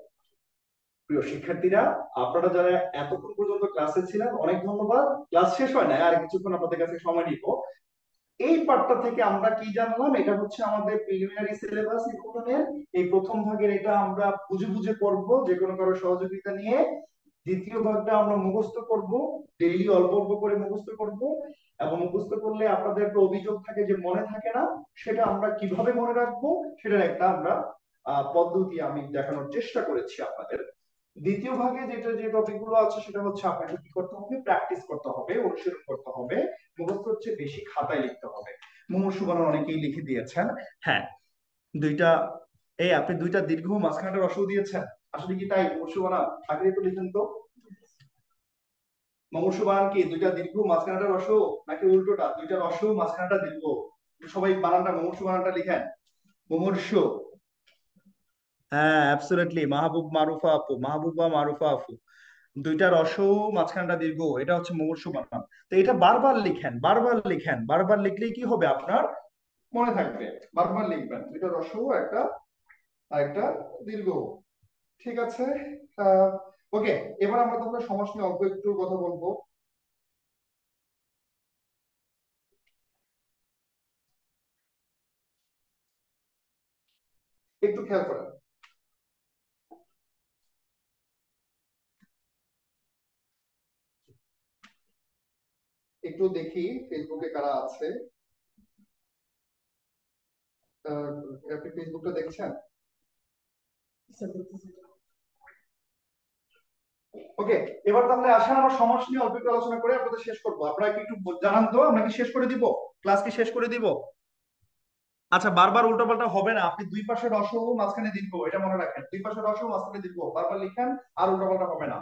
প্রিয় শিক্ষার্থীরা, আপনারা যারা এতক্ষণ পর্যন্ত ক্লাসে ছিলেন অনেক ধন্যবাদ। ক্লাস শেষ হয় না, আর কিছুক্ষণ আপনাদের কাছে সময় নিব। এই পার্টটা থেকে আমরা কি জানলাম, এটা হচ্ছে আমাদের প্রিলিমিনারি সিলেবাস নির্ধারণের এই প্রথম ভাগের, এটা আমরা বুঝে বুঝে পড়বো যে কোনো কারো সহযোগিতা নিয়ে। দ্বিতীয় ভাগটা আমরা মুখস্থ করব, ডেইলি অল্প অল্প করে মুখস্থ করব, এবং মুখস্থ করলে আপনাদের একটা অভিযোগ থাকে যে মনে থাকে না, সেটা আমরা কিভাবে মনে রাখবো সেটার একটা আমরা পদ্ধতি আমি দেখানোর চেষ্টা করেছি আপনাদের। দ্বিতীয় ভাগে যে টপিক গুলো আছে সেটা হচ্ছে আপনাকে কি করতে হবে, প্র্যাকটিস করতে হবে, অনুশীলন করতে হবে, মুখস্থ হচ্ছে বেশি খাতায় লিখতে হবে। মুমূর্ষু বানান অনেকেই লিখে দিয়েছেন। হ্যাঁ, দুইটা, এই আপনি দুইটা দীর্ঘ মাঝখানটা রসও দিয়েছেন, আসলে কি তাই? মুমূর্ষু বানান আগে একটু লিখেন তো, মুমূর্ষু বানান কি দুইটা দীর্ঘ মাঝখানটা রসও, নাকি উল্টোটা দুইটা রসও মাঝখানটা দীর্ঘ? সবাই বানানটা মুমূর্ষু বানানটা লিখেন, মুমূর্ষু। হ্যাঁ, অ্যাবসলিউটলি, মাহবুব মারুফা আপু, মাহবুবা মারুফা আপু, দুইটা রসও মাঝখানটা দীর্ঘ, এটা হচ্ছে মুমূর্ষু বানান। তো এটা বারবার লিখেন, বারবার লিখেন, বারবার লিখলেই কি হবে, আপনার মনে থাকবে। বারবার লিখবেন, দুইটা রসও একটা আর একটা দীর্ঘ। ঠিক আছে, ওকে। এবার আমরা তাহলে সমাস নিয়ে অল্প একটু কথা বলবো। একটু খেয়াল করেন, একটু দেখি ফেসবুকে কারা আছে। আপনি ফেসবুকটা দেখছেন? ওকে, এবার তাহলে আসেন আমরা সমাস নিয়ে অল্প একটু আলোচনা করে আপনাদের শেষ করবো। আপনারা কি একটু জানান তো, আমরা কি শেষ করে দিব, ক্লাস কি শেষ করে দিব? আচ্ছা, বারবার উল্টোপাল্টা হবে না, আপনি দুই পাশে রসও মাঝখানে দীর্ঘ, এটা মনে রাখেন, দুই পাশে রসও মাঝখানে দীর্ঘ বারবার লিখেন, আর উল্টোপাল্টা হবে না।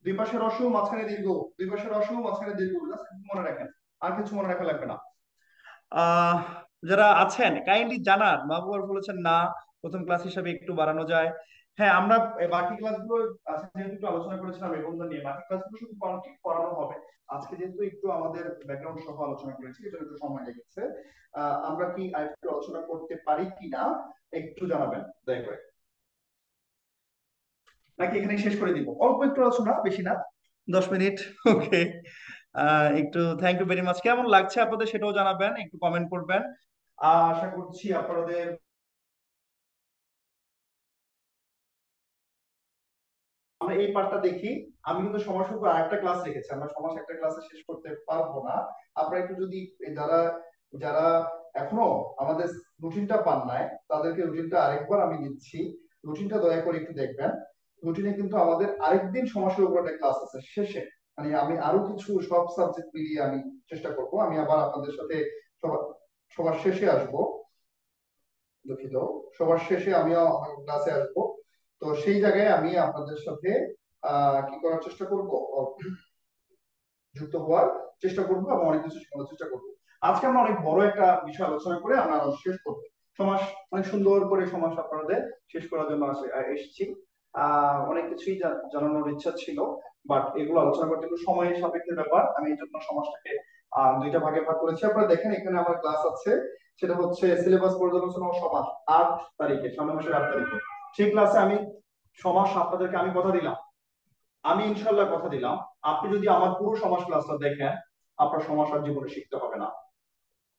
দুই পাশে রসও মাঝখানে দীর্ঘ, দুই পাশে রসও মাঝখানে দীর্ঘ, জাস্ট মনে রাখেন, আর কিছু মনে রাখা লাগবে না। আহ যারা আছেন কাইন্ডলি জানান, মাহবুব বলেছেন না প্রথম ক্লাস হিসাবে একটু বাড়ানো যায়। হ্যাঁ, আমরা বাকি ক্লাসগুলো আজকে যেহেতু একটু আলোচনা করেছিলাম নিবন্ধন নিয়ে, বাকি ক্লাসগুলো শুধু কন্টিনিউ করানো হবে। আজকে যেহেতু একটু আমাদের ব্যাকগ্রাউন্ড সহ আলোচনা করেছি, এজন্য একটু সময় লেগেছে। আমরা কি আরেকটু আলোচনা করতে পারি কিনা একটু জানাবেন দয়া করে, নাকি এখানে শেষ করে দিব? অল্প একটু আলোচনা, বেশি না, 10 মিনিট। ওকে, একটু থ্যাংক ইউ ভেরি মাচ। কেমন লাগছে আপনাদের সেটাও জানাবেন, একটু কমেন্ট করবেন। আশা করছি আপনাদের আমরা এই পার্টটা দেখি। আমি কিন্তু সমাসের উপর আরেকটা ক্লাস রেখেছি, আমরা সমাস একটা ক্লাসে শেষ করতে পারবো না। আপনারা একটু যদি যারা যারা এখনো আমাদের রুটিনটা পান নাই, তাদেরকে রুটিনটা আরেকবার আমি দিচ্ছি, রুটিনটা দয়া করে একটু দেখবেন। রুটিনে কিন্তু আমাদের আরেকদিন সমাসের উপর একটা ক্লাস আছে শেষে, মানে আমি আরো কিছু সব সাবজেক্ট মিলিয়ে আমি চেষ্টা করব, আমি আবার আপনাদের সাথে সবার সবার শেষে আসবো, দুঃখিত, সবার শেষে আমিও ক্লাসে আসবো। তো সেই জায়গায় আমি আপনাদের সাথে কি করার চেষ্টা করব, যুক্ত হওয়ার চেষ্টা করব এবং অনেক কিছু শেখানোর চেষ্টা করব। আজকে আমরা অনেক বড় একটা বিষয় আলোচনা করে আমরা শেষ করব। সমাজ অনেক সুন্দর করে সমাজ আপনাদের শেষ করার জন্য এসেছি। অনেক কিছুই জানানোর ইচ্ছা ছিল, বাট এগুলো আলোচনা করতে একটু সময়ের সাপেক্ষের ব্যাপার, আমি এই জন্য সমাজটাকে দুইটা ভাগে ভাগ করেছি। আপনারা দেখেন এখানে আমার ক্লাস আছে, সেটা হচ্ছে সিলেবাস পর্যালোচনা ও সমাজ, 8 তারিখে, সামনের মাসের 8 তারিখে। সেই ক্লাসে আমি সমাজ আপনাদেরকে আমি কথা দিলাম, আমি ইনশাল্লাহ কথা দিলাম, আপনি যদি আমার পুরো সমাজ ক্লাসটা দেখেন আপনার সমাজ আর জীবনে শিখতে হবে না,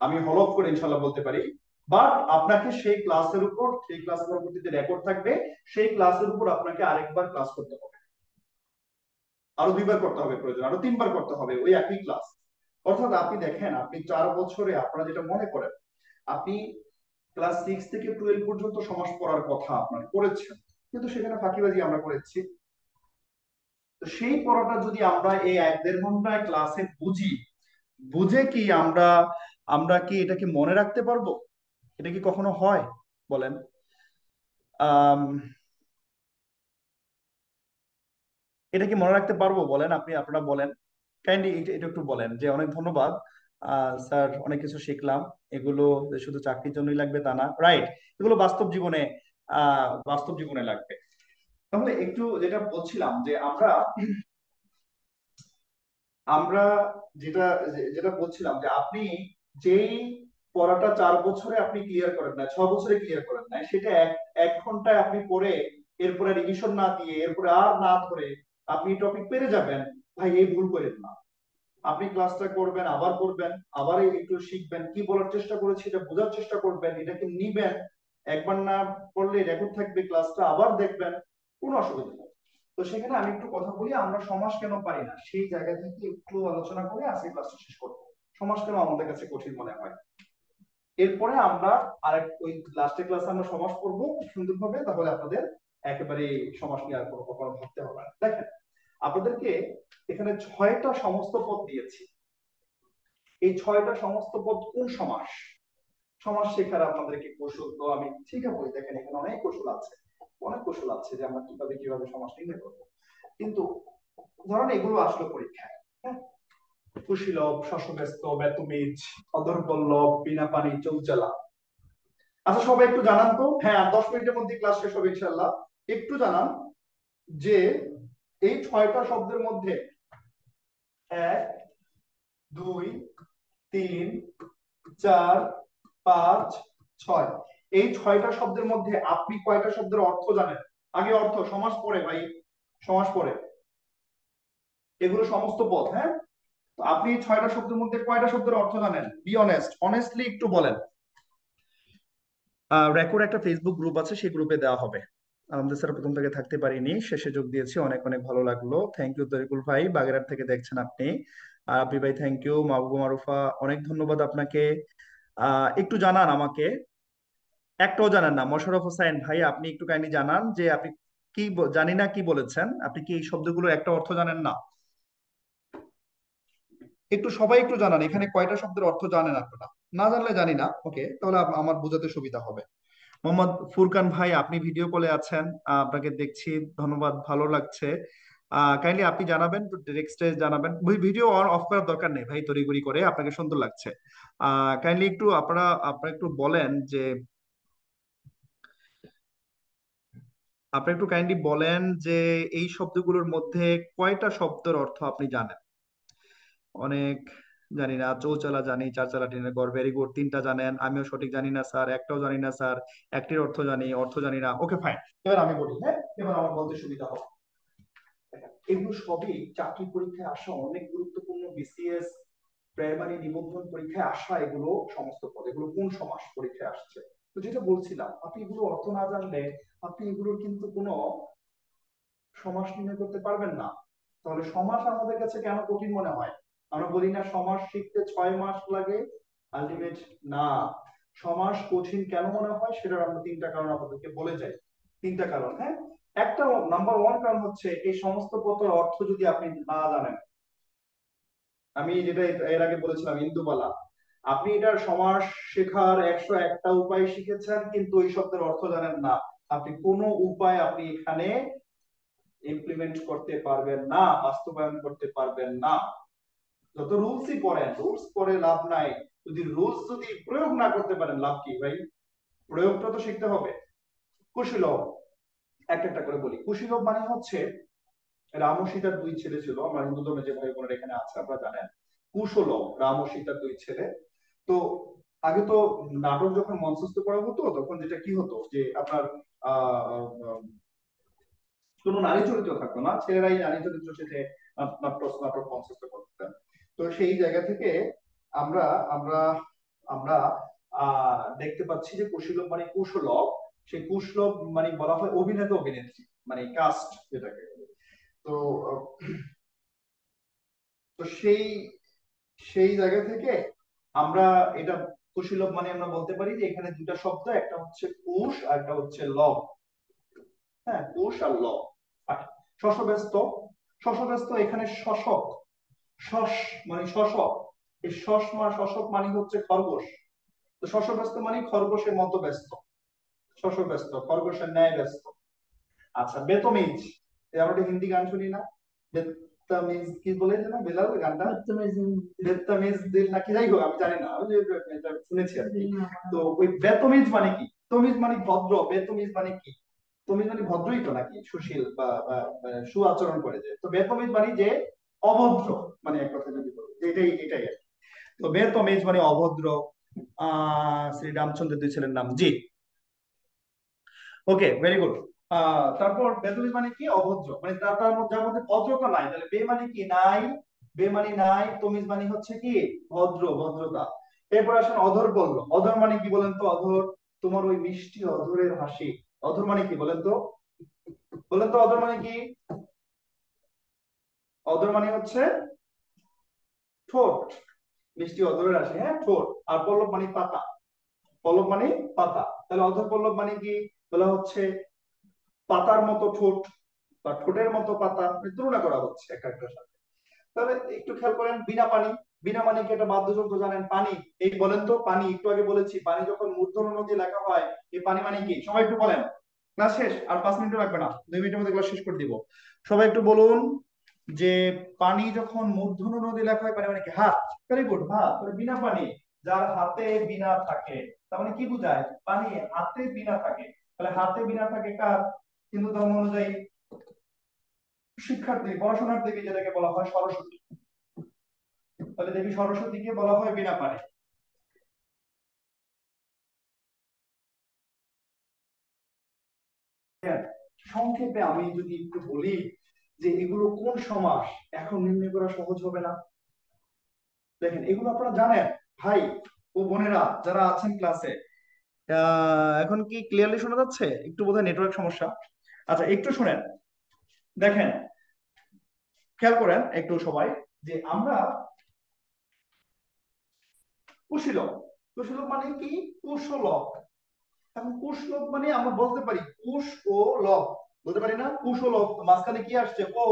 আমি হলফ করে ইনশাল্লাহ বলতে পারি। বাট আপনাকে সেই ক্লাসের উপর, সেই ক্লাস পরবর্তীতে রেকর্ড থাকবে, সেই ক্লাসের উপর আপনাকে আরেকবার ক্লাস করতে হবে, আরো 2বার করতে হবে, প্রয়োজন আরো 3বার করতে হবে ওই একই ক্লাস। অর্থাৎ আপনি দেখেন, আপনি 4 বছরে আপনারা যেটা মনে করেন, আপনি ক্লাস 6 থেকে 12 পর্যন্ত সমাজ পড়ার কথা আপনারা করেছেন, কিন্তু সেখানে ফাঁকিবাজি আমরা করেছি। তো সেই পড়াটা যদি আমরা এই 1-1.5 ঘন্টায় ক্লাসে বুঝি, বুঝে কি আমরা আমরা কি এটাকে মনে রাখতে পারবো? এটা কি কখনো হয় বলেন? আহ এটা কি মনে রাখতে পারবো বলেন, আপনারা বলেন। কাইন্ডলি এটা এটা একটু বলেন যে অনেক ধন্যবাদ স্যার, অনেক কিছু শিখলাম। এগুলো যে শুধু চাকরির জন্যই লাগবে তা না, রাইট? এগুলো বাস্তব জীবনে লাগবে। তাহলে একটু যেটা বলছিলাম যে আমরা আমরা যেটা যেটা বলছিলাম যে আপনি যেই পড়াটা 4 বছরে আপনি ক্লিয়ার করেন না, 6 বছরে ক্লিয়ার করেন না, সেটা এক ঘন্টায় আপনি পড়ে এরপরে রিভিশন না দিয়ে এরপরে আর না ধরে আপনি টপিক পেরে যাবেন। ভাই, এই ভুল করেন না। আপনি ক্লাসটা করবেন, আবার করবেন, আবার একটু শিখবেন, কি বলার চেষ্টা করেছি এটা বোঝার চেষ্টা করবেন, এটাকে নিবেন। একবার না পড়লে রেকর্ড থাকবে, ক্লাসটা আবার দেখবেন, কোনো অসুবিধা নেই। তো সেখানে আমি একটু কথা বলি, আমরা সমাজ কেন পারি না সেই জায়গা থেকে একটু আলোচনা করে আজকে ক্লাসটা শেষ করবো। সমাজ কেন আমাদের কাছে কঠিন মনে হয়, এরপরে আমরা আরেক ওই লাস্টের ক্লাসে আমরা সমাজ পড়বো খুব সুন্দরভাবে। তাহলে আপনাদের একেবারে সমাজ নিয়ে আর কোনো কখনো ভাবতে হবে না। দেখেন, আপনাদেরকে এখানে 6টা সমস্ত পদ দিয়েছি। এই 6টা সমস্ত পদ কোন সমাস? সমাজ শেখার আপনাদেরকে কৌশল তো আমি শিখাবো। দেখেন, এখানে অনেক কৌশল আছে, অনেক কৌশল আছে যে আমরা কিভাবে কিভাবে সমাজ নির্ণয় করবো। কিন্তু ধরেন এগুলো আসলো পরীক্ষায়, হ্যাঁ? কুশীলব, শশব্যস্ত, ব্যতমিজ, অধরপল্লব, বিনা পানি, চৌচালা। আচ্ছা, সবাই একটু জানান তো, হ্যাঁ 10 মিনিটের মধ্যে ক্লাস শেষ হবে ইনশাআল্লাহ। একটু জানান যে এই 6টা শব্দের মধ্যে 1, 2, 3, 4, 5, 6, এই 6টা শব্দের মধ্যে আপনি কয়টা শব্দের অর্থ জানেন? আগে অর্থ, সমাস পড়ে ভাই, সমাস পড়ে। এগুলো সমস্ত পদ, হ্যাঁ? তো আপনি 6টা শব্দের মধ্যে কয়টা শব্দের অর্থ জানেন? বি অনেস্ট, অনেস্টলি একটু বলেন। রেকর্ড একটা ফেসবুক গ্রুপ আছে, সেই গ্রুপে দেওয়া হবে। আমাদের স্যার প্রথম থেকে থাকতে পারিনি, শেষে যোগ দিয়েছি, অনেক অনেক ভালো লাগলো। থ্যাংক ইউ তরিকুল ভাই, বাগেরহাট থেকে দেখছেন আপনি। আপনি ভাই থ্যাংক ইউ। মাহবুবা মারুফা, অনেক ধন্যবাদ আপনাকে। একটু জানান আমাকে, একটাও জানেন না মোশাররফ হোসাইন ভাই, আপনি একটু কাইন্ডলি জানান যে আপনি কি জানি না কি বলেছেন, আপনি কি এই শব্দগুলোর একটা অর্থ জানেন না? একটু সবাই একটু জানান এখানে কয়টা শব্দের অর্থ জানেন আপনারা। না জানলে জানি না, ওকে, তাহলে আমার বোঝাতে সুবিধা হবে। মোহাম্মদ ফুরকান ভাই, আপনি ভিডিও কলে আছেন, আপনাকে দেখছি, ধন্যবাদ, ভালো লাগছে। কাইন্ডলি আপনি জানাবেন, টেক্সটে জানাবেন, ভিডিও অন অফ করার দরকার নেই ভাই, তড়িঘড়ি করে, আপনাকে সুন্দর লাগছে। কাইন্ডলি একটু আপনারা একটু বলেন যে, আপনি একটু কাইন্ডলি বলেন যে এই শব্দগুলোর মধ্যে কয়টা শব্দের অর্থ আপনি জানেন? অনেক জানি না, চৌচালা জানি, চারচালা টিনের ঘর, ভেরি গুড, 3টা জানেন। আমিও সঠিক জানি না স্যার, একটাও জানি না স্যার, একটির অর্থ জানি, অর্থ জানি না। ওকে ফাইন, এবার আমি বলি, হ্যাঁ, এবার আমার বলতে সুবিধা হবে। এগুলো সবই চাকরি পরীক্ষায় আসা অনেক গুরুত্বপূর্ণ, বিসিএস প্রাইমারি নিবন্ধন পরীক্ষায় আসা এগুলো সমস্ত পদ। এগুলো কোন সমাস পরীক্ষায় আসছে। তো যেটা বলছিলাম, আপনি এগুলো অর্থ না জানলে আপনি এগুলোর কিন্তু কোনো সমাস নির্ণয় করতে পারবেন না। তাহলে সমাস আমাদের কাছে কেন কঠিন মনে হয়? আমরা বলি না সমাস শিখতে 6 মাস লাগে, আলটিমেট না। সমাস কঠিন কেন মনে হয় সেটার আমরা 3টা কারণ আপনাদেরকে বলে যাই। 3টা কারণ, হ্যাঁ? একটা, নাম্বার 1 কারণ হচ্ছে এই সমস্ত পদের অর্থ যদি আপনি না জানেন। আমি যেটা এর আগে বলেছিলাম, ইন্দুবালা, আপনি এটার সমাস শেখার 101টা উপায় শিখেছেন, কিন্তু ওই শব্দের অর্থ জানেন না। আপনি কোনো উপায় আপনি এখানে ইমপ্লিমেন্ট করতে পারবেন না, বাস্তবায়ন করতে পারবেন না। যত রুলসই পড়েন, রুলস পড়ে লাভ নাই যদি প্রয়োগ না করতে পারেন, লাভ কি ভাই? প্রয়োগটা তো শিখতে হবে। কুশীলব, একটা একটা করে বলি। কুশীলব মানে হচ্ছে, রাম ও সীতার 2 ছেলে ছিল, আমার হিন্দু ধর্মে যে ভাই বোনেরা এখানে আছে আপনারা জানেন। কুশলব, রাম ও সীতার 2 ছেলে। তো আগে তো নাটক যখন মঞ্চস্থ করা হতো তখন যেটা কি হতো যে আপনার আহ কোনো নারী চরিত্র থাকতো না, ছেলেরাই নারী চরিত্র সাথে নাটক মঞ্চস্থ করতেন। তো সেই জায়গা থেকে আমরা আমরা আমরা দেখতে পাচ্ছি যে কুশীলব মানে কুশলব, সেই কুশলব মানে বলা হয় অভিনেতা অভিনেত্রী, মানে কাস্ট যেটাকে। তো তো সেই সেই জায়গা থেকে আমরা এটা কুশীলব মানে আমরা বলতে পারি যে এখানে 2টা শব্দ, একটা হচ্ছে কুশ আর একটা হচ্ছে লব। হ্যাঁ, কুশ আর লব। শশব্যস্ত, শশব্যস্ত এখানে শশক, শশ মানে শশক, এই শশক মানে হচ্ছে খরগোশ। তো শশব্যস্ত মানে খরগোশের মতো ব্যস্ত, শশব্যস্ত খরগোশের ন্যায় ব্যস্ত। আচ্ছা, বেতমিজ, আমরা একটা হিন্দি গান শুনি না, বেত্তামিজ কি বলে যেন বেলাল গানটা, বেত্তামিজ দিল নাকি, যাই হোক আমি জানি না, ওই যে এটা শুনেছি আর কি। তো ওই বেতমিজ মানে কি, তমিজ মানে ভদ্র, বেতমিজ মানে কি, তমিজ মানে ভদ্রই তো নাকি, সুশীল বা সু আচরণ করে, যে তো বেতমিজ মানে যে অভদ্র, মানে এক কথা যদি বলি এটাই আর কি। তো বেতমিজ মানে অভদ্র। শ্রী রামচন্দ্র দুই ছেলের নাম, জি। ওকে, ভেরি গুড। তারপর বেদবিস মানে কি, অভদ্র, মানে তার মধ্যে যার মধ্যে ভদ্রতা নাই, তাহলে বে মানে কি, নাই, বে মানে নাই, তমিজ মানে হচ্ছে কি, ভদ্র, ভদ্রতা। এরপর আসেন অধর বলল, অধর মানে কি বলেন তো, অধর, তোমার ওই মিষ্টি অধরের হাসি, অধর মানে কি বলেন তো, বলেন তো অধর মানে কি? অধর মানে হচ্ছে ঠোঁট, মিষ্টি অধরের হাসি, হ্যাঁ ঠোঁট। আর পল্লব মানে পাতা, পল্লব মানে পাতা, তাহলে অধর পল্লব মানে কি বলা হচ্ছে, পাতার মতো ঠোঁট বা ঠোঁটের মতো পাতা, তুলনা করা হচ্ছে একটা একটার সাথে। তাহলে একটু খেয়াল করেন, বিনা পানি, বিনা মানে কি, একটা বাদ্যযন্ত্র জানেন, পানি, এই বলেন তো পানি, একটু আগে বলেছি পানি যখন মূর্ধন্য ণ দিয়ে লেখা হয়, এই পানি মানে কি, সবাই একটু বলেন। ক্লাস শেষ, আর 5 মিনিট লাগবে না, 2 মিনিটের মধ্যে ক্লাস শেষ করে দিব। সবাই একটু বলুন যে পানি যখন মূর্ধন্য ণ দিয়ে লেখা হয়, পানি মানে কি, হাত। ভেরি গুড, হাত। বিনা পানি, যার হাতে বিনা থাকে, তার মানে কি বোঝায়, পানি হাতে বিনা থাকে। তাহলে হাতে বিনা থাকে কার, হিন্দু ধর্ম অনুযায়ী শিক্ষার্থী, পড়াশোনার দেবী, যেটাকে বলা হয় সরস্বতী। তাহলে দেবী সরস্বতীকে বলা হয় বিনা পানি। সংক্ষেপে আমি যদি একটু বলি যে এগুলো কোন সমাস, এখন নির্ণয় করা সহজ হবে না। দেখেন এগুলো আপনারা জানেন ভাই ও বোনেরা যারা আছেন ক্লাসে, এখন কি ক্লিয়ারলি শোনা যাচ্ছে? একটু বোধহয় নেটওয়ার্ক সমস্যা। আচ্ছা একটু শুনেন, দেখেন খেয়াল করেন একটু সবাই, যে আমরা কুশীলব, কুশীলব মানে কি, কুশলক। এখন কুশলক মানে আমরা বলতে পারি কুশ ও লব, বলতে পারি না, কুশ ও লব, মাঝখানে কি আসছে, ও।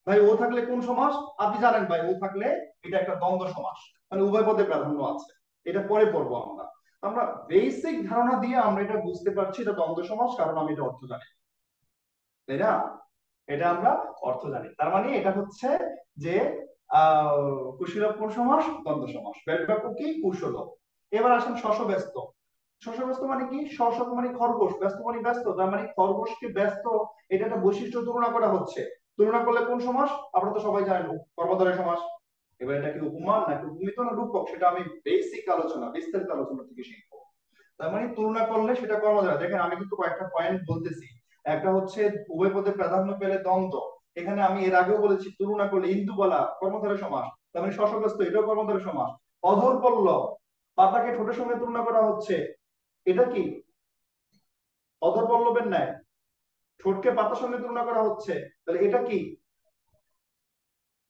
ভাই ও থাকলে কোন সমাস আপনি জানেন ভাই, ও থাকলে এটা একটা দ্বন্দ্ব সমাস, মানে উভয় পদে প্রাধান্য আছে। এটা পরে পড়বো আমরা। আমরা বেসিক ধারণা দিয়ে আমরা এটা বুঝতে পারছি এটা দ্বন্দ্ব সমাস, কারণ আমি এটা অর্থ জানি, তাই না? এটা আমরা অর্থ জানি, তার মানে এটা হচ্ছে যে কুশীলব কোন সমাস, দ্বন্দ্ব সমাস। ব্যাট বাক্য কি, কুশলব। এবার আসেন শশব্যস্ত। শশব্যস্ত মানে কি, শশ মানে খরগোশ, ব্যস্ত মানে ব্যস্ত, তার মানে খরগোশকে ব্যস্ত, এটা একটা বৈশিষ্ট্য তুলনা করা হচ্ছে। তুলনা করলে কোন সমাস, আপনারা তো সবাই জানেন কর্মধারয় সমাস। এবার এটা কি উপমান নাকি উপমিত না রূপক, সেটা আমি বেসিক আলোচনা, বিস্তারিত আলোচনা থেকে শিখবো। তার মানে তুলনা করলে সেটা কর্মধারয়। দেখেন আমি কিন্তু কয়েকটা পয়েন্ট বলতেছি, একটা হচ্ছে উভয় পদে প্রাধান্য পেলে দ্বন্দ্ব, এখানে আমি এর আগেও বলেছি তুলনা করলে ইন্দু বলা কর্মধারয় সমাস, তার মানে শশব্যস্ত এটাও কর্মধারয় সমাস। অধর পল্লব, পাতাকে ঠোঁটের সঙ্গে তুলনা করা হচ্ছে, এটা কি অধর পল্লবের ন্যায়, ঠোঁটকে পাতার সঙ্গে তুলনা করা হচ্ছে, তাহলে এটা কি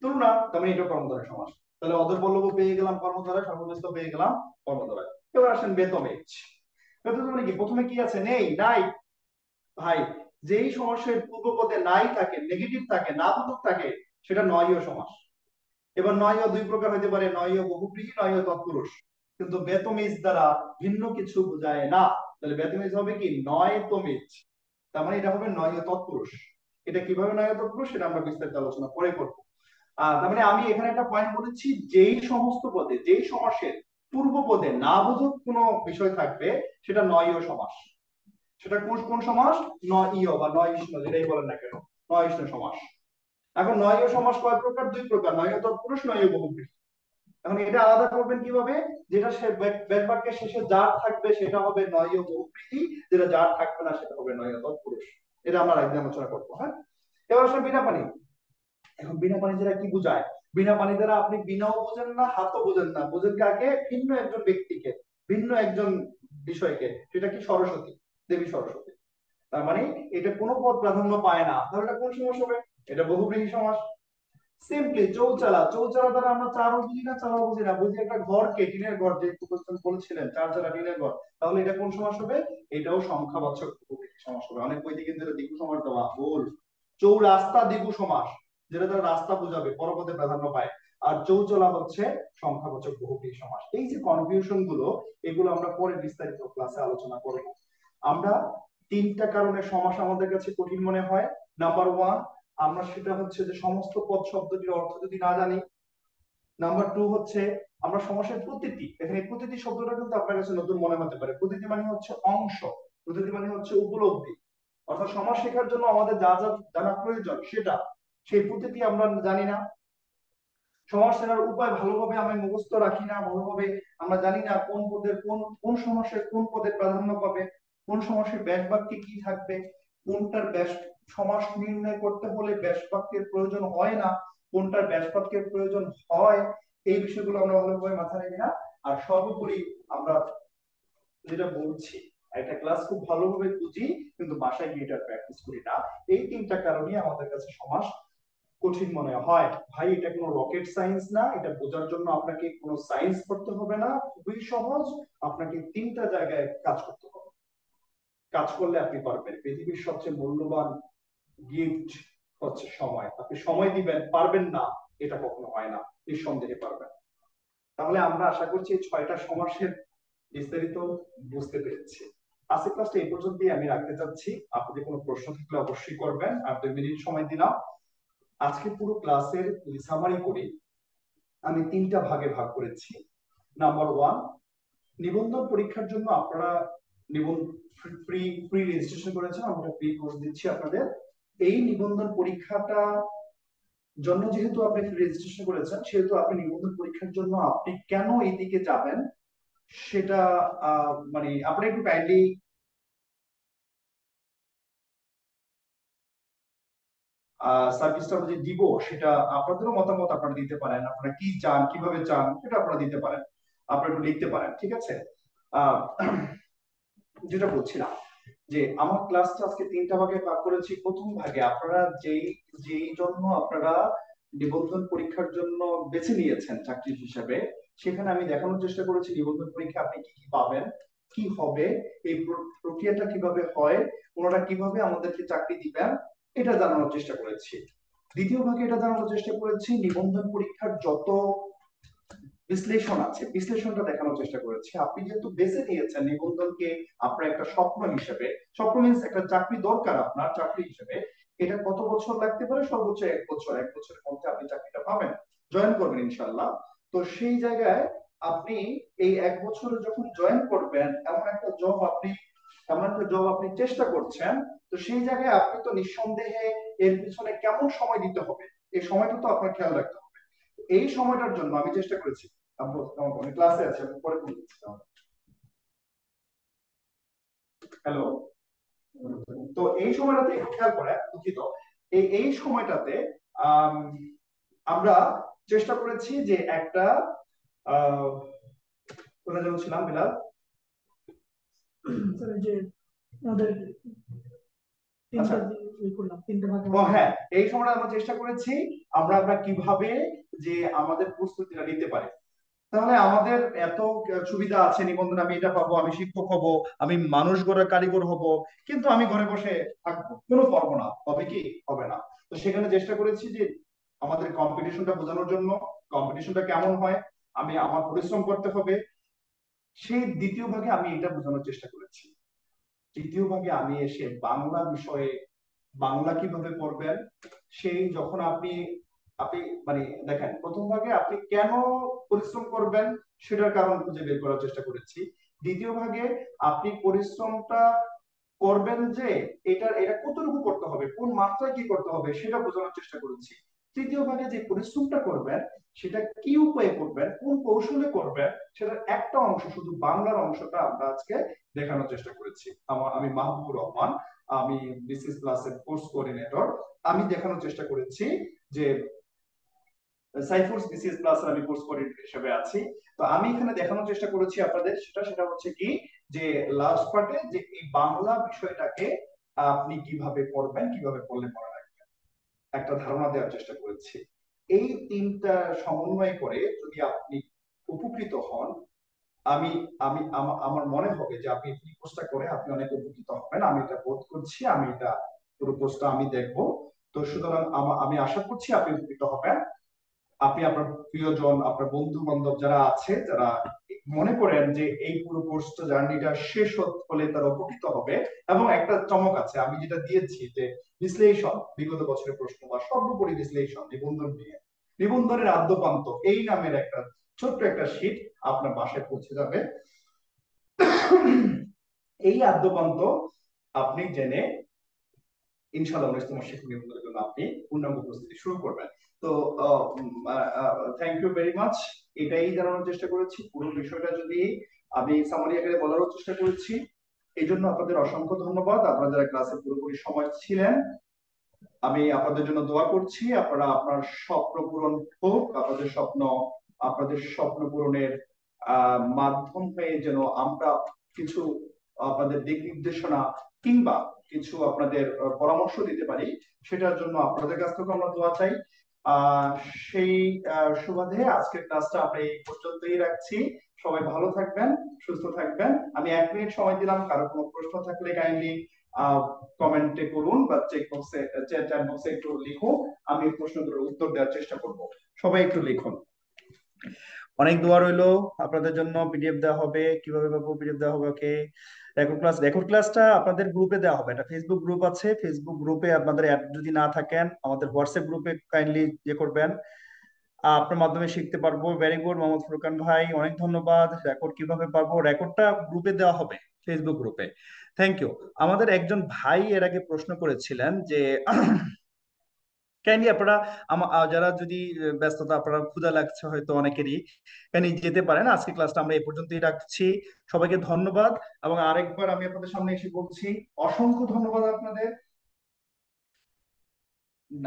তুলনা, তার মানে এটা কর্মধারয় সমাস। তাহলে অধর পল্লব পেয়ে গেলাম কর্মধারয়, শশব্যস্ত পেয়ে গেলাম কর্মধারয়। এবার আসেন বেতমেজ। বেতমেজ মানে কি, প্রথমে কি আছে, নেই, নাই। ভাই যেই সমাসের পূর্ব পদে নাই থাকে, নেগেটিভ থাকে, না বোধক থাকে, সেটা নয়ীয় সমাস। এবার নয়ীয় দুই প্রকার হতে পারে, নয়ীয় বহুব্রীহি, নয়ীয় তৎপুরুষ। কিন্তু বেতমিজ দ্বারা ভিন্ন কিছু বোঝায় না, তাহলে বেতমিজ হবে কি, নয় তমিজ, তার মানে এটা হবে নয়ীয় তৎপুরুষ। এটা কিভাবে নয়ীয় তৎপুরুষ সেটা আমরা বিস্তারিত আলোচনা পরে করব। তার মানে আমি এখানে একটা পয়েন্ট বলেছি, যেই সমস্ত পদে, যেই সমাসের পূর্ব পদে না বোধক কোনো বিষয় থাকবে, সেটা নয়ীয় সমাস। সেটা কোন কোন সমাস, নয়ীয় বা নয়িষ্ণ, যেটাই বলেন না কেন, নয়িষ্ণ সমাস। এখন নয়ীয় সমাস কয় প্রকার, দুই প্রকার, নয়ীয় তৎপুরুষ, নয়ীয় বহুব্রীহি। এখন এটা আলাদা করবেন কিভাবে, যেটা ব্যাট বাক্যের শেষে যার থাকবে সেটা হবে নয়ীয় বহুব্রীহি, যেটা যার থাকবে না সেটা হবে নয়ীয় তৎপুরুষ। এটা আমরা একদিন আলোচনা করবো। হ্যাঁ, এবার আসলে বিনা পানি। এখন বিনা পানি দ্বারা কি বোঝায়, বিনা পানি দ্বারা আপনি বিনাও বোঝেন না, হাতও বোঝেন না, বোঝেন কাকে, ভিন্ন একজন ব্যক্তিকে, ভিন্ন একজন বিষয়কে, সেটা কি, সরস্বতী, দেবী সরস্বতী। তার মানে এটা কোনো পদ প্রাধান্য পায় না, তাহলে এটা কোন সমাস হবে, এটা বহুব্রীহি সমাস। সিম্পলি চৌচালা, চৌচালা দ্বারা আমরা চারও বুঝি না, চালাও বুঝি না, বুঝি একটা ঘরকে, টিনের ঘর, যে কোশ্চেন বলেছিলেন চার চালা টিনের ঘর, তাহলে এটা কোন সমাস হবে, এটাও সংখ্যাবাচক বহুব্রীহি সমাস হবে। অনেক বইতে কিন্তু এটা দ্বিগু সমাস দেওয়া, ভুল। চৌরাস্তা দ্বিগু সমাস, যেটা তারা রাস্তা বোঝাবে, পরপদে প্রাধান্য পায়। আর চৌচলা হচ্ছে সংখ্যাবাচক বহুব্রীহি সমাস। এই যে কনফিউশন গুলো, এগুলো আমরা পরে বিস্তারিত ক্লাসে আলোচনা করব। আমরা তিনটা কারণে সমাস আমাদের কাছে কঠিন মনে হয়। নাম্বার ওয়ান, আমরা সেটা হচ্ছে যে সমস্ত পদ শব্দটির অর্থ যদি না জানি। নাম্বার 2 হচ্ছে আমরা সমাসের প্রতিটি, এখানে প্রতিটি শব্দটা কিন্তু আপনার কাছে নতুন মনে হতে পারে। প্রতিটি মানে হচ্ছে অংশ, প্রতিটি মানে হচ্ছে উপলব্ধি। অর্থাৎ সমাস শেখার জন্য আমাদের যা যা জানা প্রয়োজন সেটা, সেই প্রতিটি আমরা জানি না। সমাস চেনার উপায় ভালোভাবে আমি মুখস্থ রাখি না, ভালোভাবে আমরা জানি না কোন পদের কোন সমাসের কোন পদের প্রাধান্য পাবে, কোন সমাসের ব্যাস বাক্যে কি থাকবে, কোনটার ব্যাস সমাস নির্ণয় করতে হলে ব্যাস বাক্যের প্রয়োজন হয় না, কোনটার ব্যাস বাক্যের প্রয়োজন হয়, এই বিষয়গুলো আমরা ভালোভাবে মাথায় রাখি না। আর সর্বোপরি আমরা যেটা বলছি, একটা ক্লাস খুব ভালোভাবে বুঝি কিন্তু বাসায় গিয়ে এটা প্র্যাকটিস করি না। এই তিনটা কারণে আমাদের কাছে সমাস কঠিন মনে হয়। ভাই এটা কোনো রকেট সায়েন্স না, এটা বোঝার জন্য আপনাকে কোনো সায়েন্স পড়তে হবে না, খুবই সহজ। আপনাকে তিনটা জায়গায় কাজ করতে হবে, কাজ করলে আপনি পারবেন। পৃথিবীর সবচেয়ে মূল্যবান গিফট হচ্ছে সময়। আপনি সময় দিবেন, পারবেন না এটা কখনো হয় না, নিঃসন্দেহে পারবেন। তাহলে আমরা আশা করছি এই 6টা সমাসের বিস্তারিত বুঝতে পেরেছি। আজকের ক্লাসটা এই পর্যন্তই আমি রাখতে চাচ্ছি। আপনাদের কোনো প্রশ্ন থাকলে অবশ্যই করবেন। আর 2 মিনিট সময় দিলাম। আজকে পুরো ক্লাসের সামারি করি। আমি 3টা ভাগে ভাগ করেছি। নাম্বার 1, নিবন্ধন পরীক্ষার জন্য আপনারা ফ্রি রেজিস্ট্রেশন করেছেন, আমরা ফ্রি কোর্স দিচ্ছি আপনাদের। এই নিবন্ধন পরীক্ষাটা জন্য যেহেতু আপনি রেজিস্ট্রেশন করেছেন, সেহেতু আপনি নিবন্ধন পরীক্ষার জন্য আপনি কেন এই দিকে যাবেন সেটা মানে আপনারা একটু কাইন্ডলি সার্ভিসটা যে দিব সেটা আপনাদেরও মতামত আপনারা দিতে পারেন। আপনারা কি চান, কিভাবে চান, সেটা আপনারা দিতে পারেন, আপনারা একটু লিখতে পারেন, ঠিক আছে? যেটা বলছিলাম যে আমার ক্লাসটা আজকে 3টা ভাগে ভাগ করেছি। প্রথম ভাগে আপনারা যেই জন্য আপনারা নিবন্ধন পরীক্ষার জন্য বেছে নিয়েছেন চাকরি হিসেবে, সেখানে আমি দেখানোর চেষ্টা করেছি নিবন্ধন পরীক্ষা আপনি কি কি পাবেন, কি হবে, এই প্রক্রিয়াটা কিভাবে হয়, ওনারা কিভাবে আমাদেরকে চাকরি দিবেন, এটা জানানোর চেষ্টা করেছি। দ্বিতীয় ভাগে এটা জানানোর চেষ্টা করেছি নিবন্ধন পরীক্ষার যত বিশ্লেষণ আছে, বিশ্লেষণটা দেখানোর চেষ্টা করেছি। আপনি যেহেতু বেছে নিয়েছেন নিবন্ধনকে আপনার একটা স্বপ্ন হিসেবে, স্বপ্ন মিন্স একটা চাকরি দরকার আপনার চাকরি হিসেবে, এটা কত বছর লাগতে পারে? সর্বোচ্চ 1 বছর। 1 বছরের মধ্যে আপনি চাকরিটা পাবেন, জয়েন করবেন ইনশাআল্লাহ। তো সেই জায়গায় আপনি এই 1 বছরে যখন জয়েন করবেন, এমন একটা জব আপনি চেষ্টা করছেন, তো সেই জায়গায় আপনি তো নিঃসন্দেহে এর পিছনে কেমন সময় দিতে হবে, এই সময়টা তো আপনার খেয়াল রাখতে হবে। এই সময়টার জন্য আমি চেষ্টা করেছি, আমি ক্লাসে আছি, আমি পরে বলে দিচ্ছি। হ্যালো, তো এই সময়টাতে একটু খেয়াল করে, দুঃখিত, এই সময়টাতে আমরা চেষ্টা করেছি যে একটা কোথায় যেন ছিলাম বিলাল, যে আমাদের হ্যাঁ, এই সময়টা আমরা চেষ্টা করেছি আমরা কিভাবে যে আমাদের প্রস্তুতিটা নিতে পারি। তাহলে আমাদের এত সুবিধা আছে নিবন্ধন, আমি এটা পাবো, আমি শিক্ষক হব, আমি মানুষ গড়ার কারিগর হব, কিন্তু আমি ঘরে বসে থাকবো, কোনো পারবো না, হবে কি? হবে না। তো সেখানে চেষ্টা করেছি যে আমাদের কম্পিটিশনটা বোঝানোর জন্য, কম্পিটিশনটা কেমন হয়, আমার পরিশ্রম করতে হবে। সেই দ্বিতীয় ভাগে আমি এটা বোঝানোর চেষ্টা করেছি। তৃতীয় ভাগে আমি এসে বাংলা বিষয়ে বাংলা কিভাবে পড়বেন, সেই যখন আপনি আপনি মানে দেখেন, প্রথম ভাগে আপনি কেন পরিশ্রম করবেন সেটার কারণ খুঁজে বের করার চেষ্টা করেছি। দ্বিতীয় ভাগে আপনি পরিশ্রমটা করবেন যে এটা কতটুকু করতে হবে, কোন মাত্রায় কি করতে হবে সেটা বোঝানোর চেষ্টা করেছি। তৃতীয় ভাগে যে পরিশ্রমটা করবেন সেটা কি উপায়ে করবেন, কোন কৌশলে করবেন, সেটার একটা অংশ, শুধু বাংলার অংশটা আমরা আজকে দেখানোর চেষ্টা করেছি। আমি মাহবুবুর রহমান, আমি বিসিএস ক্লাসের কোর্স কোঅর্ডিনেটর। আমি দেখানোর চেষ্টা করেছি যে সাইফুর বিসিএস ক্লাসের আমি কোর্স কোঅর্ডিনেটর হিসেবে আছি। তো আমি এখানে দেখানোর চেষ্টা করেছি আপনাদের সেটা হচ্ছে কি, যে লাস্ট পার্টে যে এই বাংলা বিষয়টাকে আপনি কিভাবে পড়বেন, কিভাবে পড়লে মনে রাখবেন, একটা ধারণা দেওয়ার চেষ্টা করেছি। এই 3টা সমন্বয় করে যদি আপনি উপকৃত হন, আমি আমি আমার মনে হবে যে আপনি এই কোর্সটা করে আপনি অনেক উপকৃত হবেন। আমি এটা বোধ করছি, আমি এটা পুরো কোর্সটা আমি দেখবো। তো সুতরাং আমি আশা করছি আপনি উপকৃত হবেন। আপনি আপনার প্রিয়জন, আপনার বন্ধু বান্ধব যারা আছে, যারা মনে করেন যে এই পুরো কোর্সটা জার্নিটা শেষ হলে তারা উপকৃত হবে। এবং একটা চমক আছে, আমি যেটা দিয়েছি যে বিশ্লেষণ, বিগত বছরের প্রশ্ন বা সর্বোপরি বিশ্লেষণ নিবন্ধন নিয়ে, নিবন্ধনের আদ্যপান্ত এই নামের একটা ছোট্ট একটা শীট আপনার বাসায় পৌঁছে যাবে। এই আদ্যপান্ত আপনি জেনে ইনশাআল্লাহ 19তম শিক্ষক নিবন্ধনের জন্য আপনি পূর্ণাঙ্গ প্রস্তুতি শুরু করবেন। তো থ্যাংক ইউ ভেরি মাচ। এটাই জানানোর চেষ্টা করেছি। পুরো বিষয়টা যদি আমি সামারি আকারে বলার চেষ্টা করেছি, এই জন্য আপনাদের অসংখ্য ধন্যবাদ। আপনারা যারা ক্লাসে পুরোপুরি সময় ছিলেন, আমি আপনাদের জন্য দোয়া করছি। আপনারা আপনার স্বপ্ন পূরণ হোক, আপনাদের স্বপ্ন পূরণের মাধ্যম হয়ে যেন আমরা কিছু আপনাদের দিক নির্দেশনা কিংবা কিছু আপনাদের পরামর্শ দিতে পারি, সেটার জন্য আপনাদের কাছ থেকে আমরা দোয়া চাই। সেই সুবাদে আজকের ক্লাসটা আমরা এই পর্যন্তই রাখছি। সবাই ভালো থাকবেন, সুস্থ থাকবেন। আমি 1 মিনিট সময় দিলাম, কারো কোনো প্রশ্ন থাকলে কাইন্ডলি কমেন্টে করুন বা চ্যাট বক্সে একটু লিখুন, আমি প্রশ্নগুলোর উত্তর দেওয়ার চেষ্টা করব। সবাই একটু লিখুন। অনেক দোয়া রইলো আপনাদের জন্য। পিডিএফ দেওয়া হবে, কিভাবে পাবো পিডিএফ দেওয়া হবে? ওকে, রেকর্ড ক্লাসটা আপনাদের গ্রুপে দেওয়া হবে। এটা ফেসবুক গ্রুপ আছে, ফেসবুক গ্রুপে আপনাদের অ্যাড যদি না থাকেন, আমাদের হোয়াটসঅ্যাপ গ্রুপে কাইন্ডলি ইয়ে করবেন, আপনার মাধ্যমে শিখতে পারবো। ভেরি গুড মোহাম্মদ ফুরকান ভাই, অনেক ধন্যবাদ। রেকর্ড কিভাবে পাবো? রেকর্ডটা গ্রুপে দেওয়া হবে, ফেসবুক গ্রুপে। Thank you. আমাদের একজন ভাই এর আগে প্রশ্ন করেছিলেন যে কাইন্ডলি আপনারা যারা যদি ব্যস্ততা, আপনারা ক্ষুধা লাগছে হয়তো অনেকেরই, কাইন্ডলি যেতে পারেন। আজকে ক্লাসটা আমরা এই পর্যন্তই রাখছি। সবাইকে ধন্যবাদ। এবং আরেকবার আমি আপনাদের সামনে এসে বলছি, অসংখ্য ধন্যবাদ আপনাদের।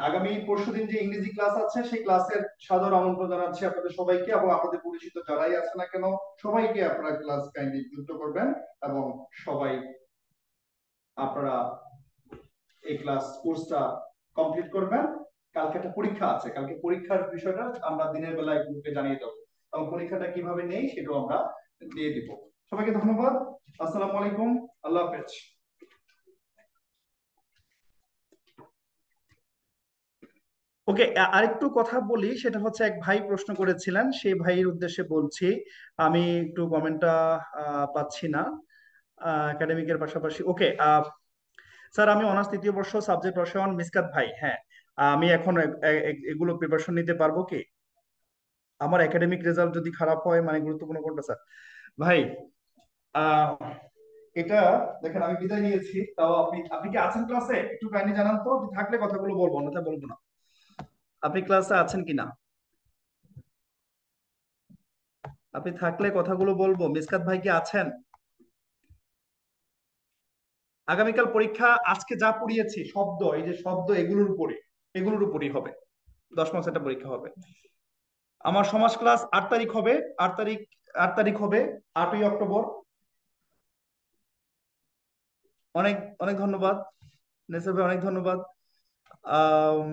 আগামী পরশুদিন যে ইংরেজি ক্লাস আছে, সেই ক্লাসের সাদর আমন্ত্রণ জানাচ্ছি আপনাদের সবাইকে, এবং আপনাদের পরিচিত যারাই আছে না কেন সবাইকে আপনারা ক্লাস কাইন্ডলি যুক্ত করবেন, এবং সবাই আপনারা এই কোর্সটা কমপ্লিট করবেন। কালকে একটা পরীক্ষা আছে, কালকে পরীক্ষার বিষয়টা আমরা দিনের বেলায় গ্রুপে জানিয়ে দেবো, এবং পরীক্ষাটা কিভাবে নেই সেটাও আমরা দিয়ে দিব। সবাইকে ধন্যবাদ। আসসালামু আলাইকুম, আল্লাহ হাফেজ। ওকে, আরেকটু কথা বলি, সেটা হচ্ছে এক ভাই প্রশ্ন করেছিলেন, সেই ভাইয়ের উদ্দেশ্যে বলছি। আমি একটু কমেন্টটা পাচ্ছি না একাডেমিকের পাশাপাশি। ওকে স্যার, আমি অনার্স 3য় বর্ষ, সাবজেক্ট রসায়ন। মিসকাত ভাই, হ্যাঁ, আমি এখন এগুলো প্রিপারেশন নিতে পারবো কি? আমার একাডেমিক রেজাল্ট যদি খারাপ হয়, মানে গুরুত্বপূর্ণ কোনটা স্যার? ভাই আহ এটা দেখেন, আমি বিদায় নিয়েছি, তাও আপনি কি আছেন ক্লাসে? একটু কাইন্ডলি জানান তো, থাকলে কথাগুলো বলবো, অন্যথা বলবো না। আপনি ক্লাসে আছেন কিনা? আপনি থাকলে কথাগুলো বলবো। মিসকাত ভাই কি আছেন? আগামীকাল পরীক্ষা। আজকে যা পড়িয়েছি শব্দ, এই যে শব্দ, এগুলোর উপরই হবে। 10 মার্কস একটা পরীক্ষা হবে। আমার সমাজ ক্লাস 8 তারিখ হবে। 8 তারিখ হবে, 8ই অক্টোবর। অনেক অনেক ধন্যবাদ নেসার ভাই, অনেক ধন্যবাদ। আম,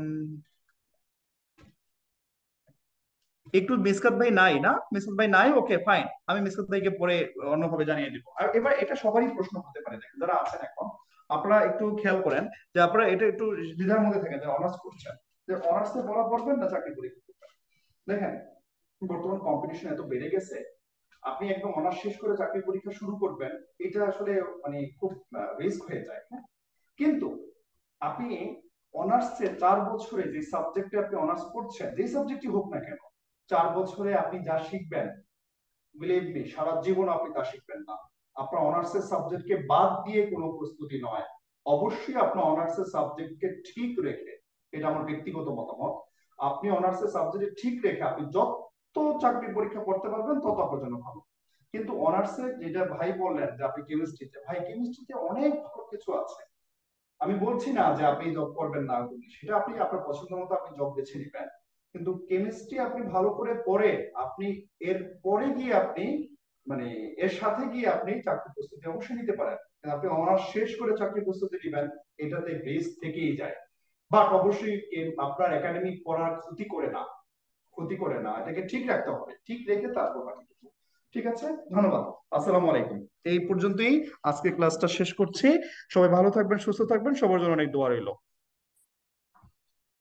একটু মিসকাত ভাই নাই না? মিসকাত ভাই নাই, ওকে ফাইন। আমি মিসকাত ভাইকে পরে অন্যভাবে জানিয়ে দিব। আর এবার এটা সবারই প্রশ্ন হতে পারে, দেখেন যারা আছেন এখন, আপনারা একটু খেয়াল করেন যে আপনারা এটা একটু দ্বিধার মধ্যে থাকেন, যারা অনার্স করছেন, যে অনার্সে পড়া পড়বেন না চাকরি পরীক্ষা করবেন। দেখেন, বর্তমান কম্পিটিশন এত বেড়ে গেছে, আপনি একদম অনার্স শেষ করে চাকরি পরীক্ষা শুরু করবেন, এটা আসলে মানে খুব রিস্ক হয়ে যায়। হ্যাঁ, কিন্তু আপনি অনার্সে 4 বছরে যে সাবজেক্টে আপনি অনার্স পড়ছেন, যে সাবজেক্টই হোক না কেন, 4 বছরে আপনি যা শিখবেন, বিলিভ মি, সারা জীবন আপনি তা শিখবেন না। আপনার অনার্সের সাবজেক্টকে বাদ দিয়ে কোনো প্রস্তুতি নয়, অবশ্যই আপনার অনার্সের সাবজেক্টকে ঠিক রেখে, এটা আমার ব্যক্তিগত মতামত, আপনি অনার্সের সাবজেক্ট ঠিক রেখে আপনি যত চাকরি পরীক্ষা করতে পারবেন তত আপনার জন্য ভালো। কিন্তু অনার্সে যেটা ভাই বললেন যে আপনি কেমিস্ট্রিতে, ভাই কেমিস্ট্রিতে অনেক ভালো কিছু আছে। আমি বলছি না যে আপনি জব করবেন না, সেটা আপনি আপনার পছন্দ মতো আপনি জব বেছে নেবেন, কিন্তু কেমিস্ট্রি আপনি ভালো করে পড়ে আপনি এর পরে গিয়ে আপনি মানে এর সাথে গিয়ে আপনি চাকরি প্রস্তুতি অবশ্যই নিতে পারেন। আপনি অনার্স শেষ করে চাকরি প্রস্তুতি নেবেন, এটাতে বেস থেকেই যায়। বাট অবশ্যই আপনার একাডেমিক পড়ার ক্ষতি করে না, এটাকে ঠিক রাখতে হবে, ঠিক রেখে তারপর বাকি কিছু। ঠিক আছে, ধন্যবাদ। আসসালামু আলাইকুম। এই পর্যন্তই আজকে ক্লাসটা শেষ করছি। সবাই ভালো থাকবেন, সুস্থ থাকবেন, সবার জন্য অনেক দোয়া রইল।